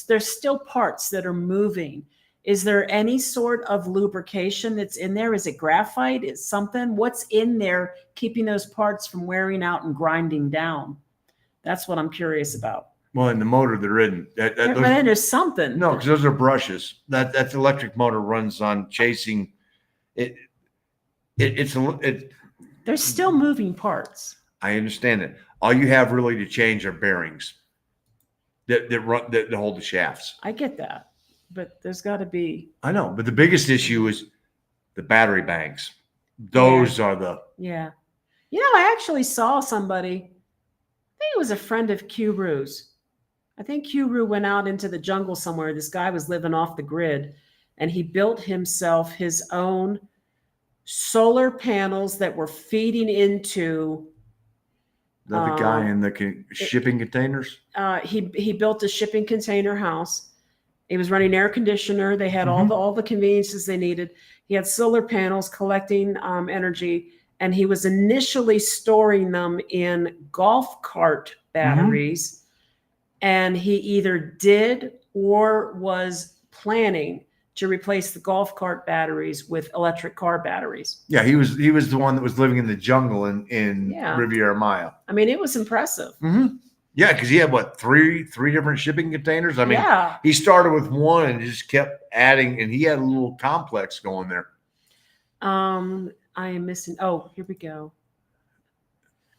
there's still parts that are moving. Is there any sort of lubrication that's in there? Is it graphite? Is something? What's in there keeping those parts from wearing out and grinding down? That's what I'm curious about. Well, in the motor, there isn't. There's something. No, because those are brushes. That's electric motor runs on chasing. There's still moving parts. I understand it. All you have really to change are bearings that hold the shafts. I get that, but there's got to be. I know, but the biggest issue is the battery banks. Those are the. Yeah. I actually saw somebody. I think it was a friend of Q-Ru's. I think Q-Ru went out into the jungle somewhere. This guy was living off the grid, and he built himself his own solar panels that were feeding into The guy in the shipping containers. He built a shipping container house. He was running air conditioner. They had all the conveniences they needed. He had solar panels collecting energy, and he was initially storing them in golf cart batteries. And he either did or was planning to replace the golf cart batteries with electric car batteries. Yeah, he was the one that was living in the jungle in Riviera Maya. I mean, it was impressive. Yeah, because he had three different shipping containers. I mean, he started with one and just kept adding, and he had a little complex going there. I am missing. Oh, here we go.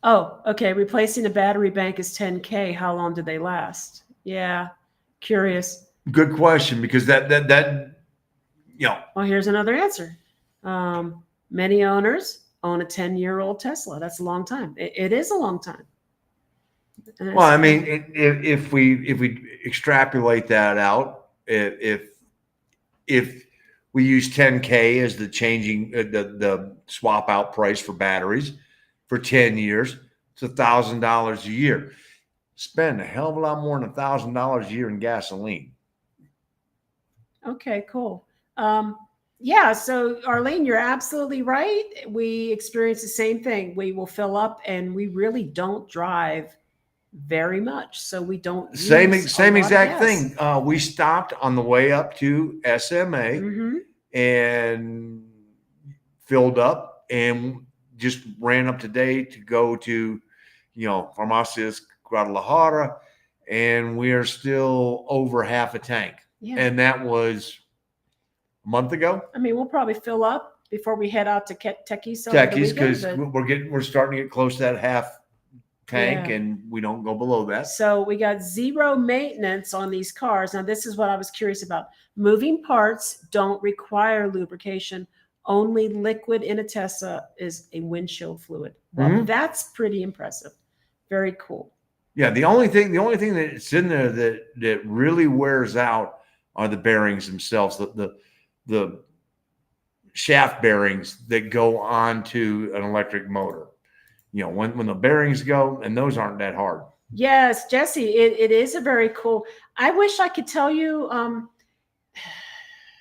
Oh, okay. Replacing a battery bank is $10K. How long do they last? Yeah, curious. Good question, because that Well, here's another answer. Many owners own a 10-year-old Tesla. That's a long time. It is a long time. Well, I mean, if we extrapolate that out, if we use 10K as the changing the swap out price for batteries for 10 years, it's $1,000 a year. Spend a hell of a lot more than $1,000 a year in gasoline. Okay, cool. Yeah, so Arlene, you're absolutely right. We experience the same thing. We will fill up, and we really don't drive very much, so we don't. Same exact thing. We stopped on the way up to SMA and filled up, and just ran up today to go to, Farmacias Guadalajara, and we are still over half a tank. Yeah. And that was a month ago. I mean, we'll probably fill up before we head out to Techies. Because we're starting to get close to that half tank, and we don't go below that. So we got zero maintenance on these cars. Now, this is what I was curious about. Moving parts don't require lubrication. Only liquid in a Tesla is a windshield fluid. Well, that's pretty impressive. Very cool. Yeah, the only thing that's in there that really wears out are the bearings themselves, the shaft bearings that go onto an electric motor. When the bearings go, and those aren't that hard. Yes, Jesse, it is a very cool. I wish I could tell you.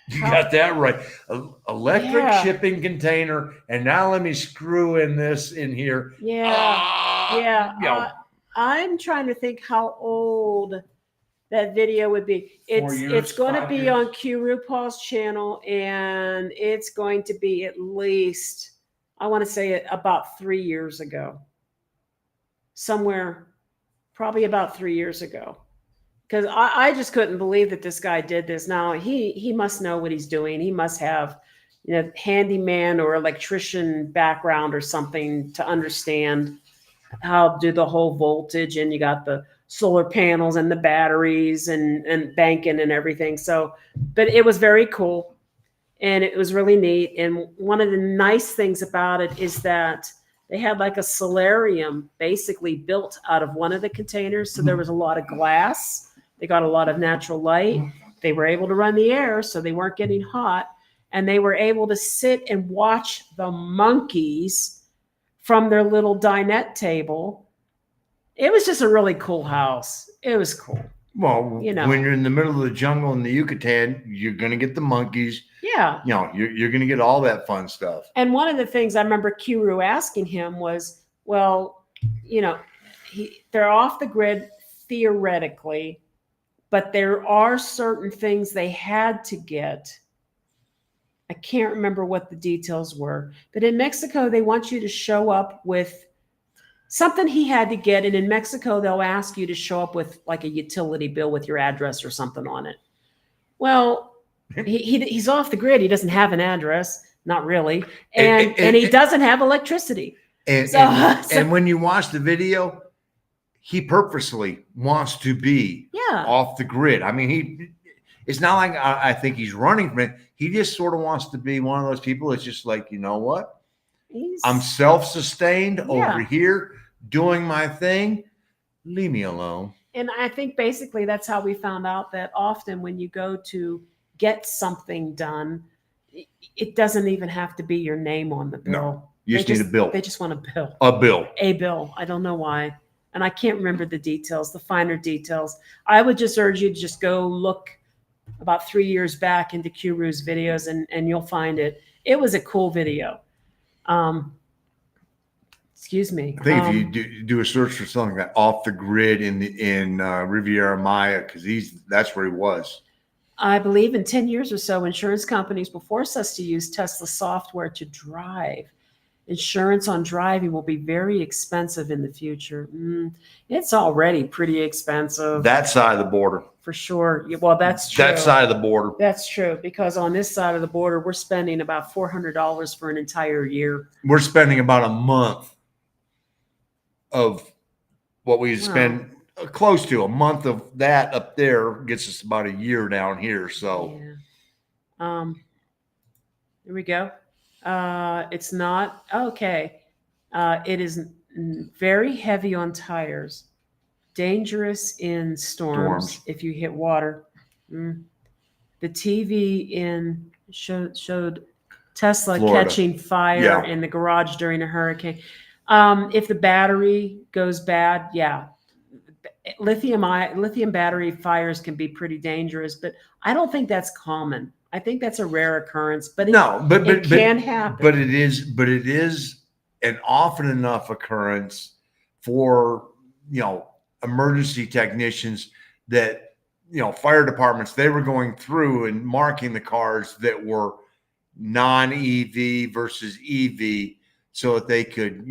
You got that right. Electric shipping container, and now let me screw this in here. I'm trying to think how old that video would be. It's going to be on Q Paul's channel, and it's going to be at least, I want to say, about 3 years ago. Somewhere, probably about 3 years ago. Because I just couldn't believe that this guy did this. Now, he must know what he's doing. He must have, handyman or electrician background or something to understand how to do the whole voltage. And you got the solar panels and the batteries and banking and everything. So, but it was very cool. And it was really neat. And one of the nice things about it is that they had like a solarium basically built out of one of the containers. So there was a lot of glass. They got a lot of natural light. They were able to run the air, so they weren't getting hot. And they were able to sit and watch the monkeys from their little dinette table. It was just a really cool house. It was cool. Well, when you're in the middle of the jungle in the Yucatan, you're going to get the monkeys. Yeah. You're going to get all that fun stuff. And one of the things I remember Q asking him was, Well, they're off the grid theoretically, but there are certain things they had to get. I can't remember what the details were, but in Mexico, they want you to show up with something he had to get. And in Mexico, they'll ask you to show up with like a utility bill with your address or something on it. Well, he's off the grid. He doesn't have an address, not really. And he doesn't have electricity. And when you watch the video, he purposely wants to be off the grid. I mean, it's not like I think he's running from it. He just sort of wants to be one of those people that's just like, you know what? I'm self-sustained over here doing my thing. Leave me alone. And I think basically that's how we found out that often when you go to get something done, it doesn't even have to be your name on the bill. No, you just need a bill. They just want a bill. A bill. A bill. I don't know why. And I can't remember the details, the finer details. I would just urge you to just go look about 3 years back into Kuru's videos and you'll find it. It was a cool video. Excuse me. I think if you do a search for something like off the grid in Riviera Maya, because that's where he was. I believe in 10 years or so, insurance companies will force us to use Tesla software to drive. Insurance on driving will be very expensive in the future. It's already pretty expensive. That side of the border. For sure. Well, that's true. That side of the border. That's true, because on this side of the border, we're spending about $400 for an entire year. We're spending about a month of what we spend, close to a month of that up there gets us about a year down here. So, here we go. It's not okay. It is very heavy on tires, dangerous in storms. If you hit water. The TV showed Tesla Florida. catching fire in the garage during a hurricane. If the battery goes bad, lithium battery fires can be pretty dangerous, but I don't think that's common. I think that's a rare occurrence, but it can happen. But it is an often enough occurrence for emergency technicians that fire departments, they were going through and marking the cars that were non-EV versus EV so that they could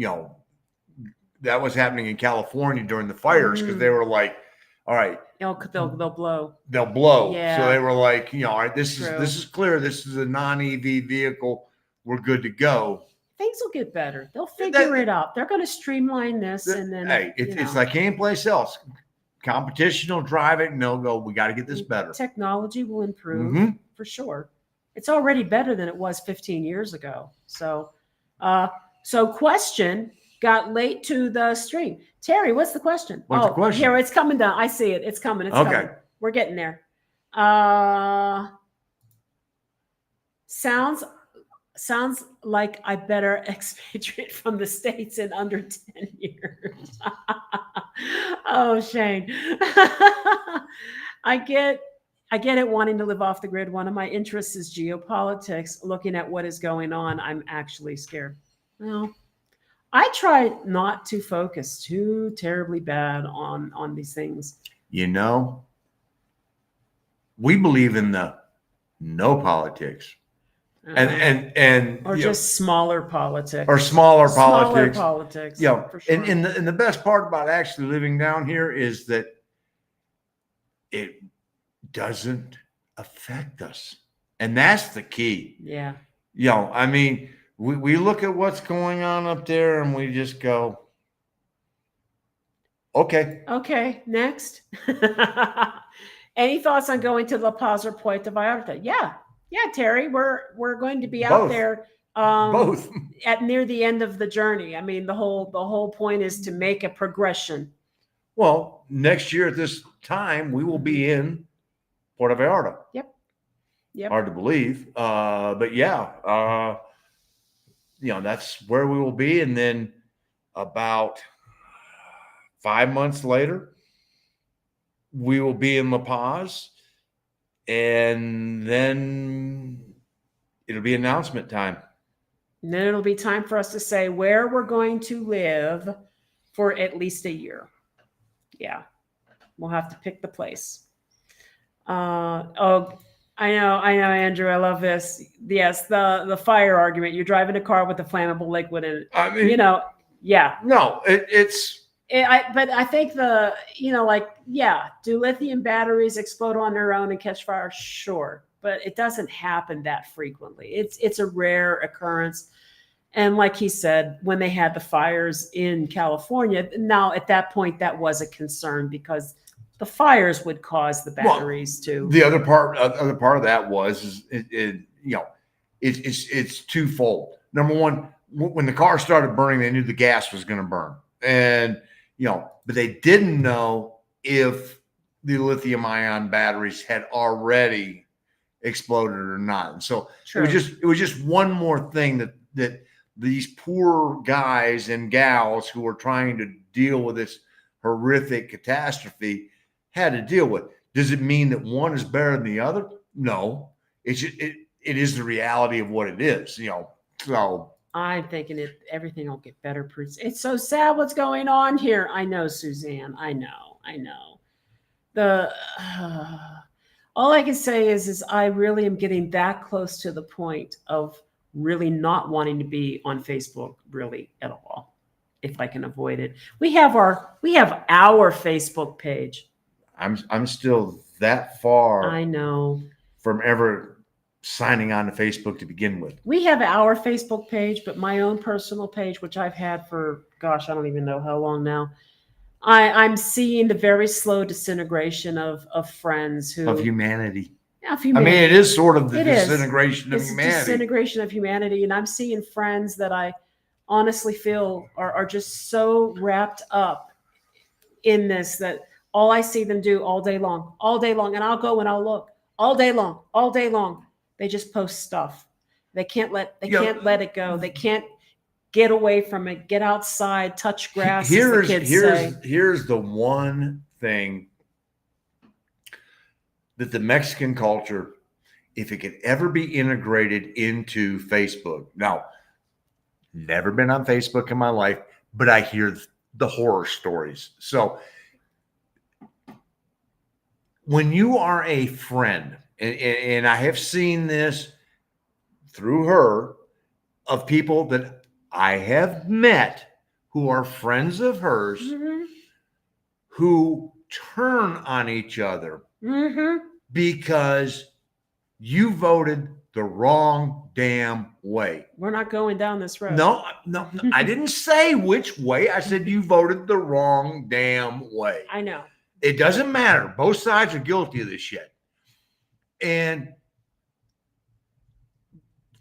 that was happening in California during the fires because they were like, all right. They'll blow. They'll blow. Yeah. So they were like, all right, this is clear. This is a non-EV vehicle. We're good to go. Things will get better. They'll figure it out. They're going to streamline this, and then it's like any place else. Competition will drive it, and they'll go, we got to get this better. Technology will improve for sure. It's already better than it was 15 years ago. So, question got late to the stream. Terry, what's the question? What's the question? Here, it's coming down. I see it. It's coming. It's coming. We're getting there. Sounds like I better expatriate from the States in under 10 years. Oh, Shane. I get it wanting to live off the grid. One of my interests is geopolitics. Looking at what is going on, I'm actually scared. Well, I try not to focus too terribly bad on these things. We believe in the no politics. And just smaller politics. Or smaller politics. For sure. And the best part about actually living down here is that it doesn't affect us. And that's the key. Yeah. I mean, we look at what's going on up there and we just go, okay. Okay, next. Any thoughts on going to La Paz or Puerto Vallarta? Yeah, Terry, we're going to be out there both at near the end of the journey. I mean, the whole point is to make a progression. Well, next year at this time, we will be in Puerto Vallarta. Yep. Hard to believe. But yeah, that's where we will be. And then about 5 months later, we will be in La Paz. And then it'll be announcement time. And then it'll be time for us to say where we're going to live for at least a year. Yeah. We'll have to pick the place. Oh, I know, Andrew. I love this. Yes, the fire argument. You're driving a car with a flammable liquid in it. I mean, yeah. No, it's. But I think do lithium batteries explode on their own and catch fire? Sure, but it doesn't happen that frequently. It's a rare occurrence. And like he said, when they had the fires in California, now at that point that was a concern because the fires would cause the batteries to. The other part of that was it's twofold. Number one, when the car started burning, they knew the gas was going to burn, and but they didn't know if the lithium ion batteries had already exploded or not. And so True. it was just one more thing that these poor guys and gals who were trying to deal with this horrific catastrophe had to deal with. Does it mean that one is better than the other? No. It is the reality of what it is, So I'm thinking everything will get better. It's so sad what's going on here. I know, Suzanne. I know. All I can say is I really am getting that close to the point of really not wanting to be on Facebook really at all, if I can avoid it. We have our Facebook page. I'm still that far. I know. From ever signing on to Facebook to begin with. We have our Facebook page, but my own personal page, which I've had for, gosh, I don't even know how long now. I'm seeing the very slow disintegration of friends of humanity. Yeah, of humanity. I mean, it is sort of the disintegration of humanity. Disintegration of humanity, and I'm seeing friends that I honestly feel are just so wrapped up in this that all I see them do all day long, and I'll go and I'll look all day long. They just post stuff. They can't let it go. They can't get away from it. Get outside, touch grass. Here's the one thing that the Mexican culture, if it could ever be integrated into Facebook. Now, never been on Facebook in my life, but I hear the horror stories. So when you are a friend, and I have seen this through her, of people that I have met who are friends of hers, Mm-hmm. who turn on each other Mm-hmm. because you voted the wrong damn way. We're not going down this road. No, I didn't say which way. I said you voted the wrong damn way. I know. It doesn't matter. Both sides are guilty of this shit. And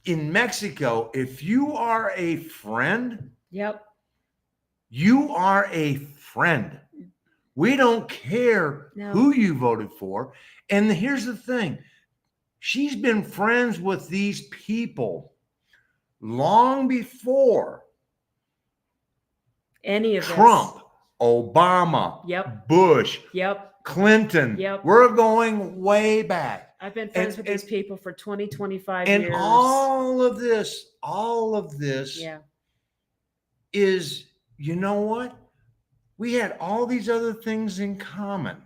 in Mexico, if you are a friend, Yep. you are a friend. We don't care who you voted for. And here's the thing. She's been friends with these people long before any of Trump, this. Obama, Yep. Bush, Yep. Clinton. Yep. We're going way back. I've been friends with these people for 20, 25 and years. all of this is, you know what? We had all these other things in common.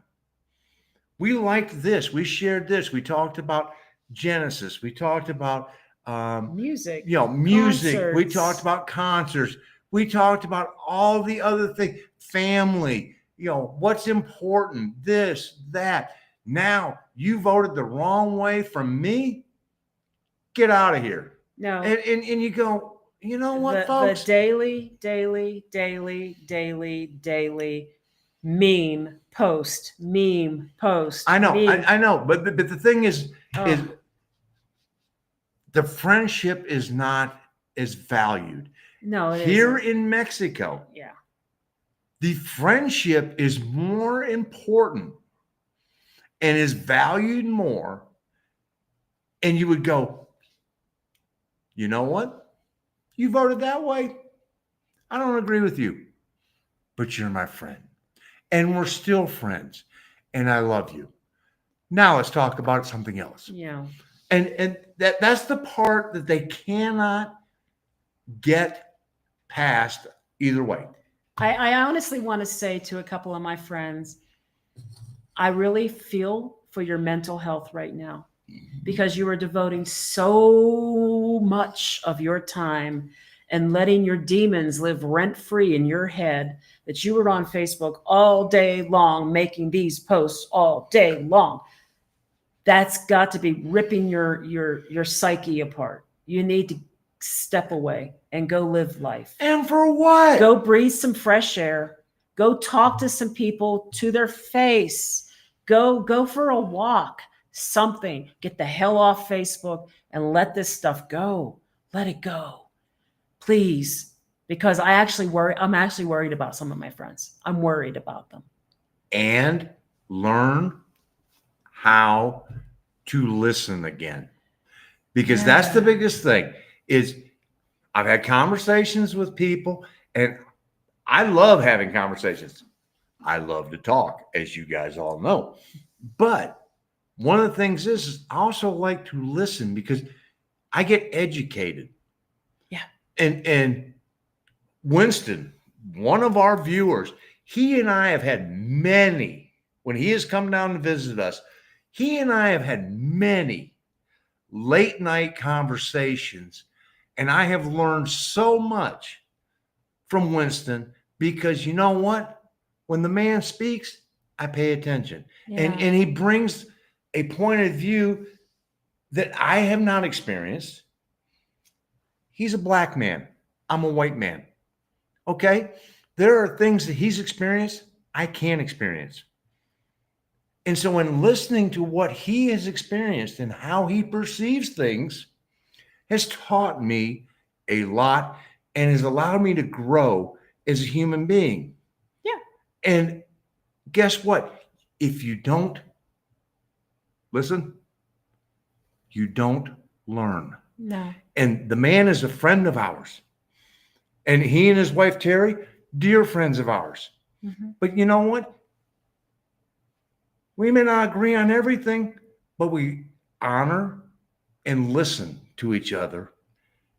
We liked this. We shared this. We talked about Genesis. We talked about music. Music. Concerts. We talked about concerts. We talked about all the other things. Family. What's important. This, that. Now you voted the wrong way from me. Get out of here. No. And you go, you know what, folks? The daily meme post. I know, meme. I know, but the thing is the friendship is not as valued. No, it here isn't. In Mexico. Yeah, the friendship is more important and is valued more. And you would go, you know what? You voted that way. I don't agree with you, but you're my friend. And we're still friends. And I love you. Now let's talk about something else. Yeah. And that's the part that they cannot get past either way. I honestly want to say to a couple of my friends, I really feel for your mental health right now, because you are devoting so much of your time and letting your demons live rent free in your head that you were on Facebook all day long, making these posts all day long. That's got to be ripping your psyche apart. You need to step away and go live life. And for what? Go breathe some fresh air. Go talk to some people to their face. Go for a walk. Something. Get the hell off Facebook and let this stuff go. Let it go. Please. Because I'm actually worried about some of my friends. I'm worried about them. And learn how to listen again. Because that's the biggest thing. Is I've had conversations with people, and I love having conversations. I love to talk, as you guys all know. But one of the things is I also like to listen because I get educated. Yeah. And Winston, one of our viewers, he and I have had many, when he has come down to visit us, he and I have had many late night conversations. And I have learned so much from Winston because you know what? When the man speaks, I pay attention. Yeah. And he brings a point of view that I have not experienced. He's a black man. I'm a white man. Okay? There are things that he's experienced I can't experience. And so in listening to what he has experienced and how he perceives things has taught me a lot and has allowed me to grow as a human being. Yeah. And guess what? If you don't listen, you don't learn. No. And the man is a friend of ours. And he and his wife, Terry, dear friends of ours. Mm-hmm. But you know what? We may not agree on everything, but we honor and listen to each other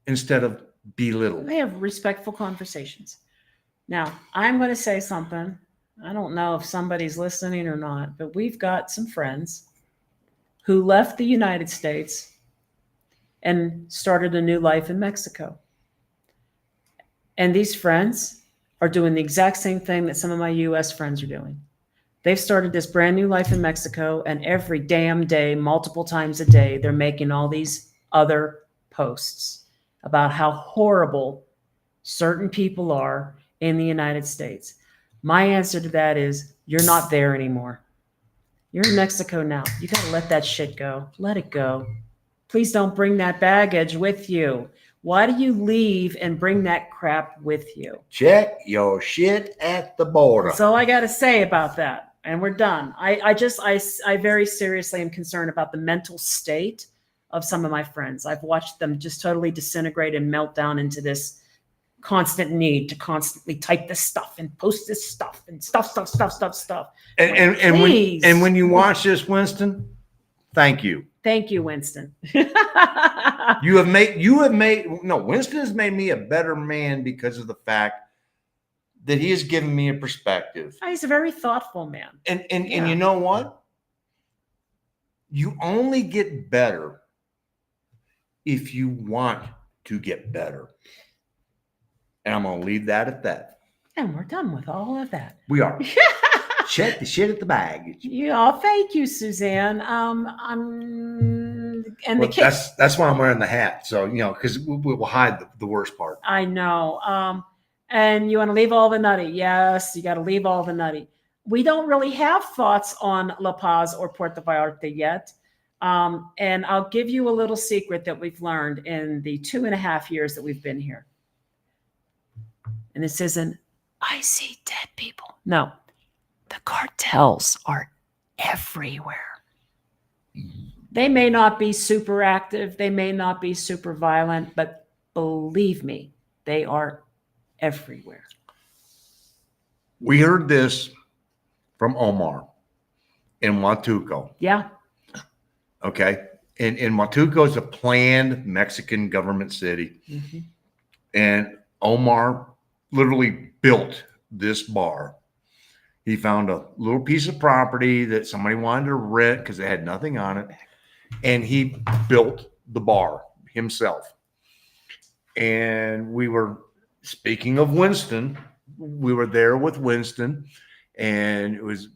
instead of belittle. We have respectful conversations. Now, I'm going to say something. I don't know if somebody's listening or not, but we've got some friends who left the United States and started a new life in Mexico. And these friends are doing the exact same thing that some of my US friends are doing. They've started this brand new life in Mexico, and every damn day, multiple times a day, they're making all these other posts about how horrible certain people are in the United States. My answer to that is, you're not there anymore. You're in Mexico now. You got to let that shit go. Let it go. Please don't bring that baggage with you. Why do you leave and bring that crap with you? Check your shit at the border. That's all I got to say about that. And we're done. I very seriously am concerned about the mental state of some of my friends. I've watched them just totally disintegrate and melt down into this constant need to constantly type this stuff and post this stuff and stuff. And when you watch this, Winston, thank you. Thank you, Winston. Winston has made me a better man because of the fact that he has given me a perspective. He's a very thoughtful man. And you know what? You only get better if you want to get better. And I'm going to leave that at that. And we're done with all of that. We are. Check the shit at the bag. Yeah, thank you, Suzanne. That's why I'm wearing the hat. So, because we'll hide the worst part. I know. And you want to leave all the nutty. Yes, you got to leave all the nutty. We don't really have thoughts on La Paz or Puerto Vallarta yet. And I'll give you a little secret that we've learned in the 2.5 years that we've been here. And this isn't, I see dead people. No, the cartels are everywhere. They may not be super active. They may not be super violent, but believe me, they are everywhere. We heard this from Omar in Huatuco. Yeah. Okay. And Huatuco is a planned Mexican government city. Mm-hmm. And Omar literally built this bar. He found a little piece of property that somebody wanted to rent because they had nothing on it. And he built the bar himself. And we were, speaking of Winston, we were there with Winston. And it was,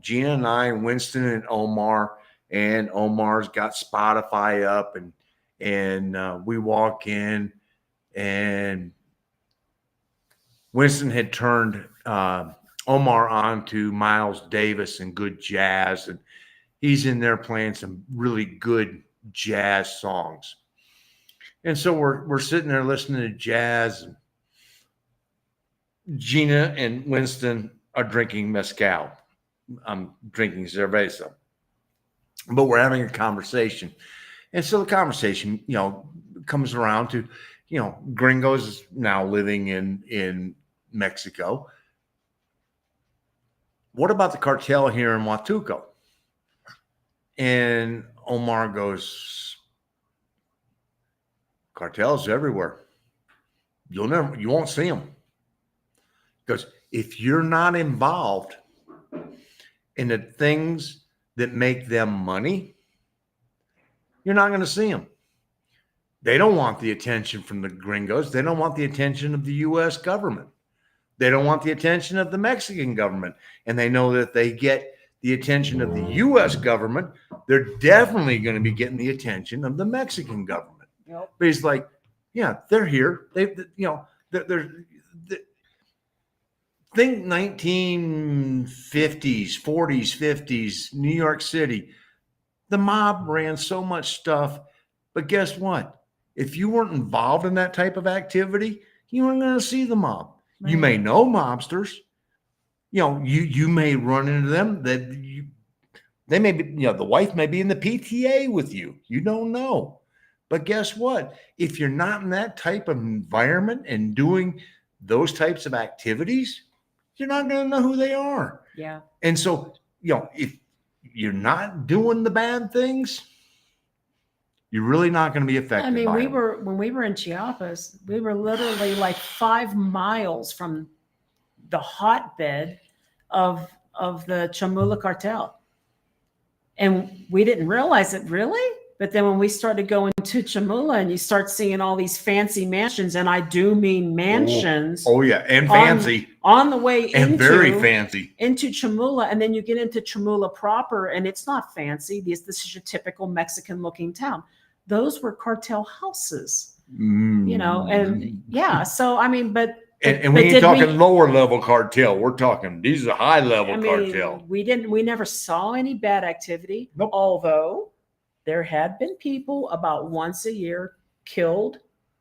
Gina and I, and Winston and Omar. And Omar's got Spotify up. And we walk in. And Winston had turned Omar on to Miles Davis and good jazz, and he's in there playing some really good jazz songs. And so we're sitting there listening to jazz. And Gina and Winston are drinking mezcal. I'm drinking cerveza, but we're having a conversation. And so the conversation, comes around to, Gringos is now living in Mexico. What about the cartel here in Huatuco? And Omar goes, cartels everywhere. You won't see them. Because if you're not involved in the things that make them money, you're not going to see them. They don't want the attention from the gringos. They don't want the attention of the U.S. government. They don't want the attention of the Mexican government. And they know that if they get the attention of the U.S. government, they're definitely going to be getting the attention of the Mexican government. Yep. But he's like, yeah, they're here. They're think 1950s, 40s, 50s, New York City. The mob ran so much stuff. But guess what? If you weren't involved in that type of activity, you weren't going to see the mob. Right. You may know mobsters. You may run into them. They may be, the wife may be in the PTA with you. You don't know. But guess what? If you're not in that type of environment and doing those types of activities, you're not going to know who they are. Yeah. And so, if you're not doing the bad things, you're really not going to be affected. I mean, by them. when we were in Chiapas, we were literally like 5 miles from the hotbed of the Chamula cartel. And we didn't realize it really. But then when we started going to Chamula and you start seeing all these fancy mansions, and I do mean mansions. Oh yeah. And fancy. On the way and very fancy into Chamula. And then you get into Chamula proper and it's not fancy. This is your typical Mexican looking town. Those were cartel houses, and yeah. So, I mean, but we ain't talking lower level cartel. We're talking, these are high level cartel. We never saw any bad activity. Nope. Although there had been people about once a year killed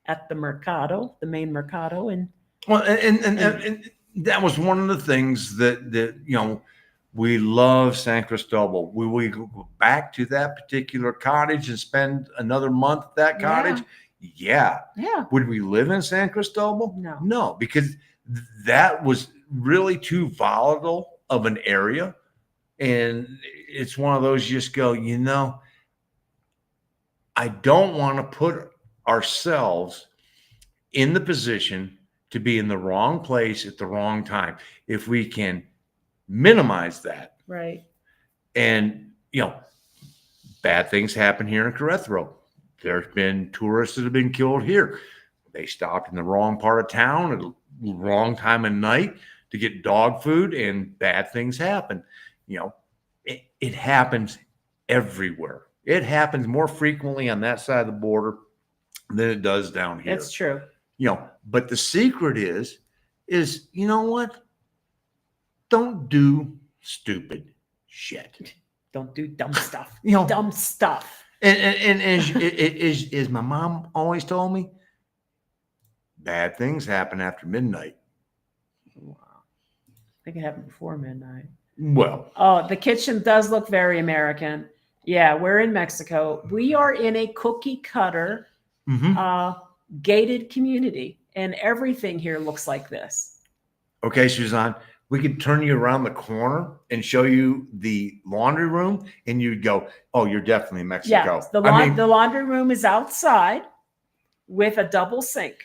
at the mercado, the main mercado. And that was one of the things that we love San Cristobal. We go back to that particular cottage and spend another month at that cottage. Yeah. Would we live in San Cristobal? No, because that was really too volatile of an area. And it's one of those, you just go, I don't want to put ourselves in the position to be in the wrong place at the wrong time. If we can minimize that. Right. And, bad things happen here in Querétaro. There's been tourists that have been killed here. They stopped in the wrong part of town at the wrong time of night to get dog food, and bad things happen. It happens everywhere. It happens more frequently on that side of the border than it does down here. That's true. But the secret is you know what? Don't do stupid shit. Don't do dumb stuff. Dumb stuff. And as my mom always told me, bad things happen after midnight. Wow. I think it happened before midnight. Well. Oh, the kitchen does look very American. Yeah, we're in Mexico. We are in a cookie cutter, gated community, and everything here looks like this. Okay, Suzanne, we could turn you around the corner and show you the laundry room, and you'd go, "Oh, you're definitely in Mexico." Yeah, the laundry room is outside with a double sink.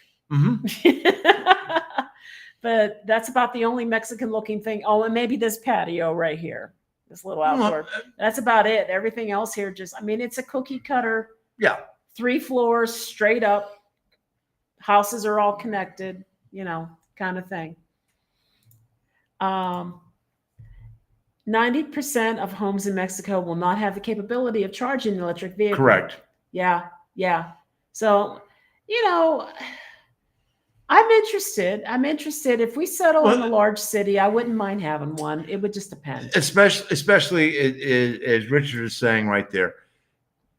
But that's about the only Mexican looking thing. Oh, and maybe this patio right here, this little outdoor. That's about it. Everything else here it's a cookie cutter. Yeah. 3 floors straight up. Houses are all connected, kind of thing. 90% of homes in Mexico will not have the capability of charging an electric vehicle. Correct. Yeah. So, I'm interested. If we settle in a large city, I wouldn't mind having one. It would just depend. Especially as Richard is saying right there,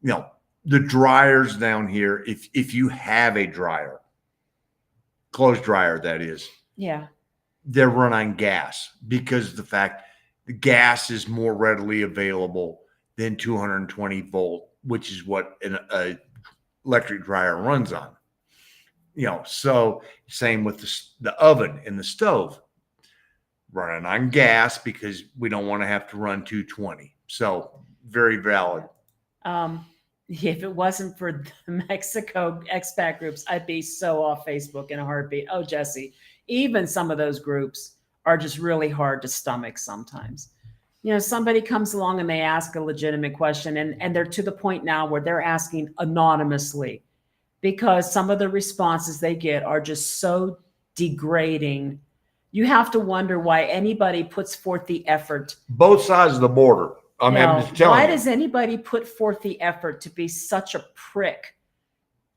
the dryers down here, if you have a dryer, clothes dryer, that is. Yeah. They're run on gas because the fact the gas is more readily available than 220 volt, which is what an electric dryer runs on. So same with the oven and the stove, running on gas because we don't want to have to run 220. So very valid. If it wasn't for the Mexico expat groups, I'd be so off Facebook in a heartbeat. Oh, Jesse, even some of those groups are just really hard to stomach sometimes. Somebody comes along and they ask a legitimate question, and they're to the point now where they're asking anonymously because some of the responses they get are just so degrading. You have to wonder why anybody puts forth the effort. Both sides of the border. I'm just telling why you. does anybody put forth the effort to be such a prick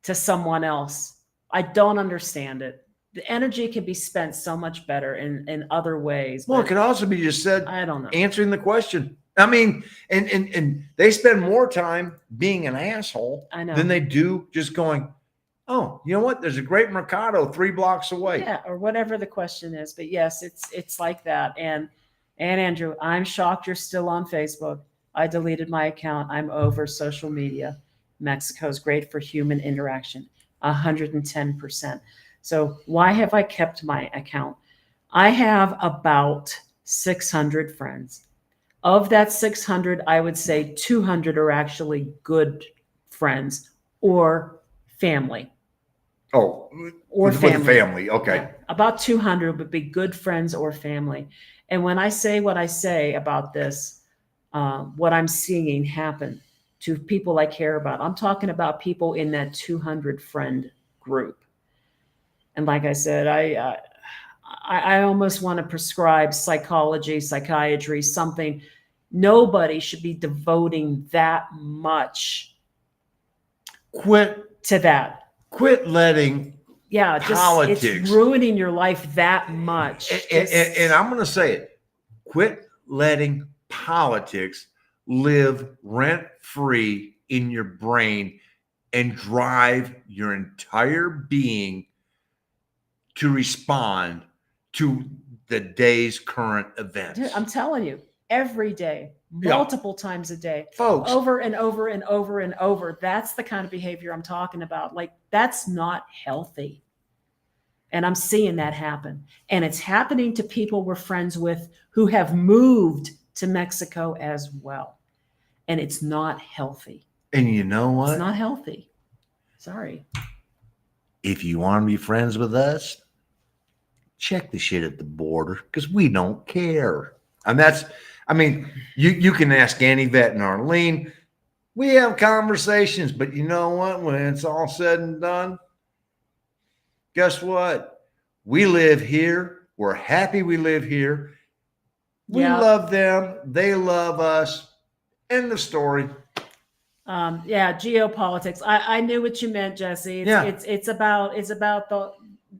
to someone else? I don't understand it. The energy can be spent so much better in other ways. Well, it could also be just said, I don't know, answering the question. And they spend more time being an asshole than they do just going, oh, you know what? There's a great Mercado 3 blocks away. Yeah, or whatever the question is. But yes, it's like that. And Andrew, I'm shocked you're still on Facebook. I deleted my account. I'm over social media. Mexico's great for human interaction, 110%. So why have I kept my account? I have about 600 friends. Of that 600, I would say 200 are actually good friends or family. Oh, or with family. The family. Okay. Yeah, about 200 would be good friends or family. And when I say what I say about this, what I'm seeing happen to people I care about, I'm talking about people in that 200 friend group. And like I said, I almost want to prescribe psychology, psychiatry, something. Nobody should be devoting that much to that. Quit letting politics. It's ruining your life that much. And I'm going to say it. Quit letting politics live rent-free in your brain and drive your entire being to respond to the day's current events. Dude, I'm telling you, every day, multiple times a day, folks, over and over and over and over. That's the kind of behavior I'm talking about. Like, that's not healthy. And I'm seeing that happen. And it's happening to people we're friends with who have moved to Mexico as well. And it's not healthy. And you know what? It's not healthy. Sorry. If you want to be friends with us, check the shit at the border because we don't care. And you can ask Annie, Vet, and Arlene. We have conversations, but you know what? When it's all said and done, guess what? We live here. We're happy we live here. We love them. They love us. End of story. Geopolitics. I knew what you meant, Jesse. It's about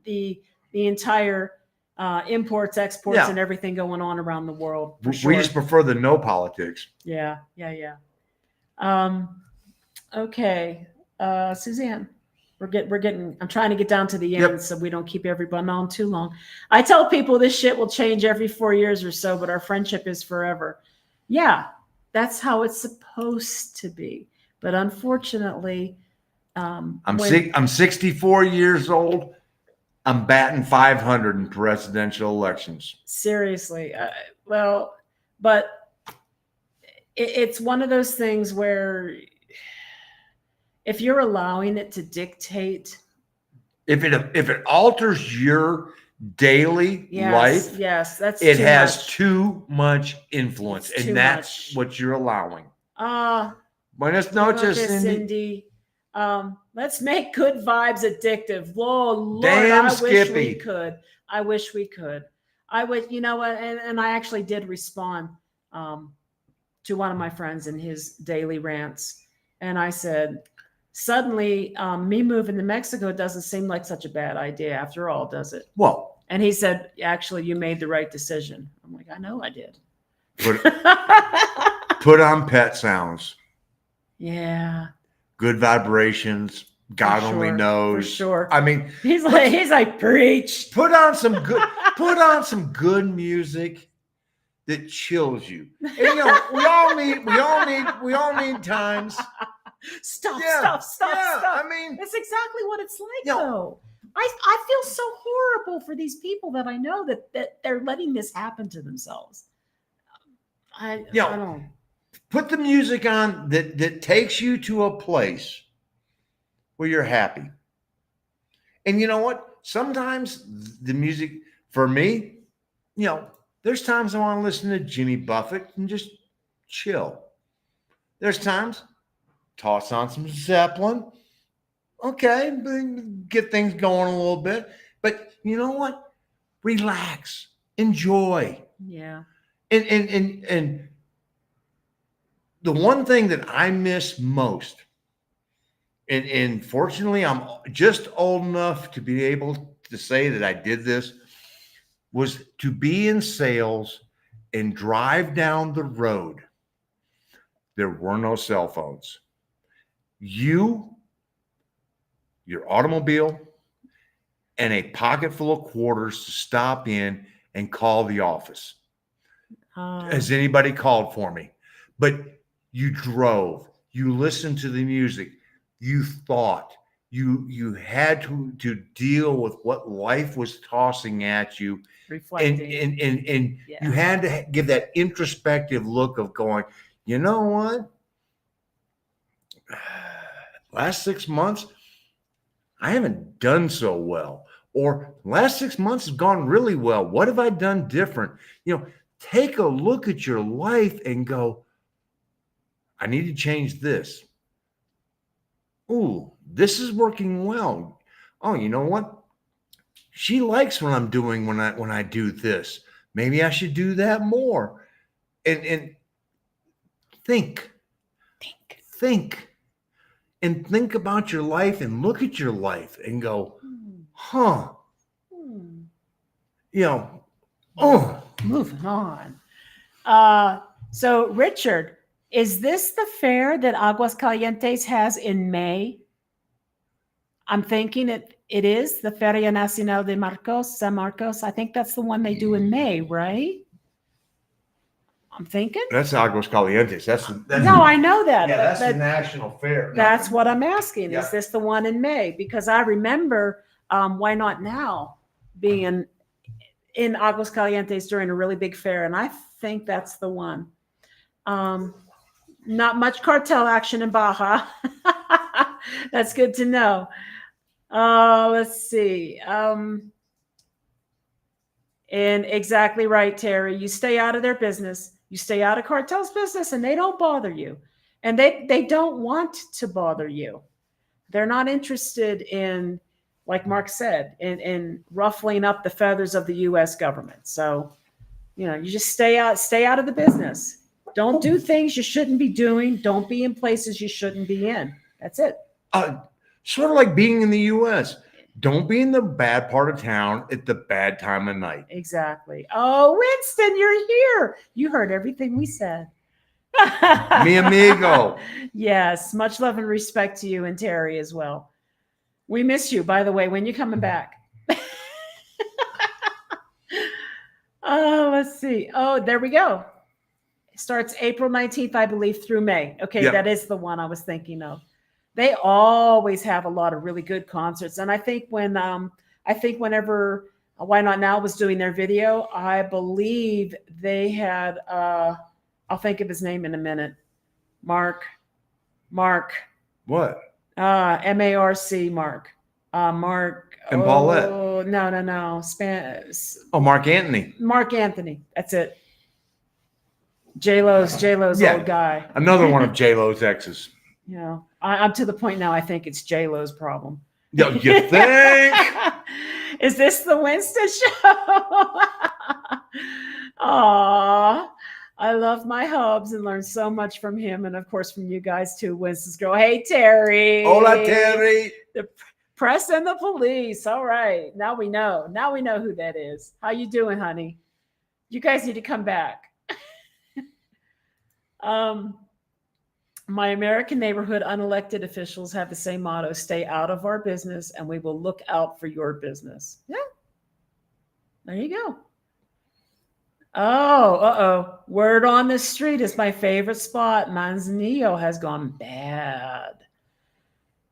the entire imports, exports, and everything going on around the world. For sure. We just prefer the no politics. Yeah. Okay, Suzanne, we're getting. I'm trying to get down to the end so we don't keep everyone on too long. I tell people this shit will change every 4 years or so, but our friendship is forever. Yeah, that's how it's supposed to be. But unfortunately, I'm 64 years old. I'm batting 500 in presidential elections. Seriously. But it's one of those things where if you're allowing it to dictate If it alters your daily life, that's it too has much. too much influence, It's and too that's much. what you're allowing. Buenas Noches, noches, Cindy. Cindy. Let's make good vibes addictive. Whoa, Lord, Damn, I wish we Skippy. could. I wish we could. I would, you know what? And I actually did respond to one of my friends in his daily rants. And I said, suddenly, me moving to Mexico doesn't seem like such a bad idea after all, does it? Well, and he said, actually, you made the right decision. I'm like, I know I did. Put on pet sounds. Yeah. Good vibrations. God only knows. For sure. I mean, he's like preach. Put on some good music that chills you. And, you know, we all need times. Stop. I mean, that's exactly what it's like, you know, though. I feel so horrible for these people that I know that they're letting this happen to themselves. I don't. Put the music on that takes you to a place where you're happy. And you know what? Sometimes the music, for me, you know, there's times I want to listen to Jimmy Buffett and just chill. There's times toss on some Zeppelin. Okay, get things going a little bit. But you know what? Relax, enjoy. Yeah. And the one thing that I miss most, and fortunately I'm just old enough to be able to say that I did this, was to be in sales and drive down the road. There were no cell phones. Your automobile, and a pocket full of quarters to stop in and call the office. Has anybody called for me? But you drove, you listened to the music, you thought, you had to deal with what life was tossing at you. Reflecting. And you had to give that introspective look of going, you know what? Last 6 months, I haven't done so well. Or last 6 months has gone really well. What have I done different? You know, take a look at your life and go, I need to change this. Ooh, this is working well. Oh, you know what? She likes what I'm doing when I do this. Maybe I should do that more. And think. And think about your life and look at your life and go, huh. You know, moving on. So Richard, is this the fair that Aguascalientes has in May? I'm thinking it is the Feria Nacional de Marcos, San Marcos. I think that's the one they do in May, right? I'm thinking. That's Aguascalientes. That's no, I know that. Yeah, that's the national fair. That's what I'm asking. Yeah. Is this the one in May? Because I remember Why Not Now being in Aguascalientes during a really big fair, and I think that's the one. Not much cartel action in Baja. That's good to know. Let's see. And exactly right, Terry. You stay out of their business. You stay out of cartel's business, and they don't bother you. And they don't want to bother you. They're not interested in, like Mark said, in ruffling up the feathers of the U.S. government. So, you know, you just stay out of the business. Don't do things you shouldn't be doing. Don't be in places you shouldn't be in. That's it. Sort of like being in the U.S. Don't be in the bad part of town at the bad time of night. Exactly. Oh, Winston, you're here. You heard everything we said. Mi amigo. Yes. Much love and respect to you and Terry as well. We miss you, by the way. When you coming back? Oh, let's see. Oh, there we go. It starts April 19th, I believe, through May. Okay, yep. That is the one I was thinking of. They always have a lot of really good concerts. And I think whenever Why Not Now was doing their video, I believe they had I'll think of his name in a minute. Mark. What? MARC, Mark. Mark And Paulette. Oh no. Mark Anthony. Mark Anthony. That's it. J-Lo's Yeah. old guy. Another one of J-Lo's exes. You know, I'm to the point now. I think it's J-Lo's problem. You think? Is this the Winston show? Aw, I love my hubs and learned so much from him, and of course from you guys too. Winston's girl. Hey Terry. Hola Terry. The press and the police. All right, now we know. Now we know who that is. How you doing, honey? You guys need to come back. My American neighborhood unelected officials have the same motto: stay out of our business and we will look out for your business. Yeah. There you go. Oh, word on the street is my favorite spot. Manzanillo has gone bad.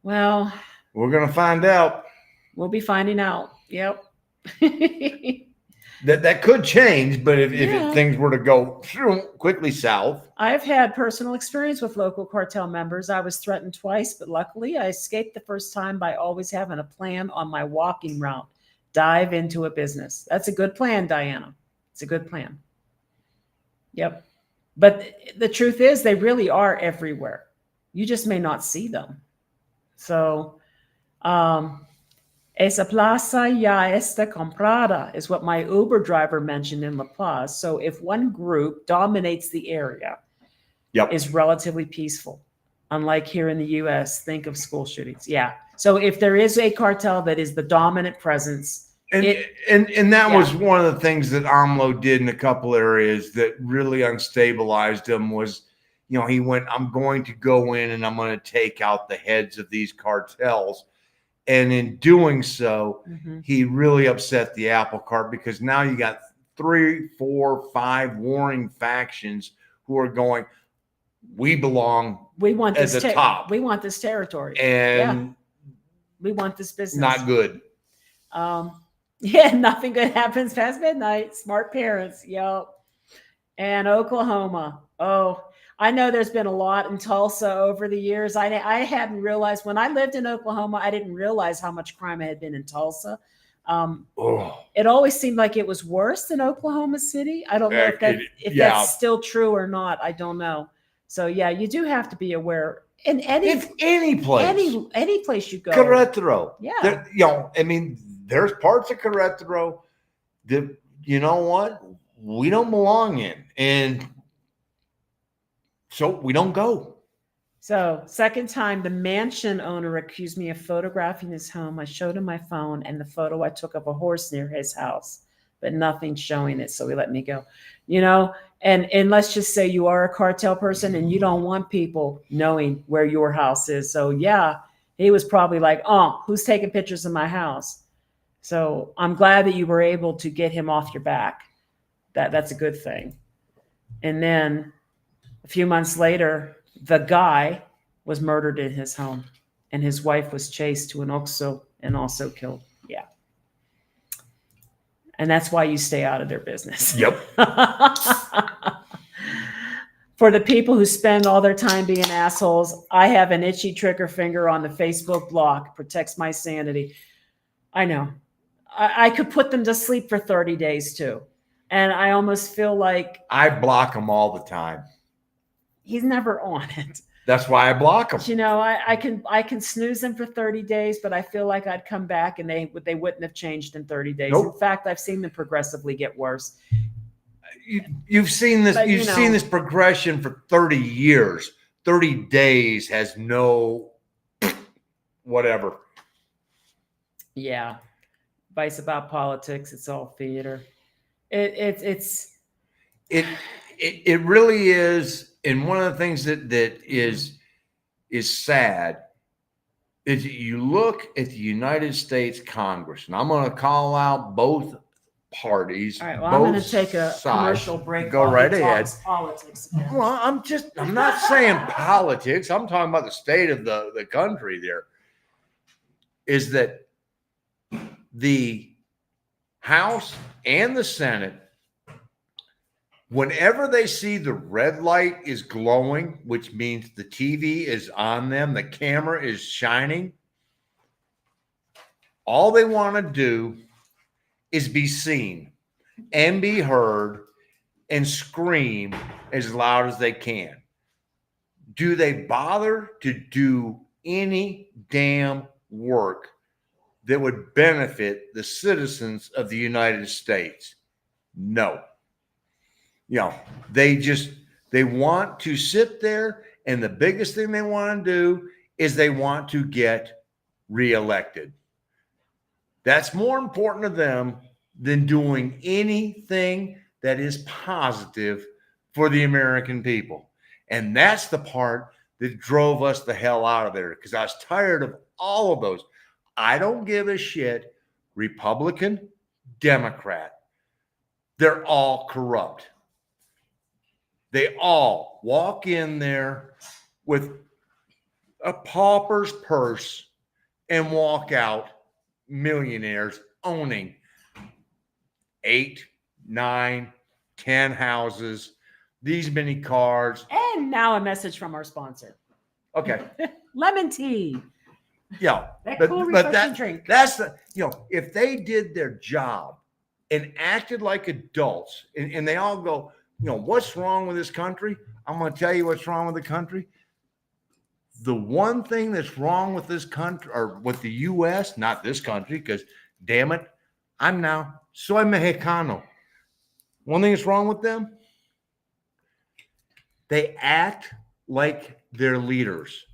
Well, we're going to find out. We'll be finding out. Yep. That could change, but if things were to go quickly south. I've had personal experience with local cartel members. I was threatened twice, but luckily I escaped the first time by always having a plan on my walking route. Dive into a business. That's a good plan, Diana. It's a good plan. Yep. But the truth is they really are everywhere. You just may not see them. So, esa plaza ya está comprada is what my Uber driver mentioned in La Paz. So if one group dominates the area, is relatively peaceful. Unlike here in the U.S., think of school shootings. Yeah. So if there is a cartel that is the dominant presence, and that was one of the things that AMLO did in a couple areas that really unstabilized him was, you know, he went, I'm going to go in and I'm going to take out the heads of these cartels. And in doing so, he really upset the apple cart because now you got 3, 4, 5 warring factions who are going, we belong at the top. We want this territory. And we want this business. Not good. Nothing good happens past midnight. Smart parents. Yep. And Oklahoma. Oh, I know there's been a lot in Tulsa over the years. I hadn't realized when I lived in Oklahoma, I didn't realize how much crime had been in Tulsa. It always seemed like it was worse than Oklahoma City. I don't know if that's still true or not. I don't know. So yeah, you do have to be aware. In any place you go. Querétaro. Yeah. There, you know, I mean, there's parts of Querétaro that, you know what, we don't belong in. And so we don't go. So second time, the mansion owner accused me of photographing his home. I showed him my phone and the photo I took of a horse near his house, but nothing showing it. So he let me go, you know, and let's just say you are a cartel person and you don't want people knowing where your house is. So yeah, he was probably like, oh, who's taking pictures of my house? So I'm glad that you were able to get him off your back. That's a good thing. And then a few months later, the guy was murdered in his home and his wife was chased to an OXXO and also killed. Yeah. And that's why you stay out of their business. Yep. For the people who spend all their time being assholes, I have an itchy trigger finger on the Facebook block. Protects my sanity. I know. I could put them to sleep for 30 days too. And I almost feel like I block them all the time. He's never on it. That's why I block them. You know, I can snooze them for 30 days, but I feel like I'd come back and they wouldn't have changed in 30 days. Nope. In fact, I've seen them progressively get worse. You've seen this. You've seen this progression for 30 years. 30 days has no whatever. Yeah, advice about politics. It's all theater. It really is. And one of the things that is sad is that you look at the United States Congress, and I'm going to call out both parties. All right. Well, I'm going to take a commercial break. Go right ahead. Politics. Well, I'm not saying politics. I'm talking about the state of the country. There is that the House and the Senate, whenever they see the red light is glowing, which means the TV is on them, the camera is shining, All they want to do is be seen and be heard and scream as loud as they can. Do they bother to do any damn work that would benefit the citizens of the United States? No. They want to sit there, and the biggest thing they want to do is they want to get reelected. That's more important to them than doing anything that is positive for the American people. And that's the part that drove us the hell out of there, because I was tired of all of those. I don't give a shit, Republican, Democrat. They're all corrupt. They all walk in there with a pauper's purse and walk out millionaires owning 8, 9, 10 houses, these many cars. And now a message from our sponsor. Okay. Lemon tea. Yeah. That cool refreshing drink. That's the, if they did their job and acted like adults, and they all go, what's wrong with this country? I'm going to tell you what's wrong with the country. The one thing that's wrong with this country, or with the U.S., not this country, because damn it, I'm now soy mexicano. One thing that's wrong with them, they act like they're leaders.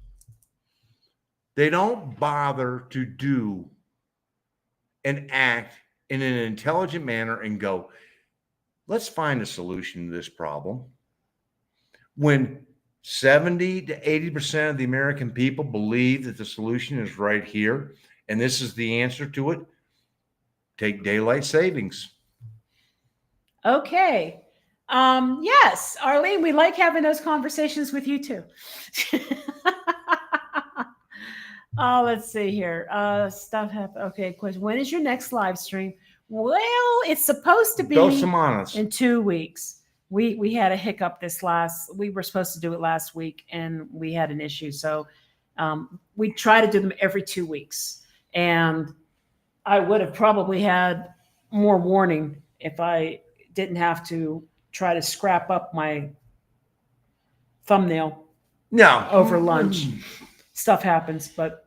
They don't bother to do and act in an intelligent manner and go, let's find a solution to this problem. When 70 to 80% of the American people believe that the solution is right here, and this is the answer to it, take daylight savings. Okay. Yes, Arlene, we like having those conversations with you too. Oh, let's see here. Stuff happened. Okay, question. When is your next live stream? Well, it's supposed to be in 2 weeks. We had a hiccup we were supposed to do it last week, and we had an issue. So we try to do them every 2 weeks. And I would have probably had more warning if I didn't have to try to scrap up my thumbnail over lunch. Stuff happens, but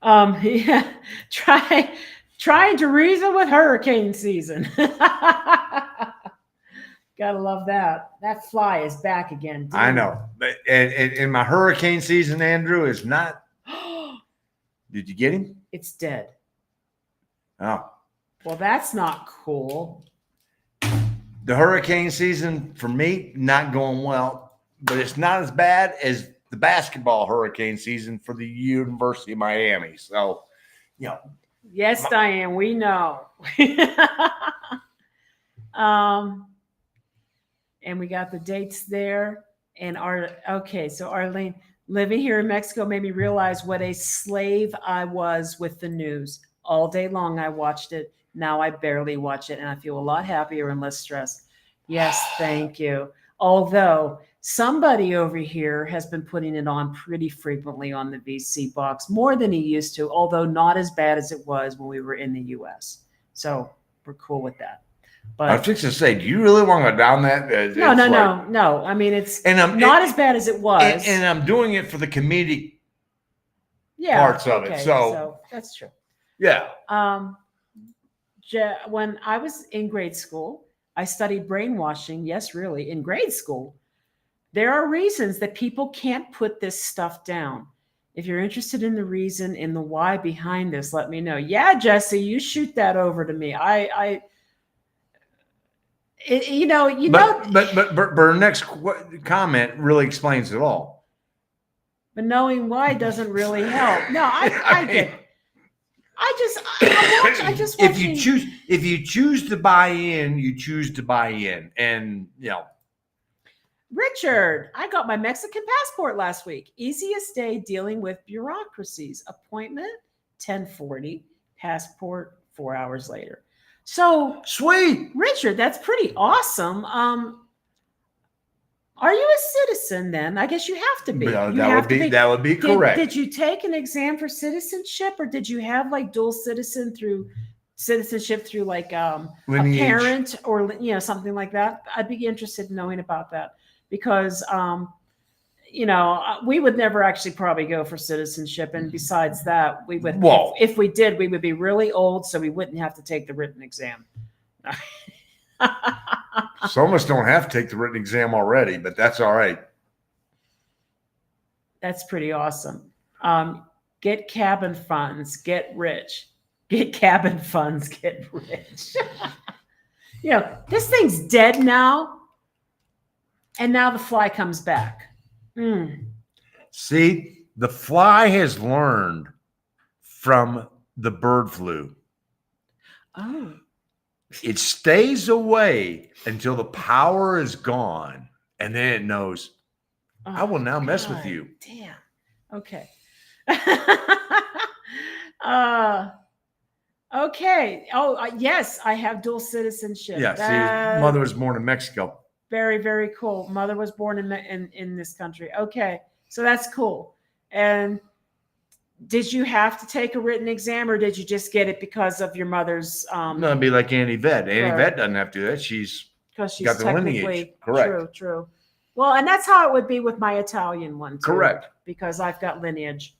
yeah, trying to reason with hurricane season. Gotta love that. That fly is back again. Dude. I know. And my hurricane season, Andrew, is not. Did you get him? It's dead. Oh. Well, that's not cool. The hurricane season for me, not going well, but it's not as bad as the basketball hurricane season for the University of Miami. So, Yes, Diane, we know. And we got the dates there. And so Arlene, living here in Mexico made me realize what a slave I was with the news. All day long I watched it. Now I barely watch it, and I feel a lot happier and less stressed. Yes, thank you. Although somebody over here has been putting it on pretty frequently on the VC box, more than he used to, although not as bad as it was when we were in the US. So we're cool with that. But I was just to say, do you really want to go down that? No. I mean, it's not as bad as it was. And I'm doing it for the comedic parts of it. So that's true. Yeah. When I was in grade school, I studied brainwashing. Yes, really, in grade school. There are reasons that people can't put this stuff down. If you're interested in the reason and the why behind this, let me know. Yeah, Jesse, you shoot that over to me. But her next comment really explains it all. But knowing why doesn't really help. No, I get it. I just if you choose to buy in, you choose to buy in, and Richard, I got my Mexican passport last week. Easiest day dealing with bureaucracies. Appointment 10:40, passport 4 hours later. So sweet, Richard, that's pretty awesome. Are you a citizen then? I guess you have to be. No, You that have would to be that would be correct. Did you take an exam for citizenship, or did you have like dual citizenship through like a Lineage. parent or something like that? I'd be interested in knowing about that because we would never actually probably go for citizenship, and besides that, we would if we did, we would be really old, so we wouldn't have to take the written exam. Some of us don't have to take the written exam already, but that's all right. That's pretty awesome. Get cabin funds, get rich. Get cabin funds, get rich. This thing's dead now, and now the fly comes back. See, the fly has learned from the bird flu. Oh. It stays away until the power is gone, and then it knows, I will now mess with you. Damn. Okay. Okay. Oh, yes, I have dual citizenship. Yeah, see, mother was born in Mexico. Very, very cool. Mother was born in this country. Okay, so that's cool. And did you have to take a written exam, or did you just get it because of your mother's? No, it'd be like Annie Vet. Annie Vet doesn't have to do that. She's got the lineage. Correct. True. Well, and that's how it would be with my Italian one, too. Correct. Because I've got lineage.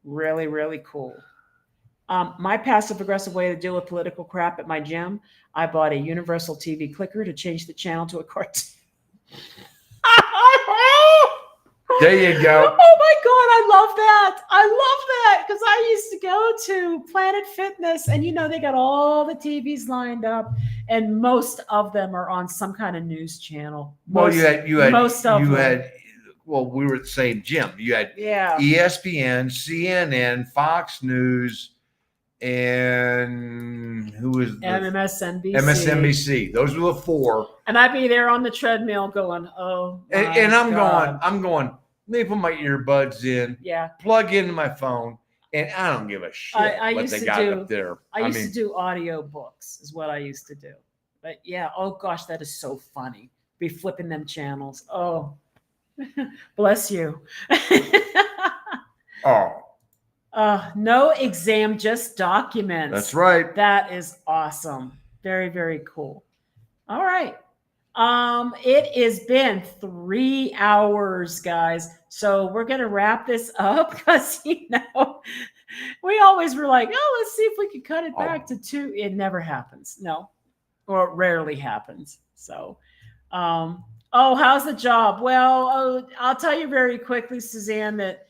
Really, really cool. My passive-aggressive way to deal with political crap at my gym, I bought a universal TV clicker to change the channel to a cartoon. There you go. Oh my God, I love that. I love that because I used to go to Planet Fitness and they got all the TVs lined up and most of them are on some kind of news channel. Well, you had we were at the same gym. You had ESPN, CNN, Fox News, and who was MSNBC. MSNBC. Those were the four. And I'd be there on the treadmill going, oh, and I'm going, let me put my earbuds in, plug into my phone, and I don't give a shit what they got up there. I used to do audio books is what I used to do. But oh gosh, that is so funny. Be flipping them channels. Oh, bless you. No exam, just documents. That's right. That is awesome. Very, very cool. All right. It has been 3 hours, guys. So we're going to wrap this up because, we always were like, oh, let's see if we can cut it back to 2. It never happens. No, or it rarely happens. So, how's the job? Well, I'll tell you very quickly, Suzanne, that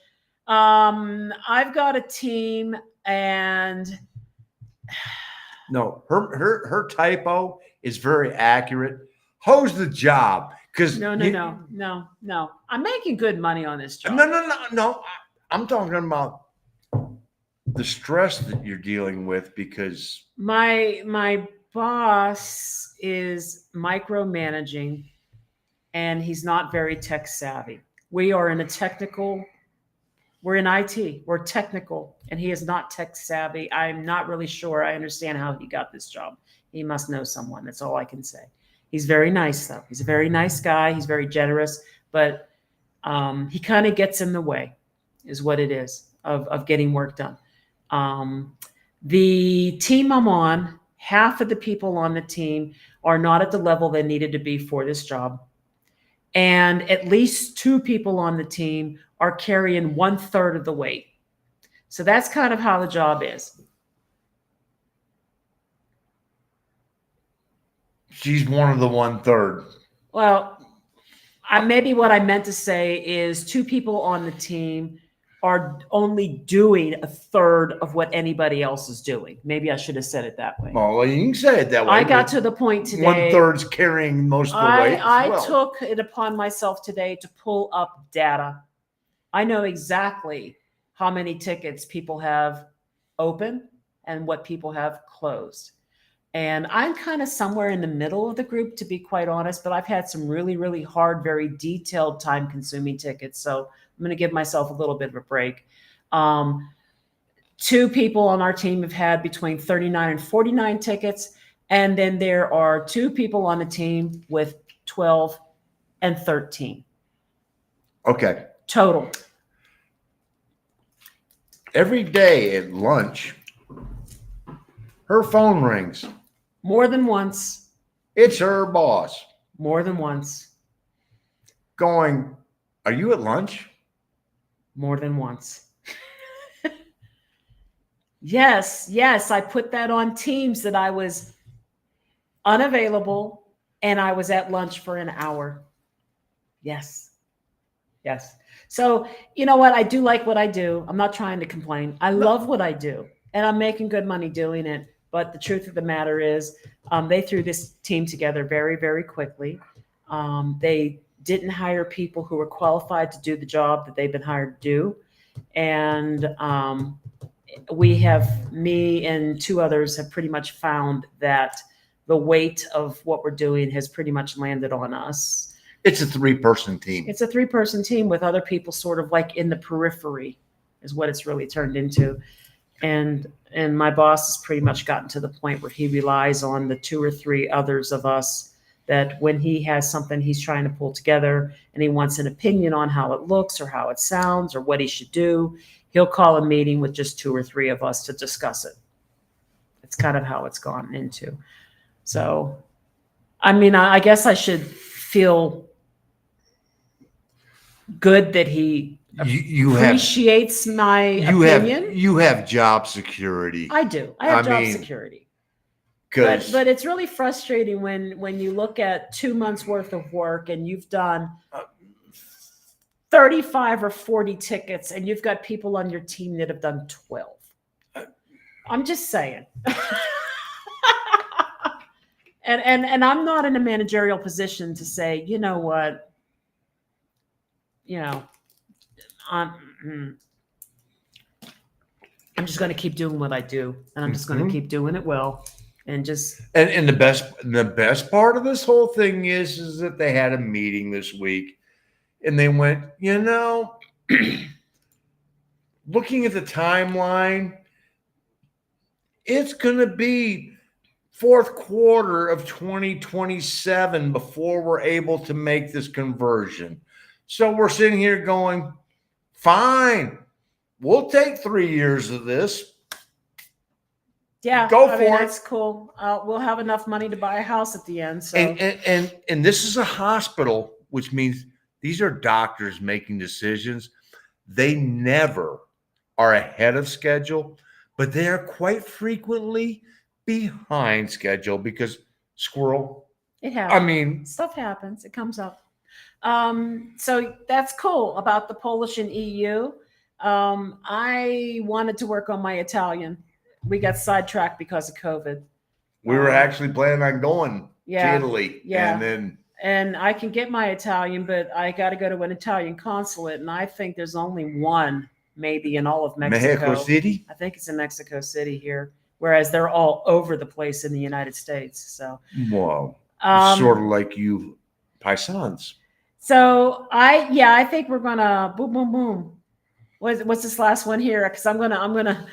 I've got a team and no, her typo is very accurate. How's the job? Because no. I'm making good money on this job. No. I'm talking about the stress that you're dealing with because my boss is micromanaging and he's not very tech savvy. We're in IT. We're technical and he is not tech savvy. I'm not really sure I understand how he got this job. He must know someone. That's all I can say. He's very nice, though. He's a very nice guy. He's very generous, but he kind of gets in the way, is what it is, of getting work done. The team I'm on, half of the people on the team are not at the level they needed to be for this job. And at least 2 people on the team are carrying 1/3 of the weight. So that's kind of how the job is. She's one of the 1/3. Well, maybe what I meant to say is 2 people on the team are only doing 1/3 of what anybody else is doing. Maybe I should have said it that way. Well, you can say it that way. I got to the point today. 1/3's carrying most of the weight. I took it upon myself today to pull up data. I know exactly how many tickets people have open and what people have closed. And I'm kind of somewhere in the middle of the group, to be quite honest, but I've had some really, really hard, very detailed, time-consuming tickets. So I'm going to give myself a little bit of a break. 2 people on our team have had between 39 and 49 tickets. And then there are 2 people on the team with 12 and 13 Okay. total. Every day at lunch, her phone rings. More than once. It's her boss. More than once. Going, are you at lunch? More than once. Yes, I put that on Teams that I was unavailable and I was at lunch for an hour. Yes. So, you know what? I do like what I do. I'm not trying to complain. I love what I do and I'm making good money doing it. But the truth of the matter is, they threw this team together very, very quickly. They didn't hire people who were qualified to do the job that they've been hired to do. And me and two others have pretty much found that the weight of what we're doing has pretty much landed on us. It's a 3-person team. It's a 3-person team with other people sort of like in the periphery is what it's really turned into. And my boss has pretty much gotten to the point where he relies on the 2 or 3 others of us that when he has something he's trying to pull together and he wants an opinion on how it looks or how it sounds or what he should do, he'll call a meeting with just 2 or 3 of us to discuss it. It's kind of how it's gone into. So, I mean, I guess I should feel good that he appreciates my opinion. You have job security. I do. I have job security. But it's really frustrating when you look at 2 months worth of work and you've done 35 or 40 tickets and you've got people on your team that have done 12. I'm just saying. and I'm not in a managerial position to say, you know what, I'm just going to keep doing what I do, and I'm just going to keep doing it well, and just. And the best part of this whole thing is that they had a meeting this week, and they went, looking at the timeline, it's going to be fourth quarter of 2027 before we're able to make this conversion. So we're sitting here going, fine, we'll take 3 years of this. Yeah, go for it. That's cool. We'll have enough money to buy a house at the end. So and this is a hospital, which means these are doctors making decisions. They never are ahead of schedule, but they are quite frequently behind schedule because squirrel. It happens. I mean, stuff happens. It comes up. So that's cool about the Polish and EU. I wanted to work on my Italian. We got sidetracked because of COVID. We were actually planning on going to Italy. Yeah. And I can get my Italian, but I got to go to an Italian consulate. And I think there's only one maybe in all of Mexico. Mexico City? I think it's in Mexico City here. Whereas they're all over the place in the United States. So, wow. Sort of like you paisans. So I think we're gonna boom, boom, boom. What's this last one here? Because I'm gonna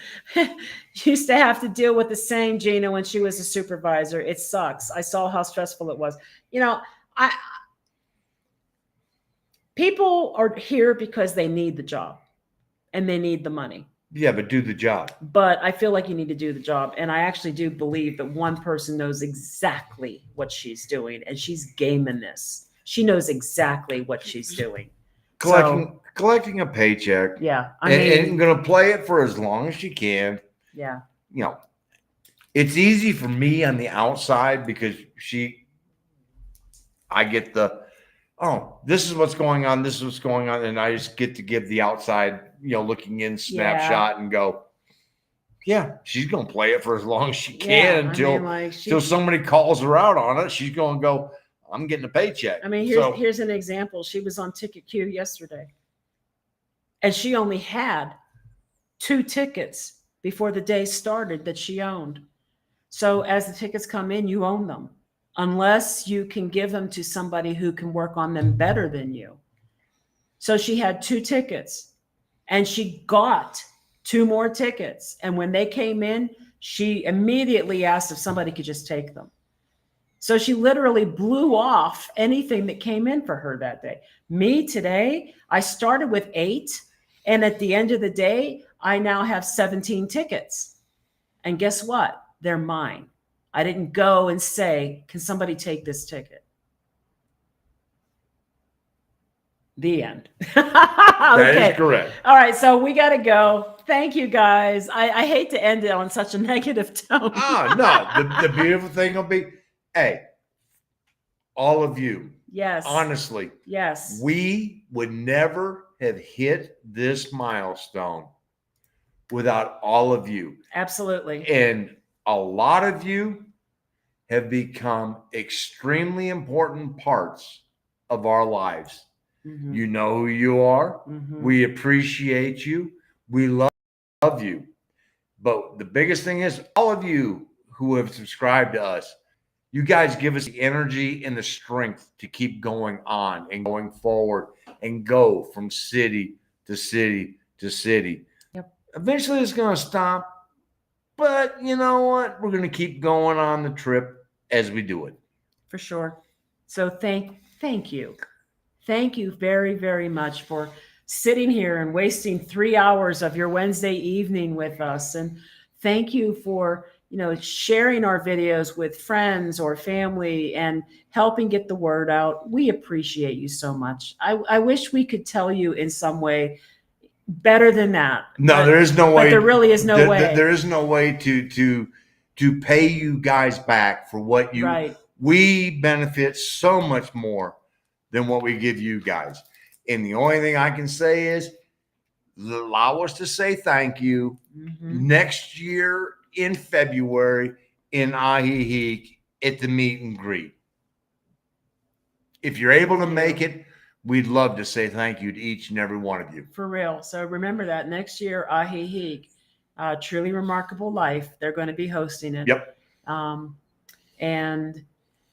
used to have to deal with the same Gina when she was a supervisor. It sucks. I saw how stressful it was. People are here because they need the job and they need the money. Yeah, but do the job. But I feel like you need to do the job. And I actually do believe that one person knows exactly what she's doing and she's gaming this. She knows exactly what she's doing. Collecting a paycheck. Yeah. And going to play it for as long as she can. Yeah. It's easy for me on the outside because I get this is what's going on. This is what's going on. And I just get to give the outside, looking in snapshot and go, yeah, she's going to play it for as long as she can until somebody calls her out on it. She's going to go, I'm getting a paycheck. I mean, here's an example. She was on ticket queue yesterday and she only had 2 tickets before the day started that she owned. So as the tickets come in, you own them unless you can give them to somebody who can work on them better than you. So she had 2 tickets and she got 2 more tickets. And when they came in, she immediately asked if somebody could just take them. So she literally blew off anything that came in for her that day. Me today, I started with 8. And at the end of the day, I now have 17 tickets. And guess what? They're mine. I didn't go and say, can somebody take this ticket? The end. That is correct. All right. So we got to go. Thank you, guys. I hate to end it on such a negative tone. Oh, no. The beautiful thing will be, hey, all of you. Yes. Honestly. Yes. We would never have hit this milestone without all of you. Absolutely. And a lot of you have become extremely important parts of our lives. Mm-hmm. You know who you are. Mm-hmm. We appreciate you. We love you. But the biggest thing is all of you who have subscribed to us, you guys give us the energy and the strength to keep going on and going forward and go from city to city to city. Yep. Eventually it's going to stop, but you know what? We're going to keep going on the trip as we do it. For sure. So thank you. Thank you very, very much for sitting here and wasting 3 hours of your Wednesday evening with us. And thank you for, sharing our videos with friends or family and helping get the word out. We appreciate you so much. I wish we could tell you in some way better than that. No, there is no way. But there really is no way. There is no way to pay you guys back for what you. Right. We benefit so much more than what we give you guys. And the only thing I can say is allow us to say thank you. Mm-hmm. Next year in February in Ahihi at the meet and greet. If you're able to make it, we'd love to say thank you to each and every one of you. For real. So remember that next year, Ahihi, Truly Remarkable Life, they're going to be hosting it. Yep. And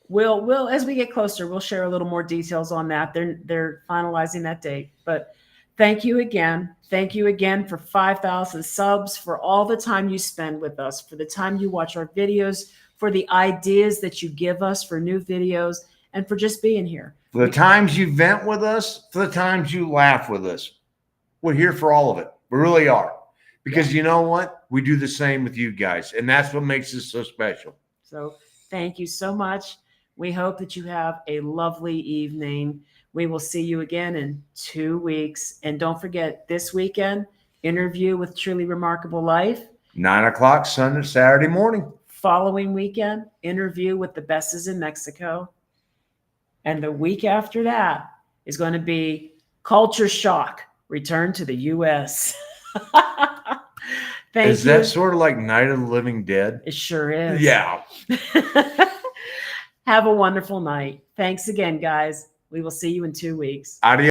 we'll as we get closer, we'll share a little more details on that. They're finalizing that date. But thank you again. Thank you again for 5,000 subs, for all the time you spend with us, for the time you watch our videos, for the ideas that you give us for new videos, and for just being here. For the times you vent with us, for the times you laugh with us. We're here for all of it. We really are. Because you know what? We do the same with you guys. And that's what makes this so special. So thank you so much. We hope that you have a lovely evening. We will see you again in 2 weeks. And don't forget, this weekend, interview with Truly Remarkable Life. 9 o'clock Saturday morning. Following weekend, interview with the Besses in Mexico. And the week after that is going to be Culture Shock, Return to the U.S. Thank you. Is that sort of like Night of the Living Dead? It sure is. Yeah. Have a wonderful night. Thanks again, guys. We will see you in 2 weeks. Adios.